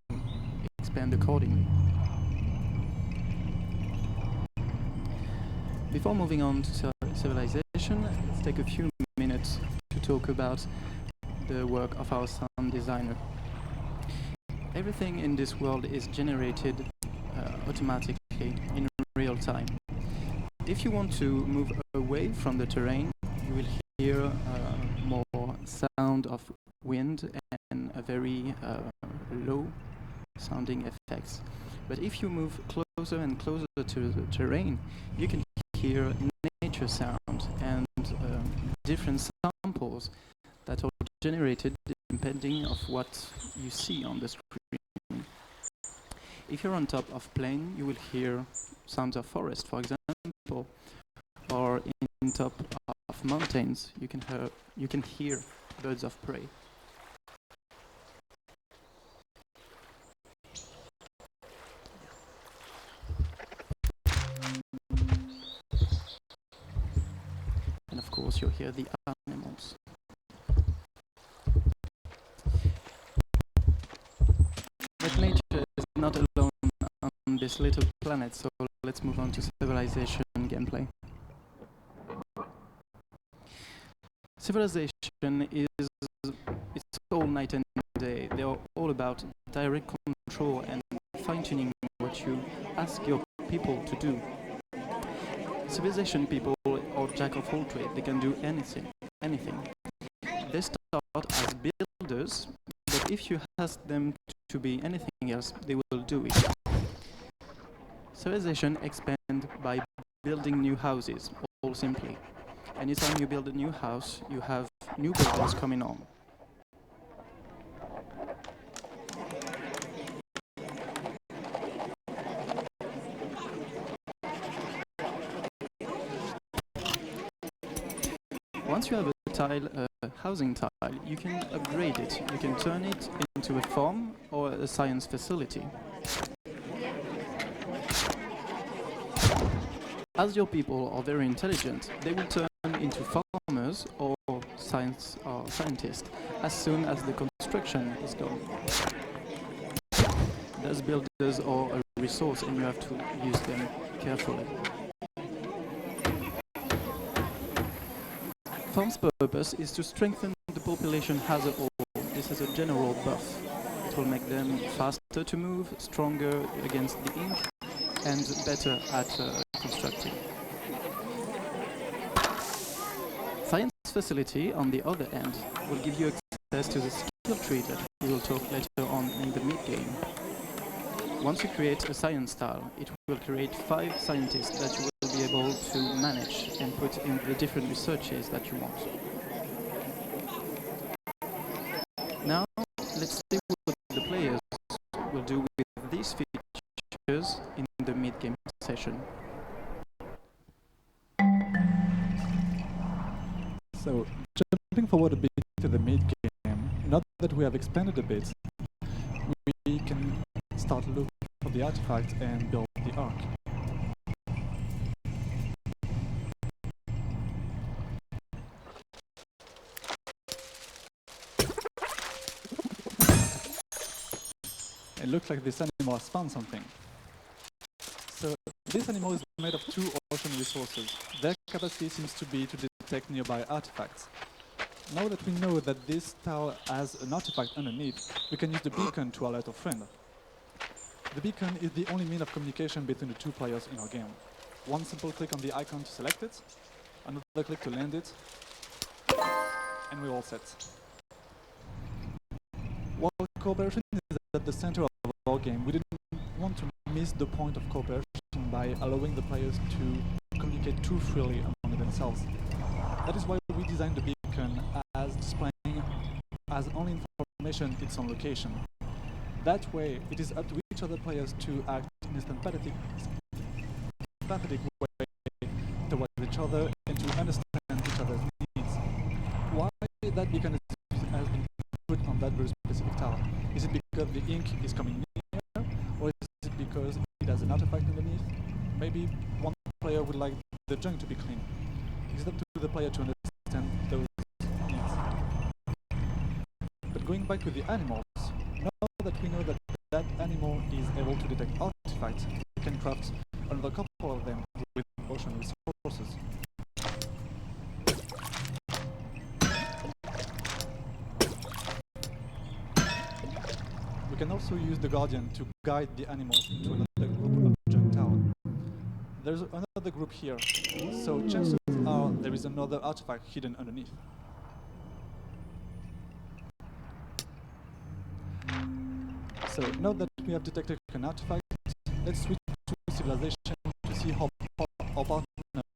expand accordingly. Before moving on to civilization, let's take a few minutes to talk about the work of our sound designer. Everything in this world is generated automatically in real time. If you want to move away from the terrain, you will hear more sound of wind and a very low sounding effects. But if you move closer and closer to the terrain, you can hear nature sound and different samples that are generated depending of what you see on the screen. If you're on top of plane, you will hear sounds of forest, for example, or in top of mountains, you can hear birds of prey. And of course, you'll hear the animals. But nature is not alone on this little planet, so let's move on to civilization gameplay. Civilization is, it's all night and day. They are all about direct control and fine-tuning what you ask your people to do. Civilization people are jack of all trades. They can do anything. They start as builders, but if you ask them to be anything else, they will do it. Civilization expands by building new houses, all simply. Anytime you build a new house, you have new builders coming on. Once you have a housing tile, you can upgrade it. You can turn it into a farm or a science facility. As your people are very intelligent, they will turn into farmers or scientists as soon as the construction is done. Those builders are a resource and you have to use them carefully. Farm's purpose is to strengthen the population as a whole. This is a general buff. It will make them faster to move, stronger against the ink, and better at constructing. Science facility, on the other hand, will give you access to the skill tree that we will talk later on in the mid-game. Once you create a science tile, it will create 5 scientists that you will be able to manage and put in the different researches that you want. Now, let's see what the players will do with these features in the mid-game session. So, jumping forward a bit to the mid-game, now that we have expanded a bit, we can start looking for the artifact and build the arc. It looks like this animal has found something. So this animal is made of 2 ocean resources. Their capacity seems to be to detect nearby artifacts. Now that we know that this tile has an artifact underneath, we can use the beacon to alert our friend. The beacon is the only means of communication between the 2 players in our game. One simple click on the icon to select it, another click to land it, and we're all set. While cooperation is at the center of our game, we didn't want to miss the point of cooperation by allowing the players to communicate too freely among themselves. That is why we designed the beacon as displaying as only information its own location. That way, it is up to each other players to act in a sympathetic way towards each other and to understand each other's needs. Why that beacon has been put on that very specific tile? Is it because the ink is coming near, or is it because it has an artifact underneath? Maybe one player would like the junk to be clean. It's up to the player to understand those needs. But going back to the animals, now that we know that that animal is able to detect artifacts, we can craft another couple of them with ocean resources. We can also use the Guardian to guide the animals to another group of junk tower. There's another group here, so chances are there is another artifact hidden underneath. So now that we have detected an artifact, let's switch to civilization to see how our partner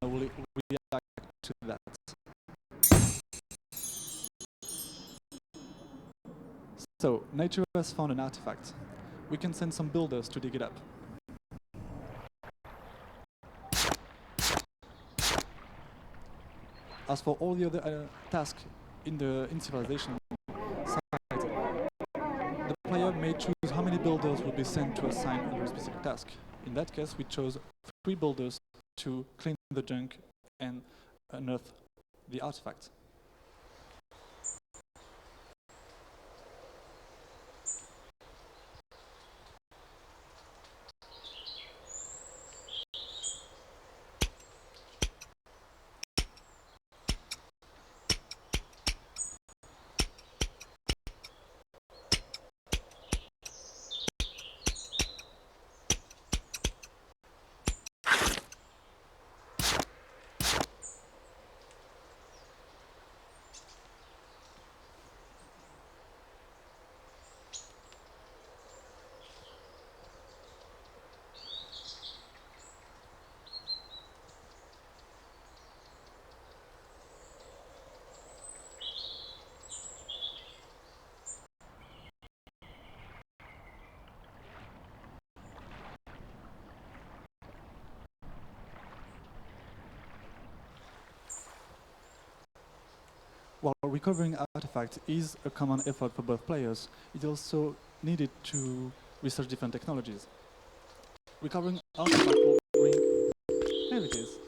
will react to that. So, nature has found an artifact. We can send some builders to dig it up. As for all the other tasks in civilization side, the player may choose how many builders will be sent to assign under a specific task. In that case, we chose 3 builders to clean the junk and unearth the artifact. While recovering artifacts is a common effort for both players, it also needed to research different technologies. Recovering artifacts will bring... There it is.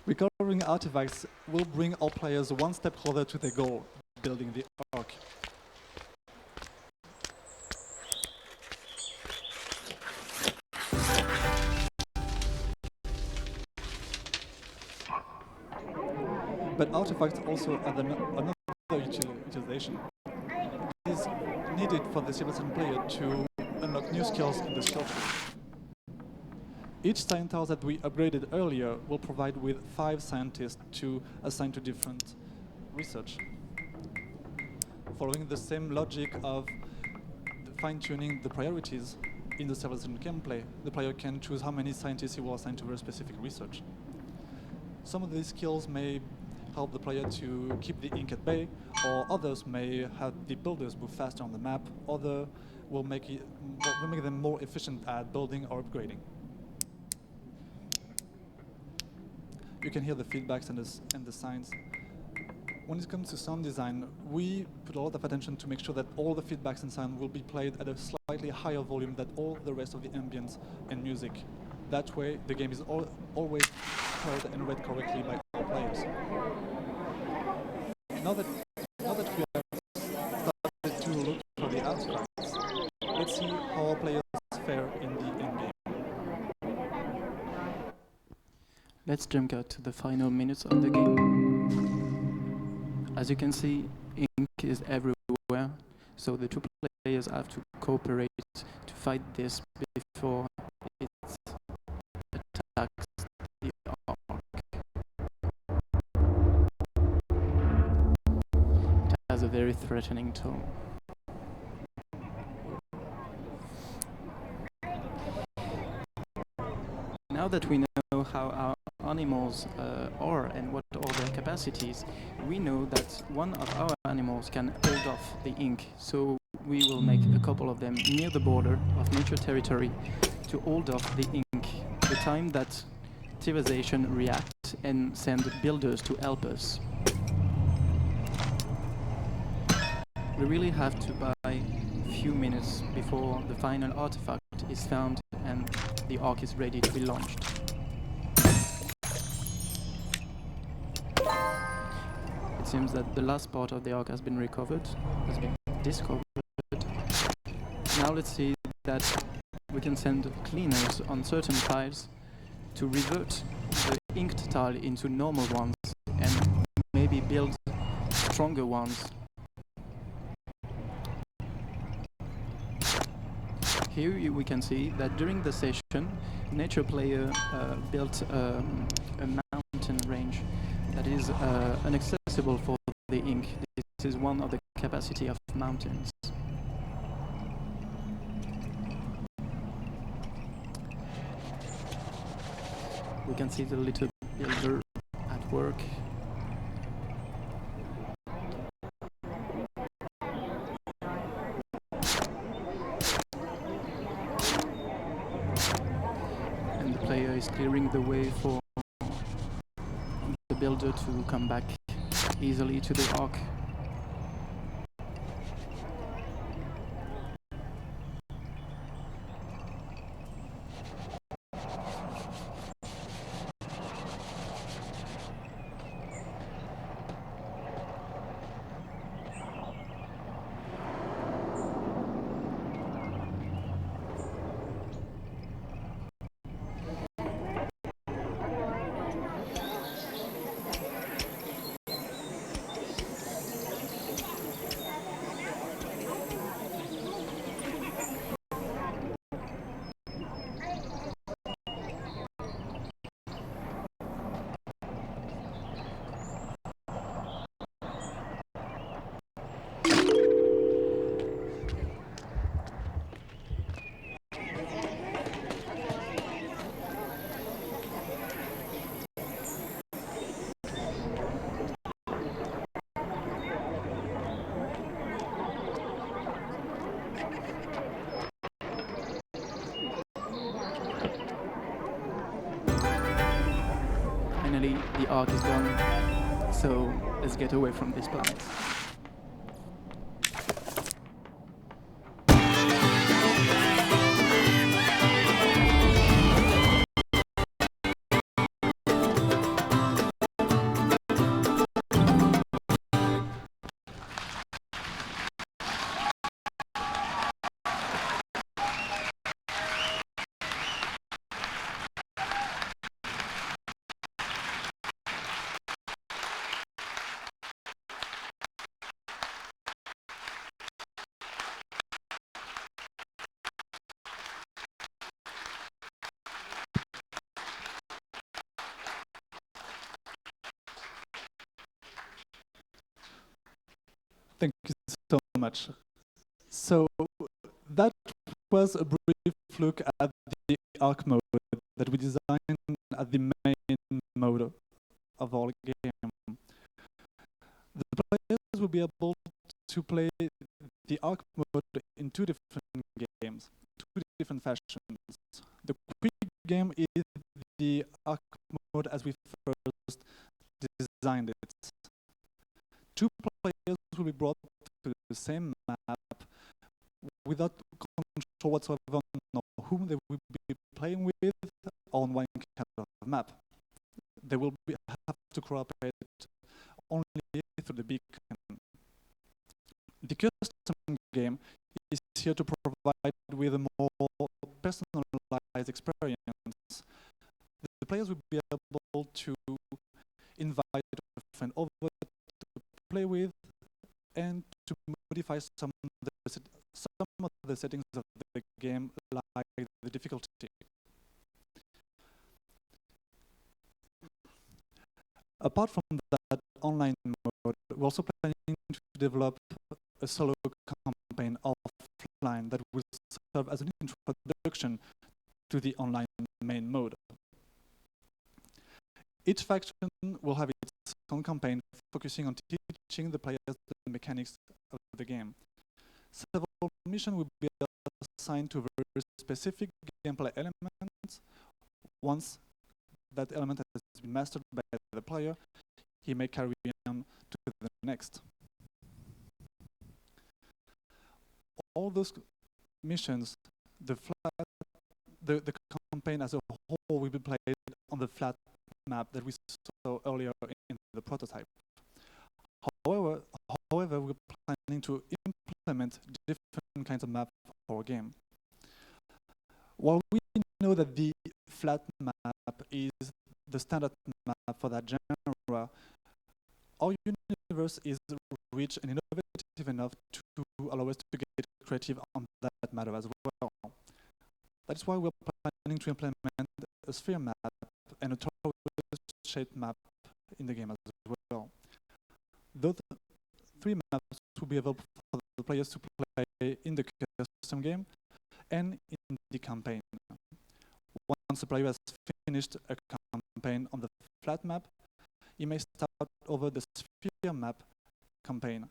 Recovering artifacts will bring all players one step closer to their goal, building the Ark. But artifacts also have another utilization. It is needed for the civilization player to unlock new skills in the skill tree. Each scientist that we upgraded earlier will provide with 5 scientists to assign to different research. Following the same logic of fine-tuning the priorities in the civilization gameplay, the player can choose how many scientists he will assign to very specific research. Some of these skills may help the player to keep the ink at bay, or others may have the builders move faster on the map, other will make them more efficient at building or upgrading. You can hear the feedbacks and the signs. When it comes to sound design, we put a lot of attention to make sure that all the feedbacks and sound will be played at a slightly higher volume than all the rest of the ambience and music. That way, the game is always heard and read correctly by all players. Now that we have started to look for the artifacts, let's see how our players fare in the endgame. Let's jump out to the final minutes of the game. As you can see, ink is everywhere, so the 2 players have to cooperate to fight this before it attacks the Ark. It has a very threatening tone. Now that we know how our animals are and what are their capacities, we know that one of our animals can hold off the ink, so we will make a couple of them near the border of nature territory to hold off the ink, the time that civilization reacts and send builders to help us. We really have to buy a few minutes before the final artifact is found and the Ark is ready to be launched. It seems that the last part of the Ark has been discovered. Now let's see that we can send cleaners on certain tiles to revert the inked tile into normal ones and maybe build stronger ones. Here we can see that during the session, Nature player built a mountain range that is inaccessible for the ink. This is one of the capacity of mountains. We can see the little builder work. And the player is clearing the way for the builder to come back easily to the arc. Finally, the arc is done, so let's get away from this planet. Thank you so much. So that was a brief look at the arc mode that we designed at the main mode of our game. The players will be able to play the arc mode in two different games, two different fashions. The quick game is the arc mode as we first designed it. Two players will be brought to the same map without control whatsoever on whom they will be playing with on one kind of map. They will have to cooperate only through the beacon. The custom game is here to provide with a more personalized experience. The players will be able to invite a friend over to play with and to modify some of the settings of the game, like the difficulty. Apart from that online mode, we're also planning to develop a solo campaign offline that will serve as an introduction to the online main mode. Each faction will have its own campaign focusing on teaching the players the mechanics of the game. Several missions will be assigned to very specific gameplay elements. Once that element has been mastered by the player, he may carry on to the next. All those missions, the campaign as a whole will be played on the flat map that we saw earlier in the prototype. However, we're planning to implement different kinds of maps for our game. While we know that the flat map is the standard map for that genre, our universe is rich and innovative enough to allow us to get creative on that matter as well. That's why we're planning to implement a sphere map and a torus-shaped map in the game as well. Those three maps will be available for the players to play in the custom game and in the campaign. Once the player has finished a campaign on the flat map, he may start over the sphere map campaign,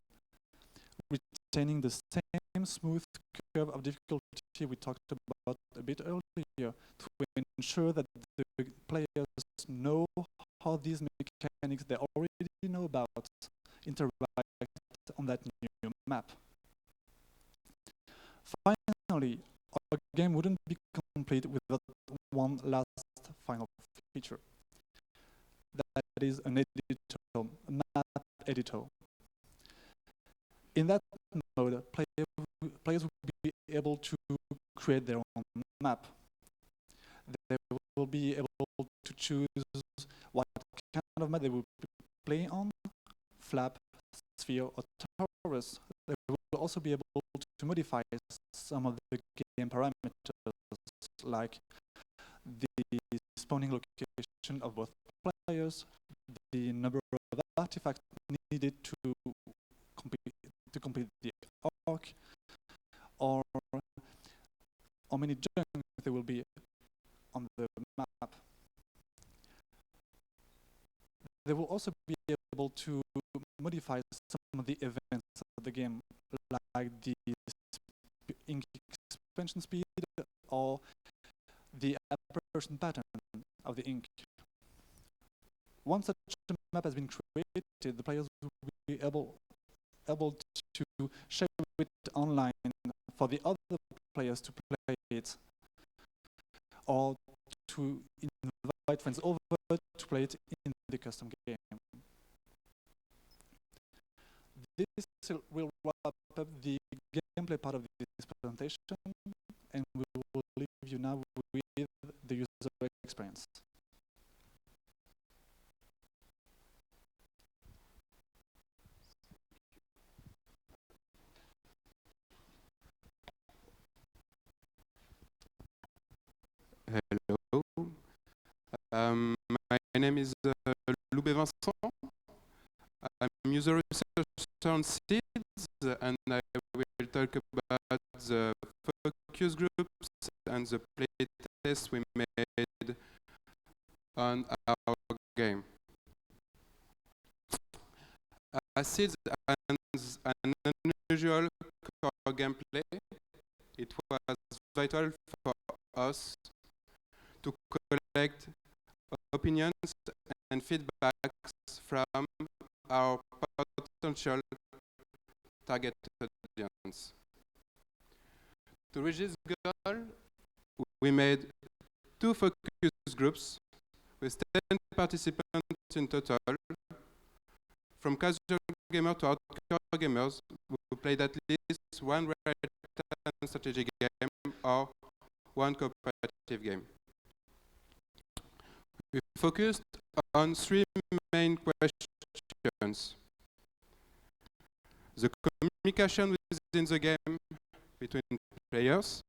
retaining the same smooth curve of difficulty we talked about a bit earlier to ensure that the players know how these mechanics they already know about interact on that new map. Finally, our game wouldn't be complete without one last final feature. That is an editor, a map editor. In that mode, players will be able to create their own map. They will be able to choose what kind of map they will be playing on, flap, sphere, or torus. They will also be able to modify some of the game parameters, like the spawning location of both players, the number of artifacts needed to complete the arc, or how many junks there will be on the map. They will also be able to modify some of the events of the game, like the ink expansion speed or the apparition pattern of the ink. Once such a map has been created, the players will be able to share it online for the other players to play it, or to invite friends over to play it in the custom game. This will wrap up the gameplay part of this presentation, and we will leave you now with the user experience. Hello. My name is Loubet Vincent. I'm user researcher on seeds, and I will talk about the focus groups and the playtests we made on our game. Seeds an unusual core gameplay. It was vital for us to collect opinions and feedbacks from our potential target audience. To reach this goal, we made 2 focus groups with 10 participants in total, from casual gamers to hardcore gamers who played at least one real-time strategy game or one cooperative game. We focused on 3 main questions: the communication within the game between players,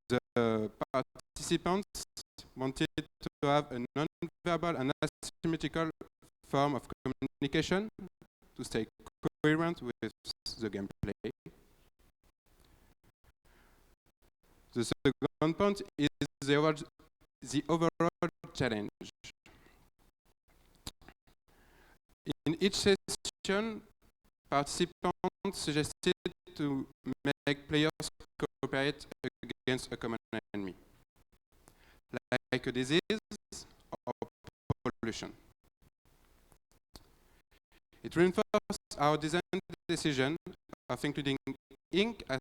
the participants wanted to have a non-verbal and asymmetrical form of communication to stay coherent with the gameplay. The second point is the overall challenge. In each session, participants suggested to make players cooperate against a common enemy, like a disease or pollution. It reinforced our design decision of including ink as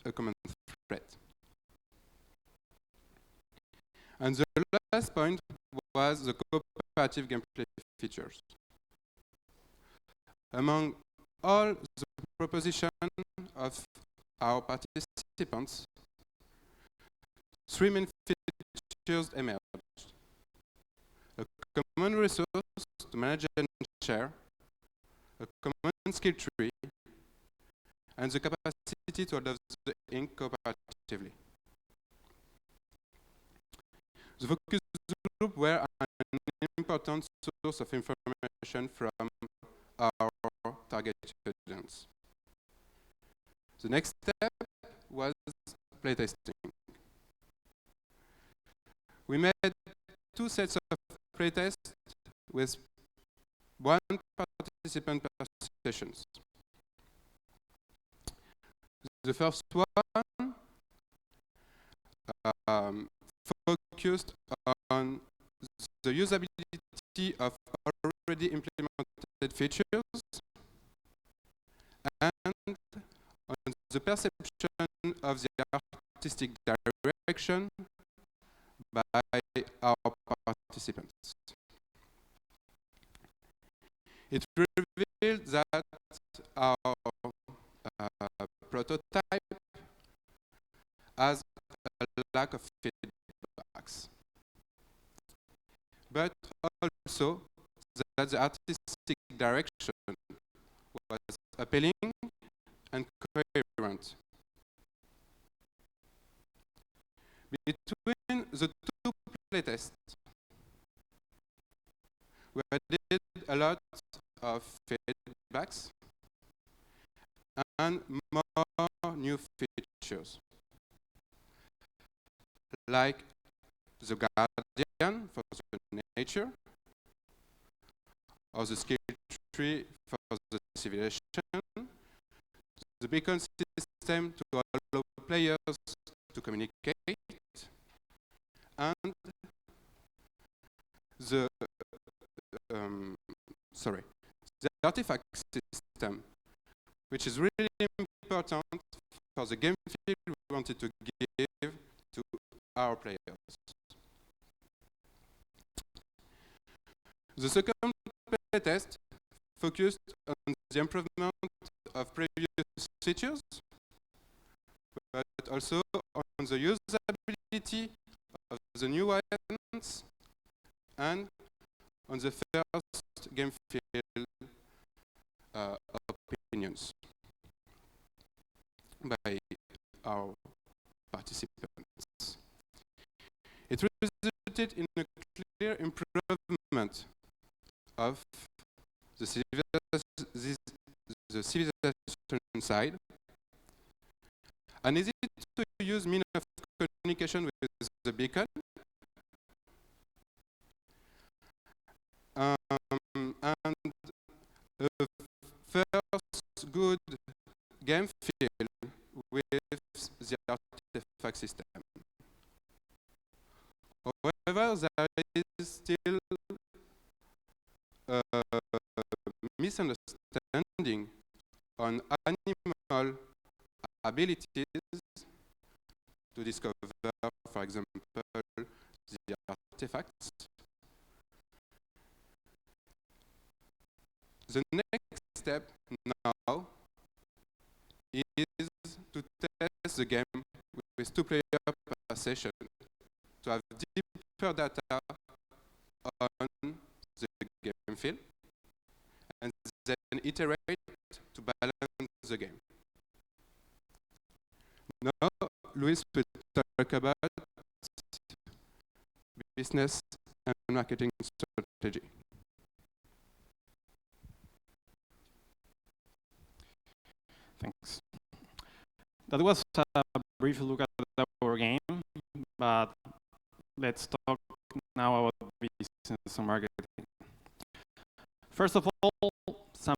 a common threat. And the last point was the cooperative gameplay features. Among all the propositions of our participants, 3 main features emerged: a common resource to manage and share, a common skill tree, and the capacity to adopt the ink cooperatively. The focus group were an important source of information from our target audience. The next step was playtesting. We made 2 sets of playtest with 1 participant per session. The first one focused on the usability of already implemented features and on the perception of the artistic direction by our participants. It revealed that our prototype has a lack of feedbacks, but also that the artistic direction was appealing and coherent. Between the two playtests, we did a lot of feedbacks and more new features, like the guardian for the nature, or the skill tree for the civilization, the beacon system to allow players to communicate, and the the artifact system, which is really important for the game feel we wanted to give to our players. The second playtest focused on the improvement of previous features, but also on the usability of the new ones and on the first game feel opinions by our participants. It resulted in a clear improvement of the civilization side, an easy to use means of communication with the beacon, and a first good game feel with the artifact system. However, there is still a misunderstanding on animal abilities to discover, for example, the artifacts. The next step now is to test the game with 2 players per session to have deeper data on the game feel and then iterate to balance the game. Now, Luis will talk about business and marketing strategy. Thanks. That was a brief look at our game, but let's talk now about business and marketing. First of all, some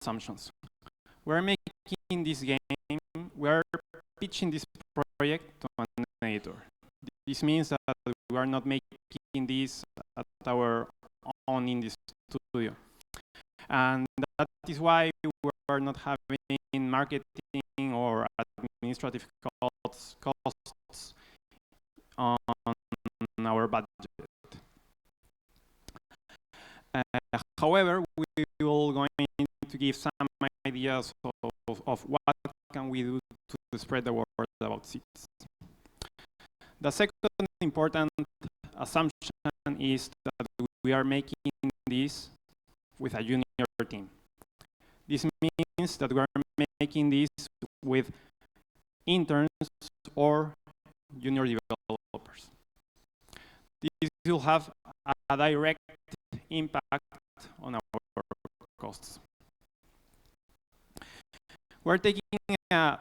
assumptions. We're making this game, we're pitching this project to an editor. This means that we are not making this at our own in the studio. And that is why we're not having marketing or administrative costs on our budget. However, we will going to give some ideas of what can we do to spread the word about seeds. The second important assumption is that we are making this with a junior team. This means that we are making this with interns or junior developers. This will have a direct impact on our costs. We're taking a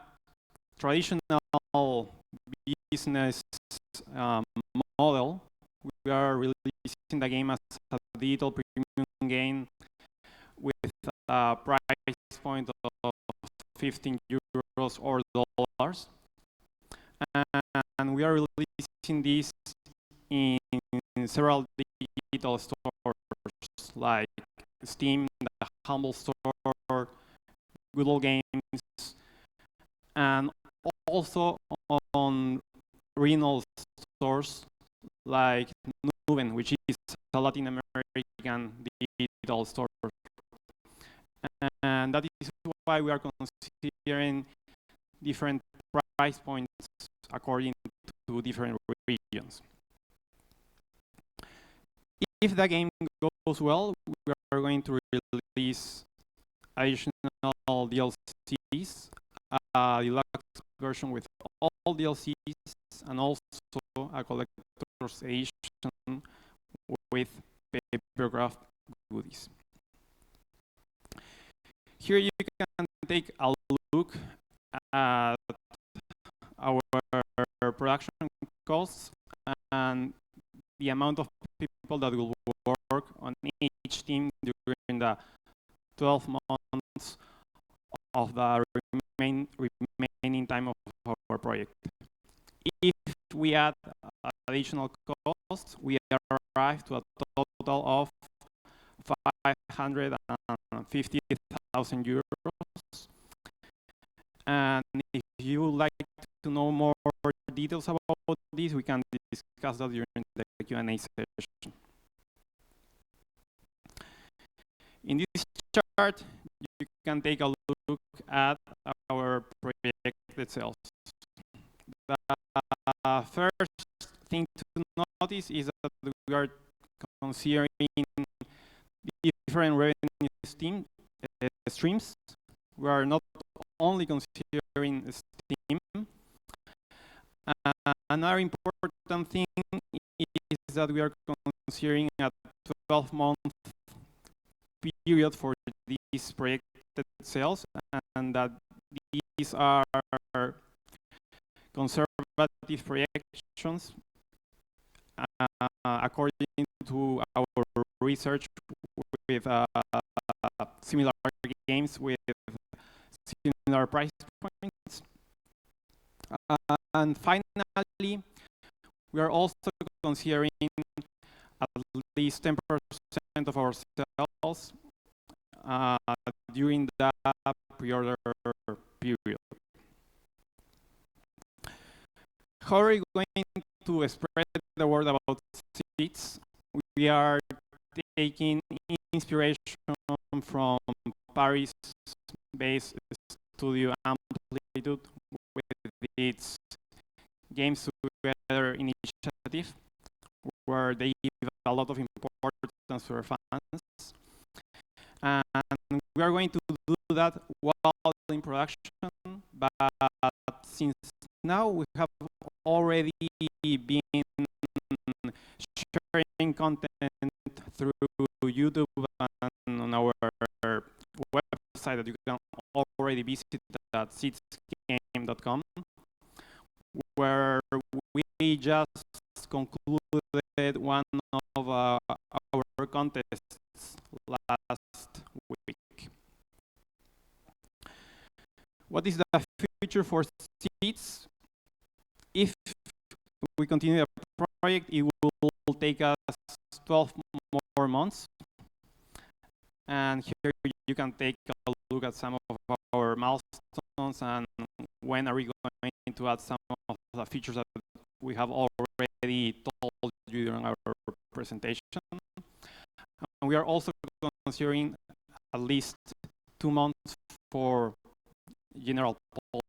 traditional business model. We are really releasing the game as a digital premium game with a price point of 15 euros or dollars. And we are releasing this in several digital stores like Steam, the Humble Store, Google Games, and also on regional stores like Nuben, which is a Latin American digital store. And that is why we are considering different price points according to different regions. If the game goes well, we are going to release additional DLCs, a deluxe version with all DLCs, and also a collector's edition with papercraft goodies. Here you can take a look at our production costs and the amount of people that will work on each team during the 12 months of the remaining time of our project. If we add additional costs, we arrive to a total of 550,000 euros. And if you would like to know more details about this, we can discuss that during the Q&A session. In this chart, you can take a look at our projected sales. The first thing to notice is that we are considering different revenue streams. We are not only considering Steam. Another important thing is that we are considering a 12-month period for these projected sales, and that these are conservative projections according to our research with similar games with similar price points. And finally, we are also considering at least 10% of our sales during the pre-order period. How are we going to spread the word about seats? We are taking inspiration from Paris-based studio Amplitude with its Games Together initiative, where they give a lot of importance to their fans. And we are going to do that while in production, but since now we have already been sharing content through YouTube and on our website that you can already visit at seatsgame.com, where we just concluded one of our contests last week. What is the future for Seats? If we continue the project, it will take us 12 more months. And here you can take a look at some of our milestones and when are we going to add some of the features that we have already told you during our presentation. And we are also considering at least 2 months for general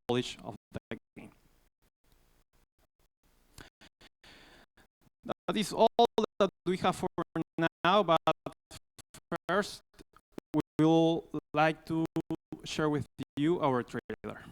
polish of the game. That is all that we have for now, but first we will like to share with you our trailer.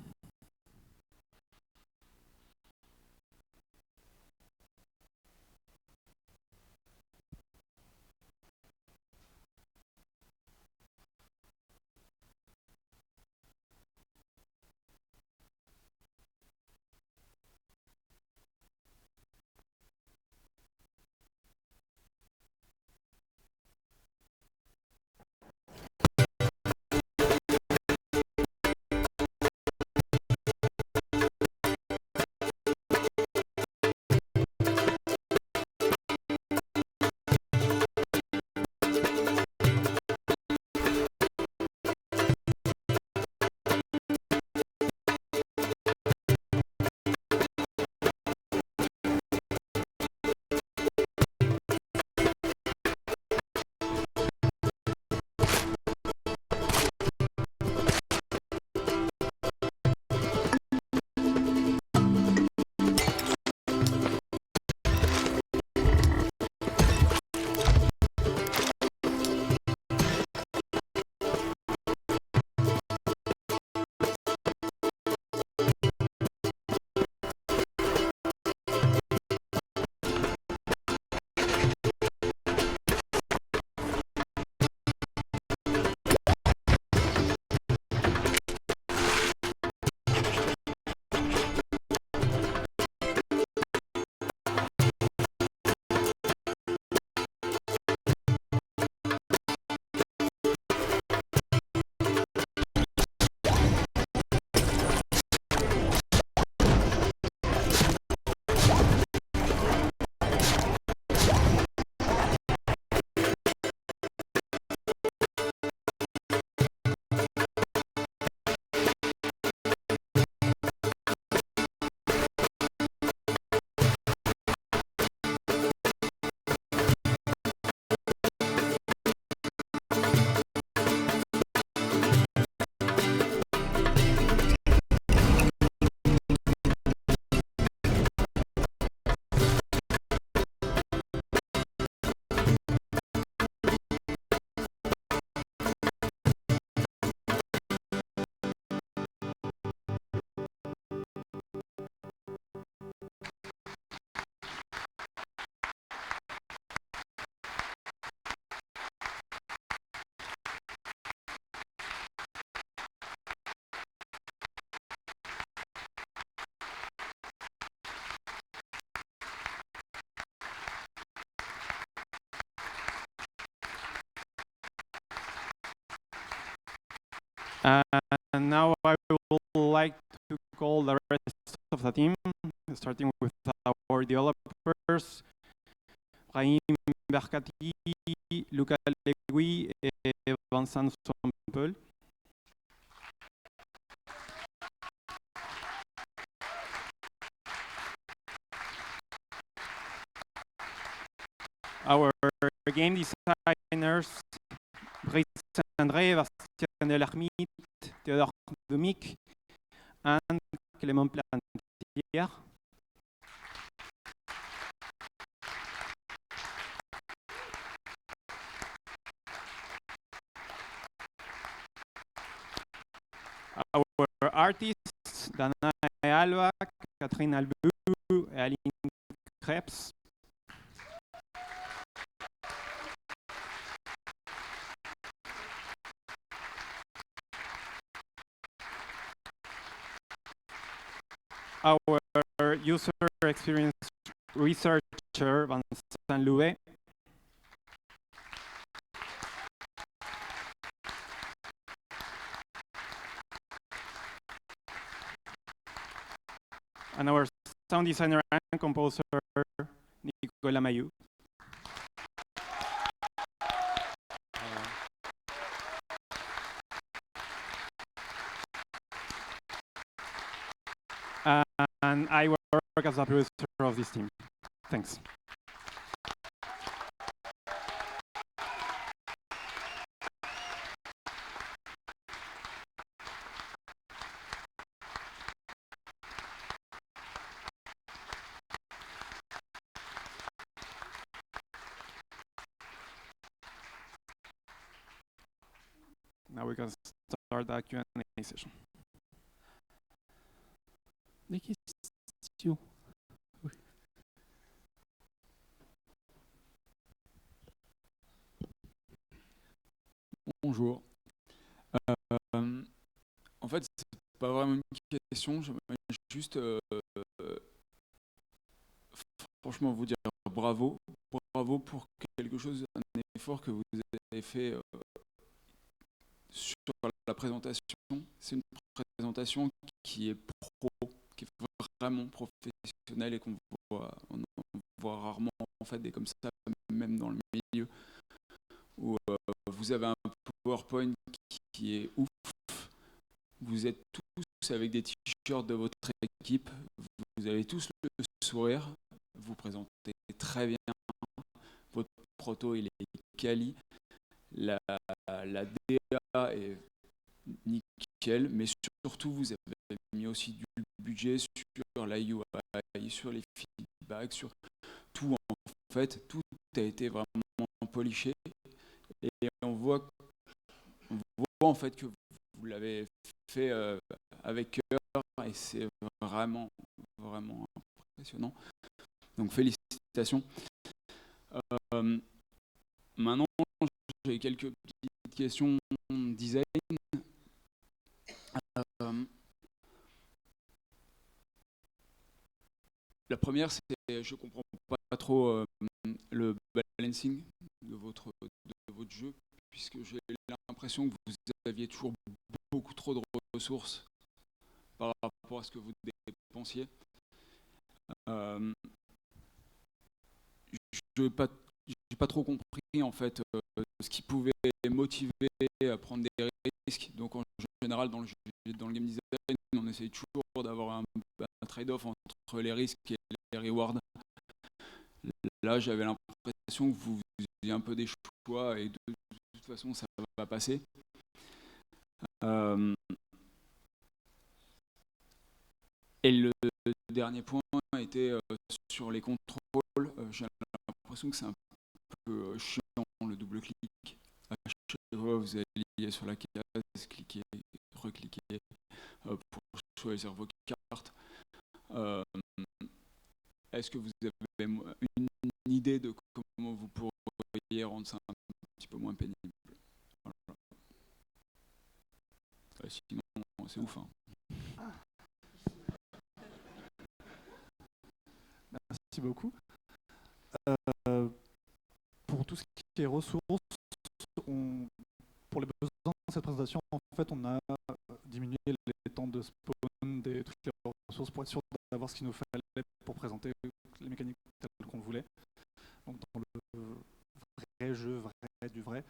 And now I would like to call the rest of the team, starting with our developers, Brahim Berkati, Luca Legui, et Vincent Sompel. Our game designers, Brice André, Bastien Delermite, Théodore Domic, and Clément Plantier. Our artists, Dana Alba, Catherine Albu, et Aline Krebs. Our user experience researcher, Vincent Louet. And our sound designer and composer, Nicolas Mayou. And I work as a producer of this team. Thanks. Now we can start the Q&A session. Des questions? Oui. Bonjour. En fait, c'est pas vraiment une question, j'aimerais juste franchement vous dire bravo. Bravo pour quelque chose, un effort que vous avez fait sur la présentation. C'est une présentation qui est pro, qui est vraiment professionnelle et on voit rarement en fait des comme ça, même dans le milieu, où vous avez un PowerPoint qui est ouf. Vous êtes tous avec des t-shirts de votre équipe, vous avez tous le sourire, vous présentez très bien, votre proto il est quali, la DA est nickel, mais surtout vous avez mis aussi du budget sur la UI, sur les feedbacks, sur tout en fait, tout a été vraiment poliché et on voit en fait que vous l'avez fait avec cœur et c'est vraiment impressionnant. Donc félicitations. Maintenant, j'ai quelques petites questions design. La première, c'est je comprends pas trop le balancing de votre jeu, puisque j'ai l'impression que vous aviez toujours beaucoup trop de ressources par rapport à ce que vous dépensiez. Je n'ai pas trop compris en fait ce qui pouvait motiver à prendre des risques. Donc en général dans le game design, on essaye toujours d'avoir un trade-off entre les risques et les rewards. Là, j'avais l'impression que vous faisiez un peu des choix et de toute façon, ça va passer. Et le dernier point était sur les contrôles. J'ai l'impression que c'est un peu chiant le double-clic. À chaque fois, vous allez sur la case, cliquer, recliquer pour choisir vos cartes. Est-ce que vous avez une idée de comment vous pourriez rendre ça un petit peu moins pénible? Voilà. Sinon, c'est ouf. Hein. Merci beaucoup. Pour tout ce qui est ressources, pour les besoins cette présentation, en fait, on a diminué les temps de spawn de toutes les ressources pour être sûr d'avoir ce qu'il nous fallait pour présenter les mécaniques telles qu'on le voulait. Donc dans le vrai jeu, vrai du vrai,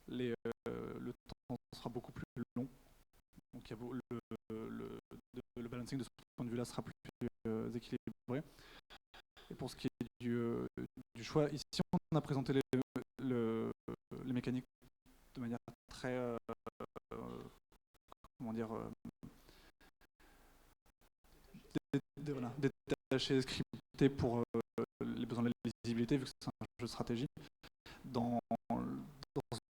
le temps sera beaucoup plus long. Donc il y a le balancing de ce point de vue-là sera plus équilibré. Et pour ce qui est du choix, ici on a présenté les mécaniques de manière très comment dire voilà, détachée, scriptée pour les besoins de la lisibilité, vu que c'est un jeu de stratégie. Dans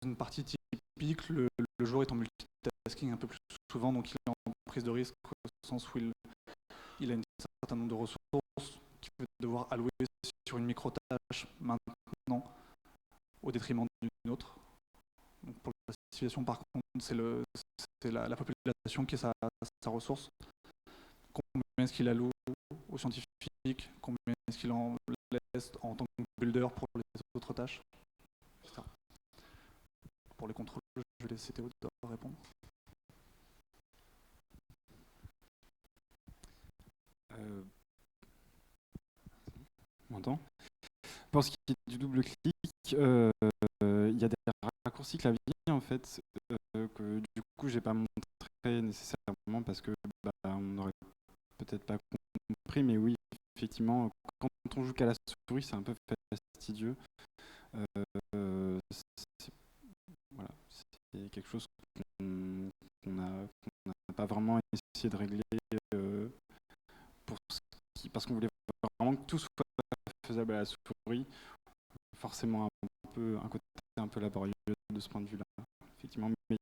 une partie typique, le joueur est en multitasking un peu plus souvent, donc il est en prise de risque au sens où il a un certain nombre de ressources qu'il peut devoir allouer sur une micro-tâche maintenant au détriment d'une autre. Donc pour la situation, par contre, c'est la population qui est sa ressource. Combien est-ce qu'il alloue aux scientifiques, combien est-ce qu'il en laisse en tant que builder pour les autres tâches, etc. Pour les contrôles, je vais laisser Théo répondre. On m'entend ? Pour ce qui est du double clic, il y a des raccourcis clavier en fait que du coup j'ai pas montré nécessairement parce que on n'aurait peut-être pas compris, mais oui, effectivement, quand on joue qu'à la souris, c'est un peu fastidieux. Voilà, c'est quelque chose qu'on n'a pas vraiment essayé de régler parce qu'on voulait vraiment que tout soit faisable à la souris. Forcément un côté un peu laborieux de ce point de vue-là, effectivement. Mais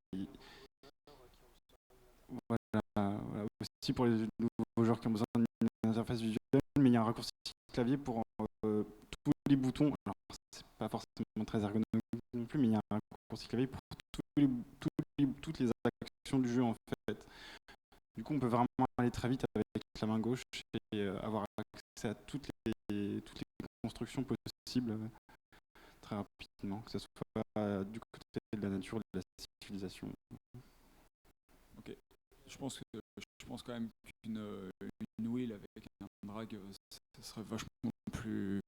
voilà, aussi pour les nouveaux joueurs qui ont besoin d'une interface visuelle, mais il y a un raccourci clavier pour tous les boutons. Alors, c'est pas forcément très ergonomique non plus, mais il y a un raccourci clavier pour toutes les actions du jeu en fait. Du coup, on peut vraiment aller très vite avec la main gauche et avoir accès à toutes les constructions possibles très rapidement, que ce soit du côté de la nature ou de la civilisation. Ok. Je pense quand même qu'une wheel avec un drag, ça serait vachement plus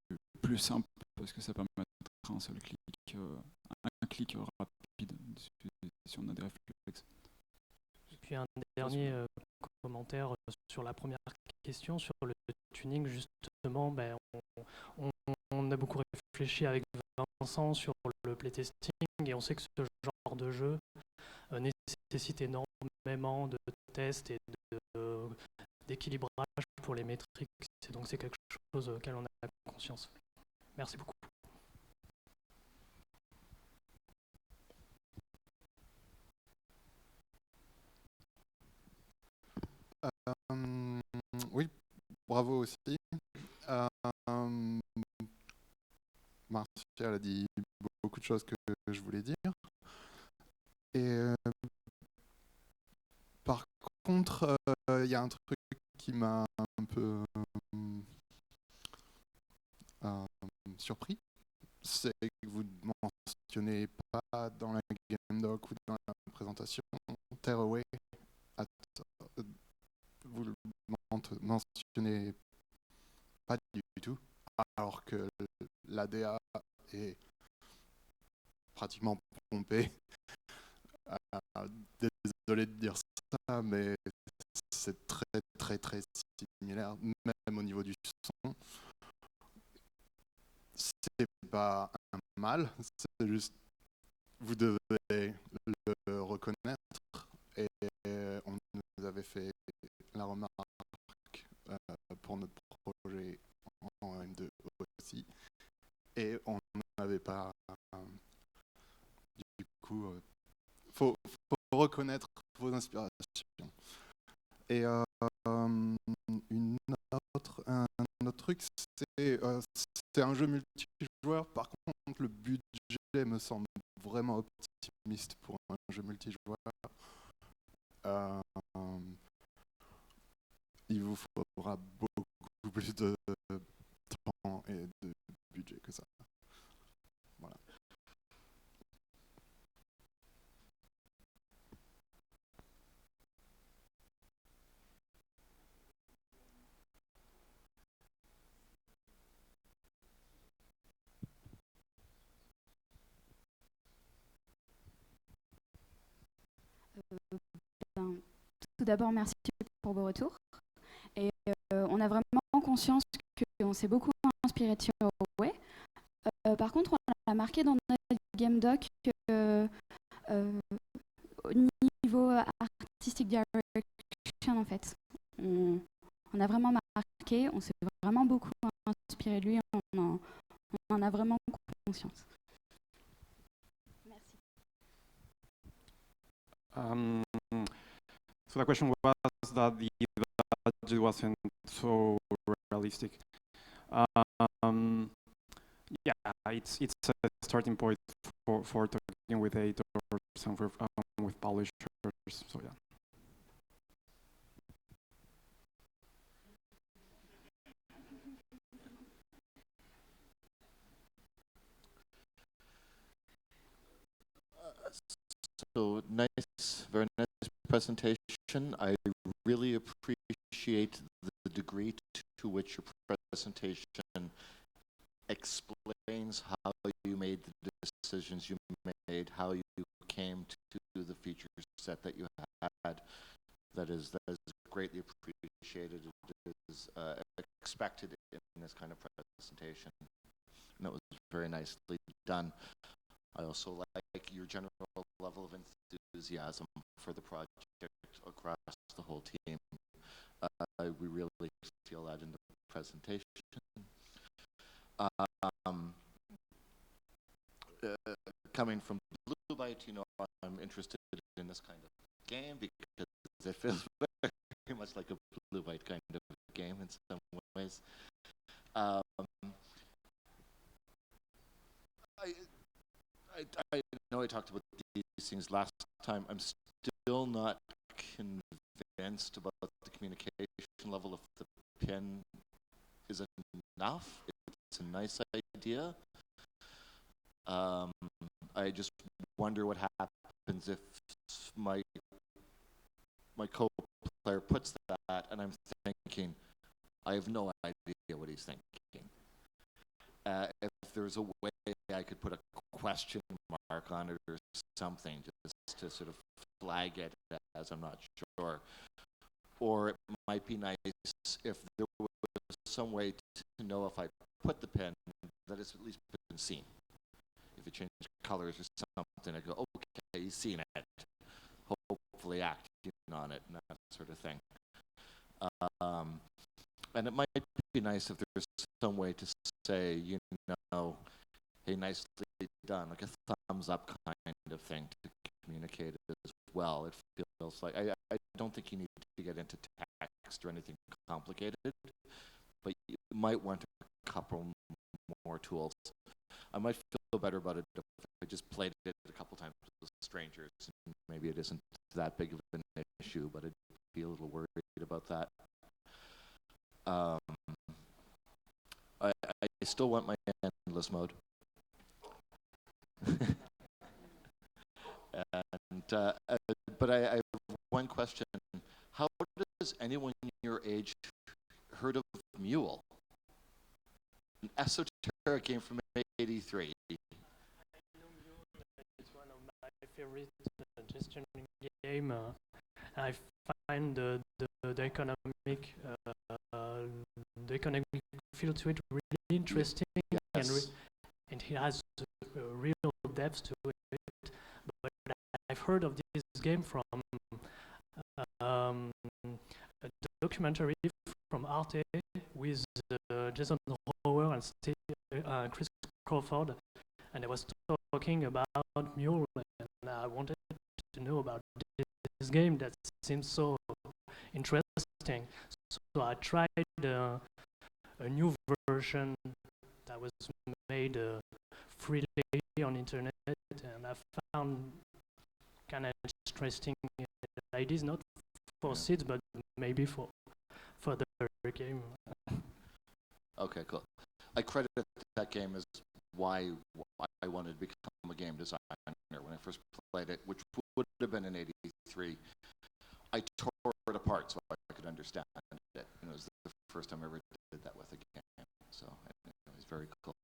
simple parce que ça permettrait un seul clic, un clic rapide si on a des réflexes. Et puis un dernier commentaire sur la première question, sur le tuning, justement, on a beaucoup réfléchi avec Vincent sur le playtesting et on sait que ce genre de jeu nécessite énormément de tests et d'équilibrage pour les métriques. Et donc c'est quelque chose auquel on a conscience. Merci beaucoup. Oui, bravo aussi. Martial a dit beaucoup de choses que je voulais dire. Et par contre, il y a un truc qui m'a un peu surpris. C'est que vous ne mentionnez pas dans la game doc ou dans la présentation Tearaway. Vous le mentionnez pas du tout, alors que l'ADA est pratiquement pompée. Désolé de dire ça, mais c'est très similaire, même au niveau du son. C'est pas un mal, c'est juste vous devez le reconnaître, et on nous avait fait la remarque pour notre projet en M2 aussi, et on n'avait pas du coup faut reconnaître vos inspirations. Et un autre truc, c'est un jeu multijoueur. Par contre, le budget me semble vraiment optimiste pour un jeu multijoueur. Il vous faudra beaucoup plus de temps et de budget que ça. Voilà. Tout d'abord, merci pour vos retours. Et on a vraiment conscience qu'on s'est beaucoup inspiré de Way. Par contre, on a marqué dans notre game doc au niveau artistic direction, en fait. On a vraiment marqué, on s'est vraiment beaucoup inspiré de lui, on en a vraiment conscience. Merci. So the question was that the budget wasn't so realistic. Yeah, it's a starting point for talking with editors and with publishers. So yeah. So nice, very nice presentation. I really appreciate the degree to which your presentation explains how you made the decisions you made, how you came to the feature set that you had. That is greatly appreciated. It is expected in this kind of presentation, and that was very nicely done. I also like your general level of enthusiasm for the project across the whole team. We really feel that in the presentation. Coming from Blue Byte, you know, I'm interested in this kind of game because it feels very much like a Blue Byte kind of game in some ways. I know I talked about these things last time. I'm still not convinced about the communication level if the pin is enough. It's a nice idea. I just wonder what happens if my co-player puts that, and I'm thinking, I have no idea what he's thinking. If there's a way I could put a question mark on it or something, just to sort of flag it as I'm not sure. Or it might be nice if there was some way to know if I put the pen that it's at least been seen. If it changed colors or something, I go, okay, he's seen it. Hopefully acting on it and that sort of thing. And it might be nice if there's some way to say, you know, hey, nicely done, like a thumbs up kind of thing to communicate it as well. It feels like, I don't think you need to get into text or anything complicated, but you might want a couple more tools. I might feel better about it if I just played it a couple times with strangers. Maybe it isn't that big of an issue, but I'd be a little worried about that. I still want my endless mode. But I have one question. How does anyone your age heard of Mule? An esoteric game from '83. It's one of my favorite gestion game. I find the economic feel to it really interesting, yes. and it has a real depth to it. But I've heard of this game from a documentary from Arte with Jason Rower and Chris Crawford, and I was talking about Mule, and I wanted to know about this game that seems so interesting. So I tried a new version that was made freely on internet, and I found kind of interesting ideas, not for seeds, but maybe for the game. Okay, cool. I credit that game as why I wanted to become a game designer when I first played it, which would have been in '83. I tore it apart so I could understand it. And it was the first time I ever did that with a game. So it was very cool.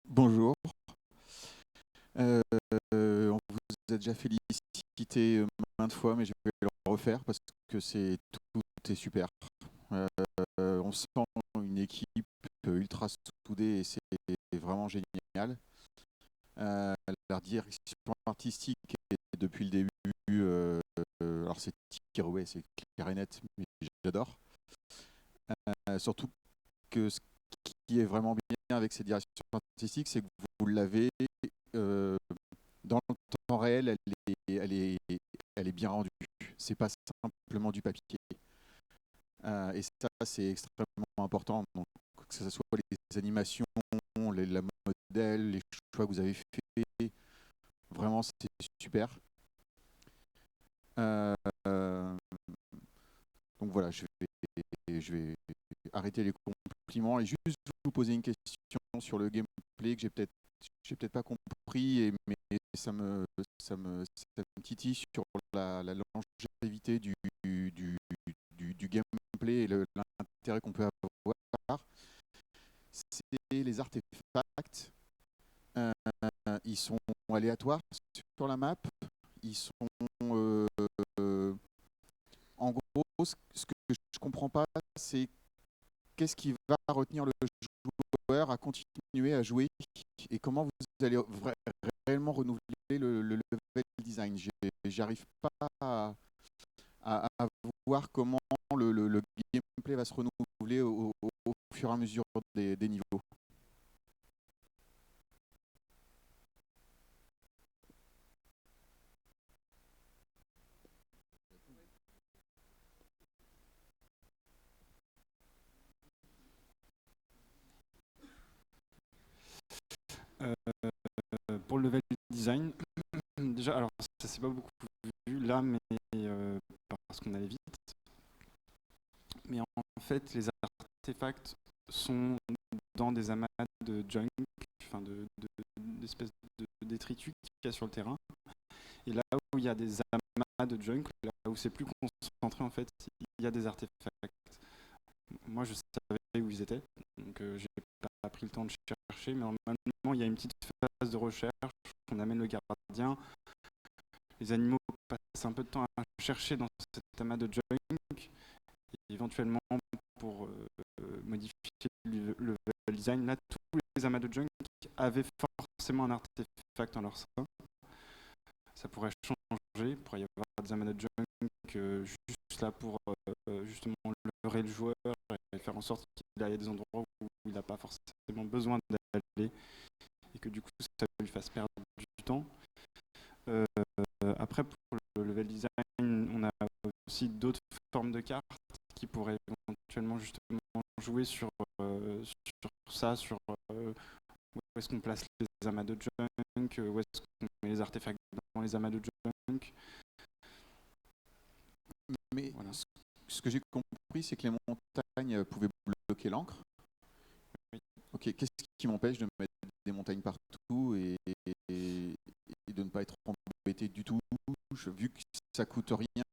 Bonjour. On vous a déjà félicité maintes fois, mais je vais le refaire parce que tout est super. On sent une équipe ultra soudée et c'est vraiment génial. La direction artistique est depuis le début, alors c'est ouais, c'est clair et net, mais j'adore. Surtout que ce qui est vraiment bien avec cette direction artistique, c'est que vous l'avez dans le temps réel, elle est bien rendue. C'est pas simplement du papier. Et ça, c'est extrêmement important. Donc, que ce soit les animations, la modèle, les choix que vous avez faits, vraiment, c'est super. Donc voilà, je vais arrêter les compliments et juste vous poser une question sur le gameplay que j'ai peut-être pas compris, mais ça me titille sur la longévité du gameplay et l'intérêt qu'on peut avoir. C'est les artefacts. Ils sont aléatoires sur la map. Ils sont en gros, ce que je comprends pas, c'est qu'est-ce qui va retenir le joueur à continuer à jouer et comment vous allez réellement renouveler le level design. J'arrive pas à voir comment le gameplay va se renouveler au fur et à mesure des niveaux. Pour le level design, déjà, alors ça s'est pas beaucoup vu là, mais parce qu'on allait vite. Mais en fait, les artefacts sont dans des amas de junk, enfin d'espèces de détritus qu'il y a sur le terrain. Et là où il y a des amas de junk, là où c'est plus concentré, en fait, il y a des artefacts. Moi, je savais où ils étaient, donc j'ai pas pris le temps de chercher, mais normalement, il y a une petite phase de recherche, on amène le gardien, les animaux passent un peu de temps à chercher dans cet amas de junk, et éventuellement, pour modifier le level design, là, tous les amas de junk avaient forcément un artefact en leur sein. Ça pourrait changer, il pourrait y avoir des amas de junk juste là pour justement leurrer le joueur et faire en sorte qu'il aille à des endroits où il n'a pas forcément besoin d'aller et que du coup ça lui fasse perdre du temps. Après, pour le level design, on a aussi d'autres formes de cartes qui pourraient éventuellement justement jouer sur ça, sur où est-ce qu'on place les amas de junk, où est-ce qu'on met les artefacts dans les amas de junk. Mais voilà. Ce que j'ai compris, c'est que les montagnes pouvaient bloquer l'encre. Oui. Ok, qu'est-ce qui m'empêche de mettre des montagnes partout et de ne pas être embêté du tout, vu que ça coûte rien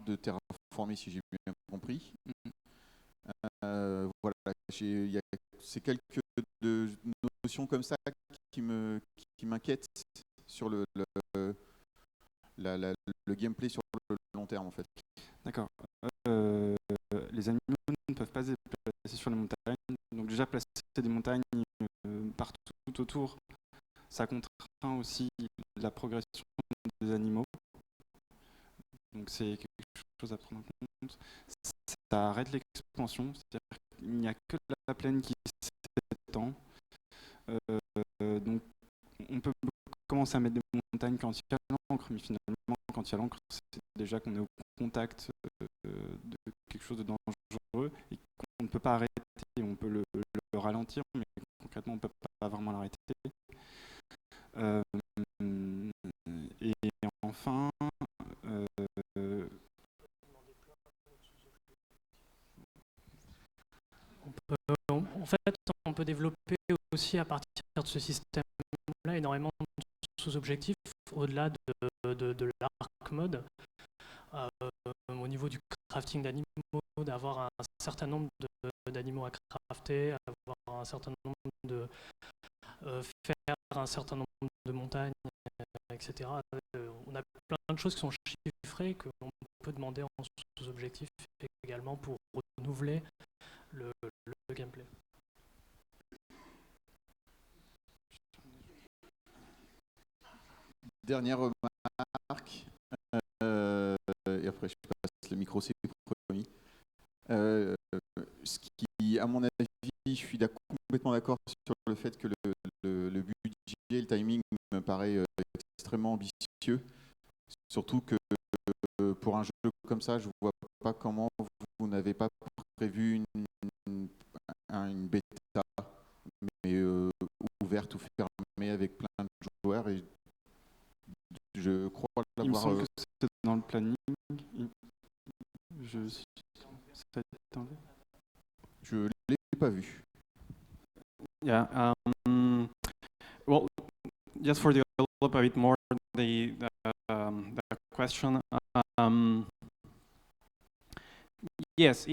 de terraformer, si j'ai bien compris. Voilà, c'est quelques notions comme ça qui m'inquiètent sur le gameplay sur le long terme, en fait. D'accord. Les animaux ne peuvent pas se déplacer sur les montagnes. Donc déjà, placer des montagnes partout autour, ça contraint aussi la progression des animaux. Donc c'est quelque chose à prendre en compte. Ça arrête l'expansion, c'est-à-dire qu'il n'y a que la plaine qui s'étend. Donc on peut commencer à mettre des montagnes quand il y a l'encre, mais finalement quand il y a l'encre, c'est déjà qu'on est au contact de quelque chose de dangereux et qu'on ne peut pas arrêter. On peut le ralentir, mais concrètement on ne peut pas vraiment l'arrêter. Et enfin, en fait, on peut développer aussi à partir de ce système-là énormément de sous-objectifs au-delà de l'arc mode. au niveau du crafting d'animaux, d'avoir un certain nombre d'animaux à crafter, avoir un certain nombre de faire un certain nombre de montagnes, etc. On a plein de choses qui sont chiffrées qu'on peut demander en sous-objectif également pour renouveler le gameplay. Dernière remarque, et après je passe le micro, c'est promis. Ce qui, à mon avis, je suis complètement d'accord sur le fait que le budget et le timing me paraît extrêmement ambitieux. Surtout que pour un jeu comme ça, je ne vois pas comment vous n'avez pas prévu une bêta, mais ouverte ou fermée avec plein de joueurs. Et je crois l'avoir. Il me semble que c'est dans le planning. Je ne l'ai pas vu. Yeah. Well, just for develop a bit more the question. Yes,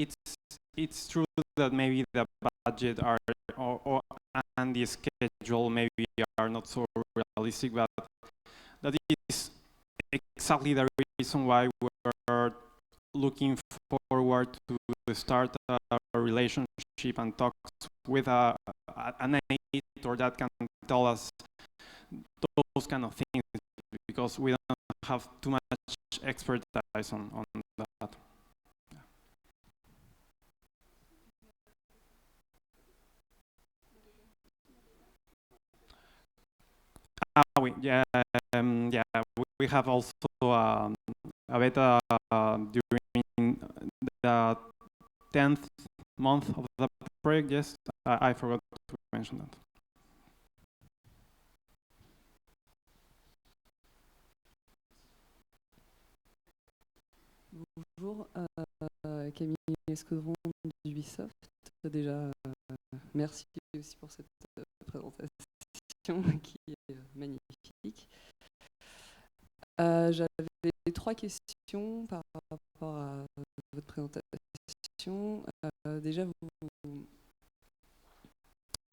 it's true that maybe the budget and the schedule maybe are not so realistic, but that is exactly the reason why we're looking forward to start a relationship and talks with an editor that can tell us those kind of things, because we don't have too much expertise on that. We have also a beta during the 10th month of the project. Yes, I forgot to mention that. Bonjour, Camille Escudron d'Ubisoft. Déjà, merci aussi pour cette présentation qui est magnifique. J'avais 3 questions par rapport à votre présentation. Déjà,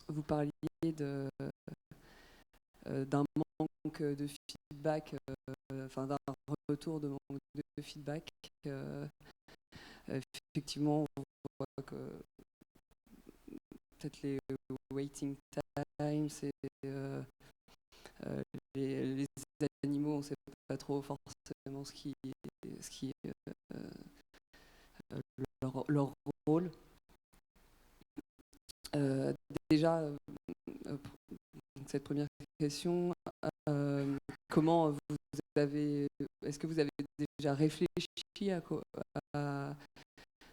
vous parliez d'un manque de feedback, enfin d'un retour de manque de feedback. Effectivement, on voit que peut-être les waiting times, les animaux, on ne sait pas trop forcément ce qui est leur rôle. Déjà, cette première question, comment est-ce que vous avez déjà réfléchi à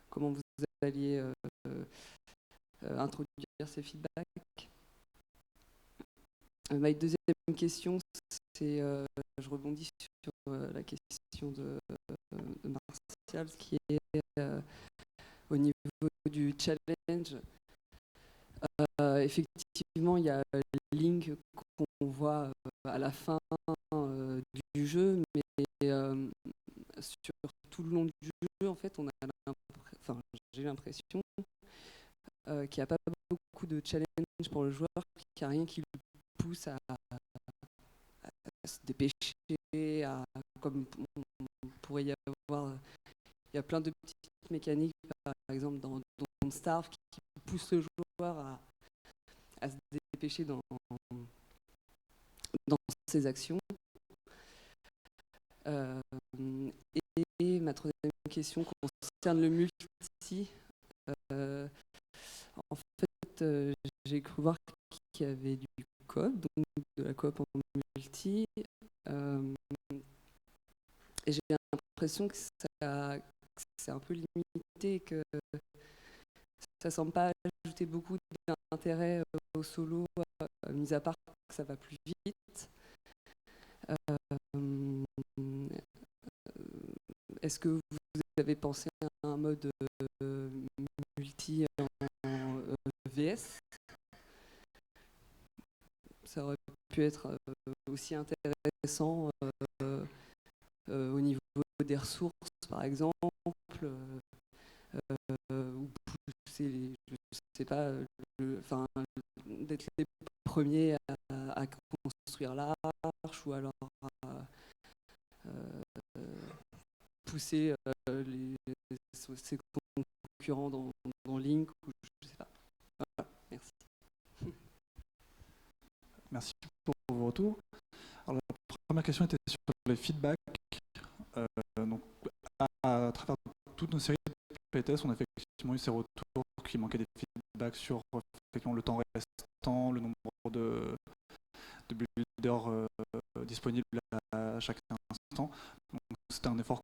comment vous alliez introduire ces feedbacks? Ma deuxième question, c'est, je rebondis sur la question de Martial, ce qui est au niveau du challenge. Effectivement, il y a Link qu'on voit à la fin du jeu, mais sur tout le long du jeu, en fait, j'ai l'impression qu'il n'y a pas beaucoup de challenge pour le joueur, qu'il n'y a rien qui le pousse à se dépêcher, comme on pourrait y avoir. Il y a plein de petites mécaniques, par exemple dans Don't Starve, qui poussent le joueur à se dépêcher dans ses actions. Et ma troisième question concerne le multi. En fait, j'ai cru voir qu'il y avait du coop, donc de la coop en multi. Et j'ai l'impression que c'est un peu limité, que ça semble pas ajouter beaucoup d'intérêt au solo, mis à part que ça va plus vite. Est-ce que vous avez pensé à un mode multi en VS? Ça aurait pu être aussi intéressant au niveau des ressources, par exemple, exemple, ou pousser, je sais pas, d'être les premiers à construire l'arche, ou alors à pousser ses concurrents dans Link, ou je sais pas. Voilà, merci. Merci pour vos retours. Alors, la première question était sur les feedbacks. Donc, à travers toutes nos séries de playtests, on a effectivement eu ces retours qui manquaient des feedbacks sur effectivement le temps restant, le nombre de builders disponibles à chaque instant. Donc, c'était un effort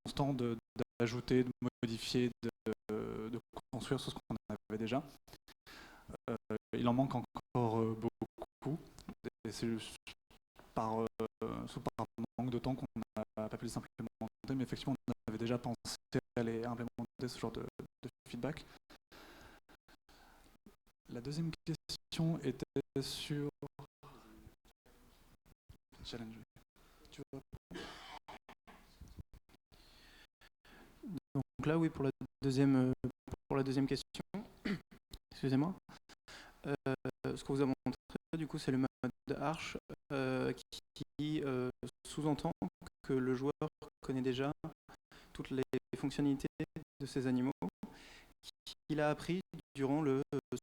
constant d'ajouter, de modifier, de construire sur ce qu'on avait déjà. Il en manque encore beaucoup. Et c'est juste par manque de temps qu'on n'a pas pu les implémenter, mais effectivement, on avait déjà pensé à aller implémenter ce genre de feedback. La deuxième question était sur challenge. Donc là, oui, pour la deuxième question, excusez-moi. Ce qu'on vous a montré, du coup, c'est le mode Arch qui sous-entend que le joueur connaît déjà toutes les fonctionnalités de ces animaux qu'il a appris durant la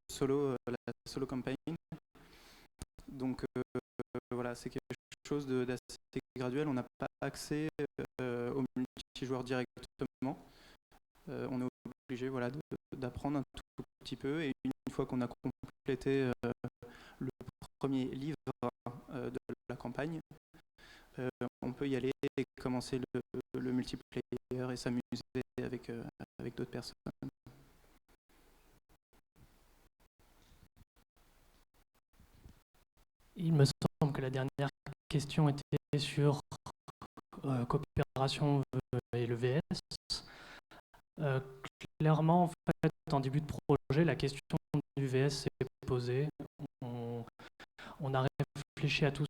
solo campaign. Donc voilà, c'est quelque chose d'assez graduel. On n'a pas accès au multijoueur directement. On est obligé d'apprendre un tout petit peu, et une fois qu'on a complété le premier livre de la campagne, on peut y aller et commencer le multiplayer et s'amuser avec d'autres personnes. Il me semble que la dernière question était sur coopération et le VS. Clairement, en fait, en début de projet, la question du VS s'est posée. On a réfléchi à tout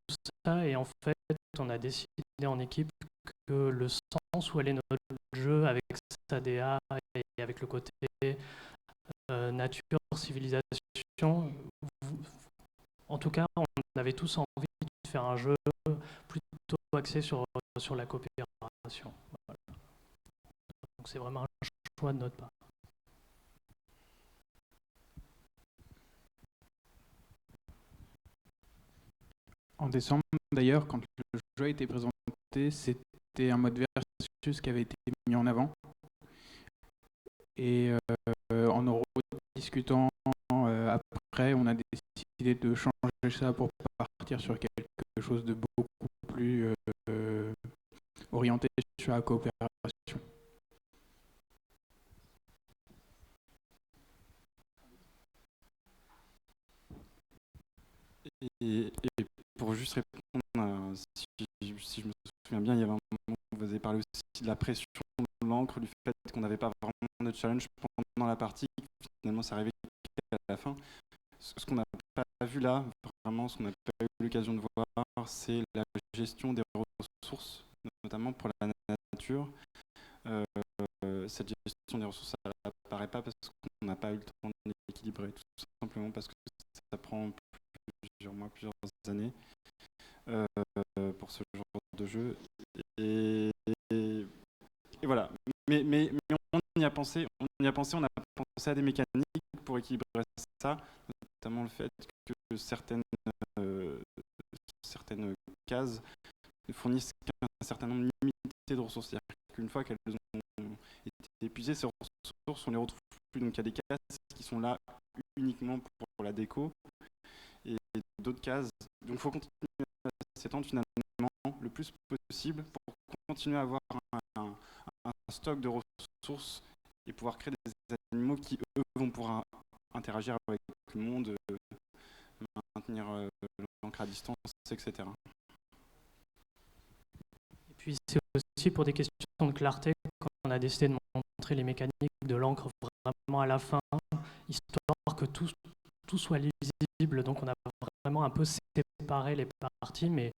ça, et en fait, on a décidé en équipe que le sens où allait notre jeu, avec sa DA et avec le côté nature, civilisation, en tout cas, on avait tous envie de faire un jeu plutôt axé sur la coopération. Voilà. Donc c'est vraiment un choix de notre part. En décembre, d'ailleurs, quand le jeu a été présenté, c'était un mode versus qui avait été mis en avant. Et en euro discutant après, on a décidé de changer ça pour partir sur quelque chose de beaucoup plus orienté sur la coopération. Et pour juste répondre, si je me souviens bien, il y avait un moment où vous avez parlé aussi de la pression de l'encre, du fait qu'on n'avait pas vraiment de challenge pendant la partie. Finalement, ça arrivait qu'à la fin. Ce qu'on n'a pas vu là, vraiment, ce qu'on n'a pas eu l'occasion de voir, c'est la gestion des ressources, notamment pour la nature. Cette gestion des ressources, elle n'apparaît pas parce qu'on n'a pas eu le temps de l'équilibrer, tout simplement parce que ça prend plusieurs mois, plusieurs années pour ce genre de jeu. Et voilà. Mais on y a pensé, on a pensé à des mécaniques pour équilibrer ça, notamment le fait que certaines cases fournissent qu'un certain nombre limité de ressources. C'est-à-dire qu'une fois qu'elles ont été épuisées, ces ressources, on ne les retrouve plus. Donc il y a des cases qui sont là uniquement pour la déco, et d'autres cases. Donc il faut continuer à s'étendre finalement le plus possible pour continuer à avoir un stock de ressources et pouvoir créer des animaux qui, eux, vont pouvoir interagir avec le monde, maintenir l'encre à distance, etc. Et puis c'est aussi pour des questions de clarté qu'on a décidé de montrer les mécaniques de l'encre vraiment à la fin, histoire que tout soit lisible. Donc on a vraiment un peu séparé les parties, mais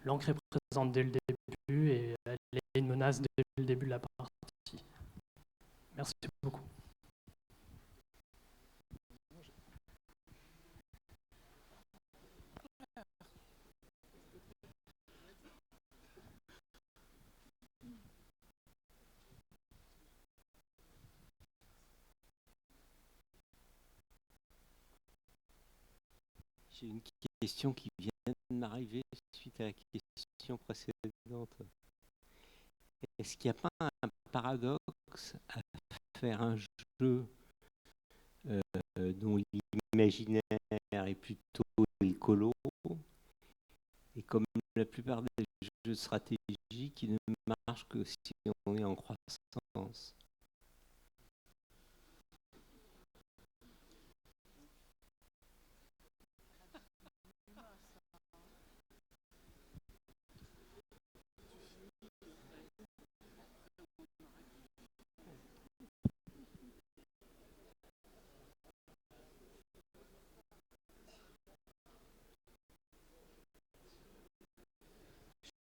l'encre est présente dès le début et elle est une menace dès le début de la partie. Merci beaucoup. J'ai une question qui vient de m'arriver suite à la question précédente. Est-ce qu'il n'y a pas un paradoxe à faire un jeu dont l'imaginaire est plutôt écolo, et comme la plupart des jeux de stratégie qui ne marchent que si on est en croissance?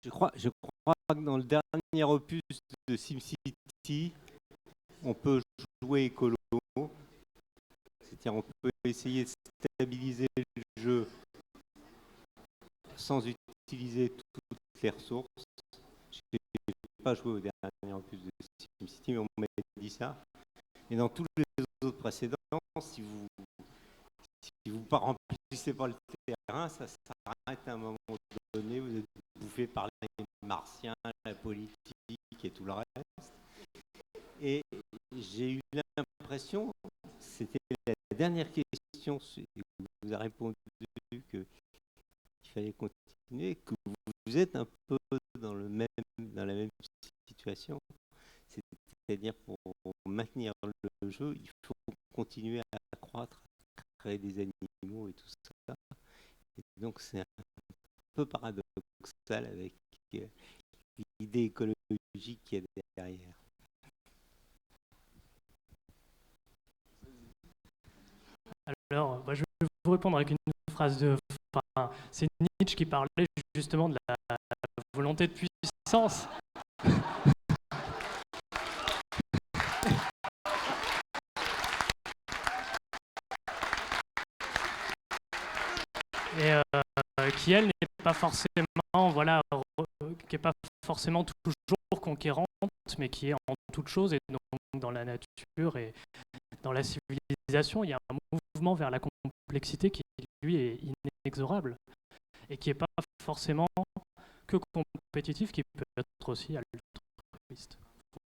Je crois que dans le dernier opus de SimCity, on peut jouer écolo, c'est-à-dire on peut essayer de stabiliser le jeu sans utiliser toutes les ressources. Je n'ai pas joué au dernier opus de SimCity, mais on m'a dit ça. Et dans tous les autres précédents, si vous ne remplissez pas le terrain, ça s'arrête à un moment donné, vous êtes bouffé par les martiens, la politique et tout le reste. Et j'ai eu l'impression, c'était la dernière question, vous avez répondu qu'il fallait continuer, que vous êtes un peu dans la même situation. C'est-à-dire pour maintenir le jeu, il faut continuer à croître, à créer des animaux et tout ça. Et donc c'est un peu paradoxal avec l'idée écologique qui est derrière. Alors, je vais vous répondre avec une phrase de... Enfin, c'est Nietzsche qui parlait justement de la volonté de puissance. Et qui, elle, n'est pas forcément, voilà, qui n'est pas forcément toujours conquérante, mais qui est en toute chose, et donc dans la nature et dans la civilisation, il y a un mouvement vers la complexité qui, lui, est inexorable et qui n'est pas forcément que compétitif, qui peut être aussi altruiste.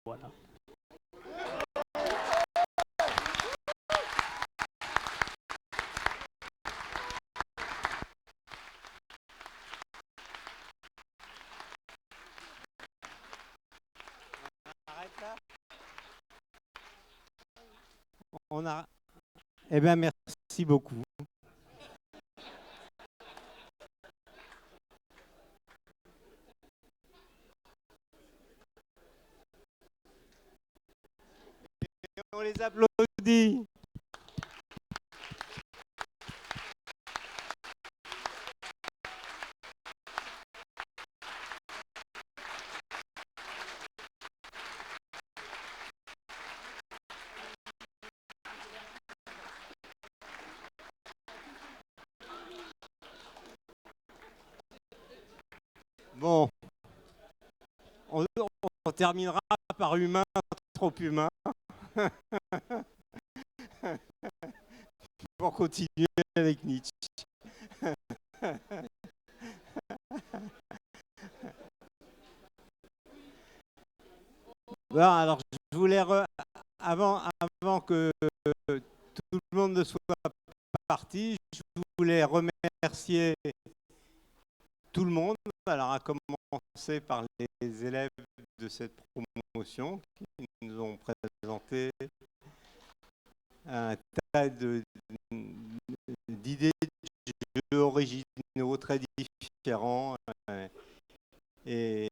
Voilà. On a... Eh bien, merci beaucoup. Et on les applaudit. Bon, on terminera par humain, trop humain. Pour continuer avec Nietzsche. Bon, alors, je voulais, avant que tout le monde ne soit parti, je voulais remercier tout le monde, alors à commencer par les élèves de cette promotion qui nous ont présenté un tas d'idées de jeux originaux très différents et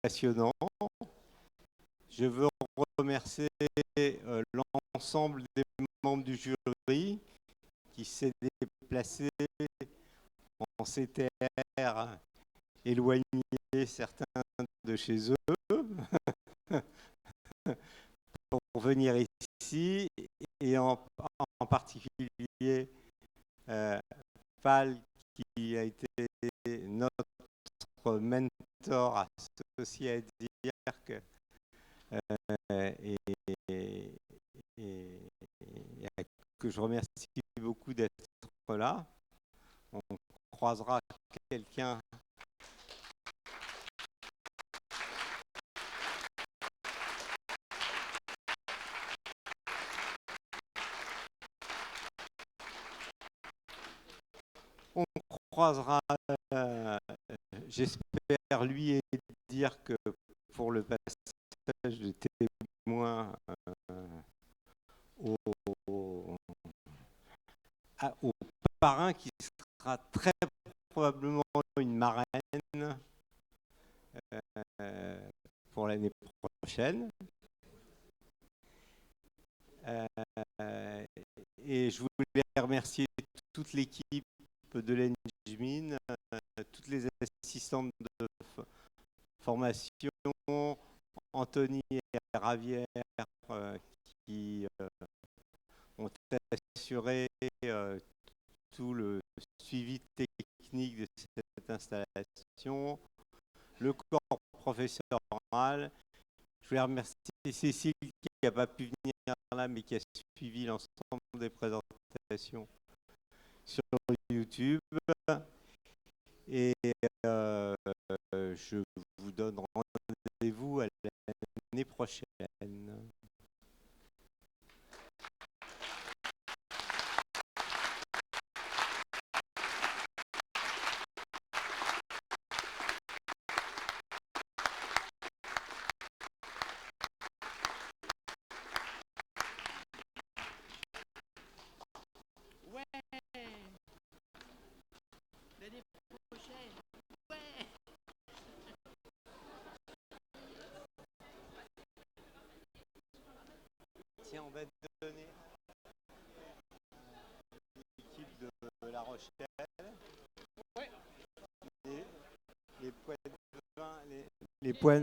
passionnants. Je veux remercier l'ensemble des membres du jury qui s'est déplacé en CTR, éloigné certains de chez eux, pour venir ici, et en particulier Pal, qui a été notre mentor associé, à dire que que je remercie beaucoup d'être là. On croisera quelqu'un j'espère lui, et dire que pour le passage de témoin au parrain, qui sera très probablement une marraine pour l'année prochaine. Et je voulais remercier toute l'équipe de l'Enjmin, toutes les assistantes de formation, Anthony et Ravière, qui ont assuré tout le suivi technique de cette installation, le corps professoral. Je voulais remercier Cécile, qui n'a pas pu venir là, mais qui a suivi l'ensemble des présentations sur YouTube. Et je vous donne rendez-vous à l'année prochaine. Tiens, on va te donner l'équipe de La Rochelle. Ouais. Les points de vin, les points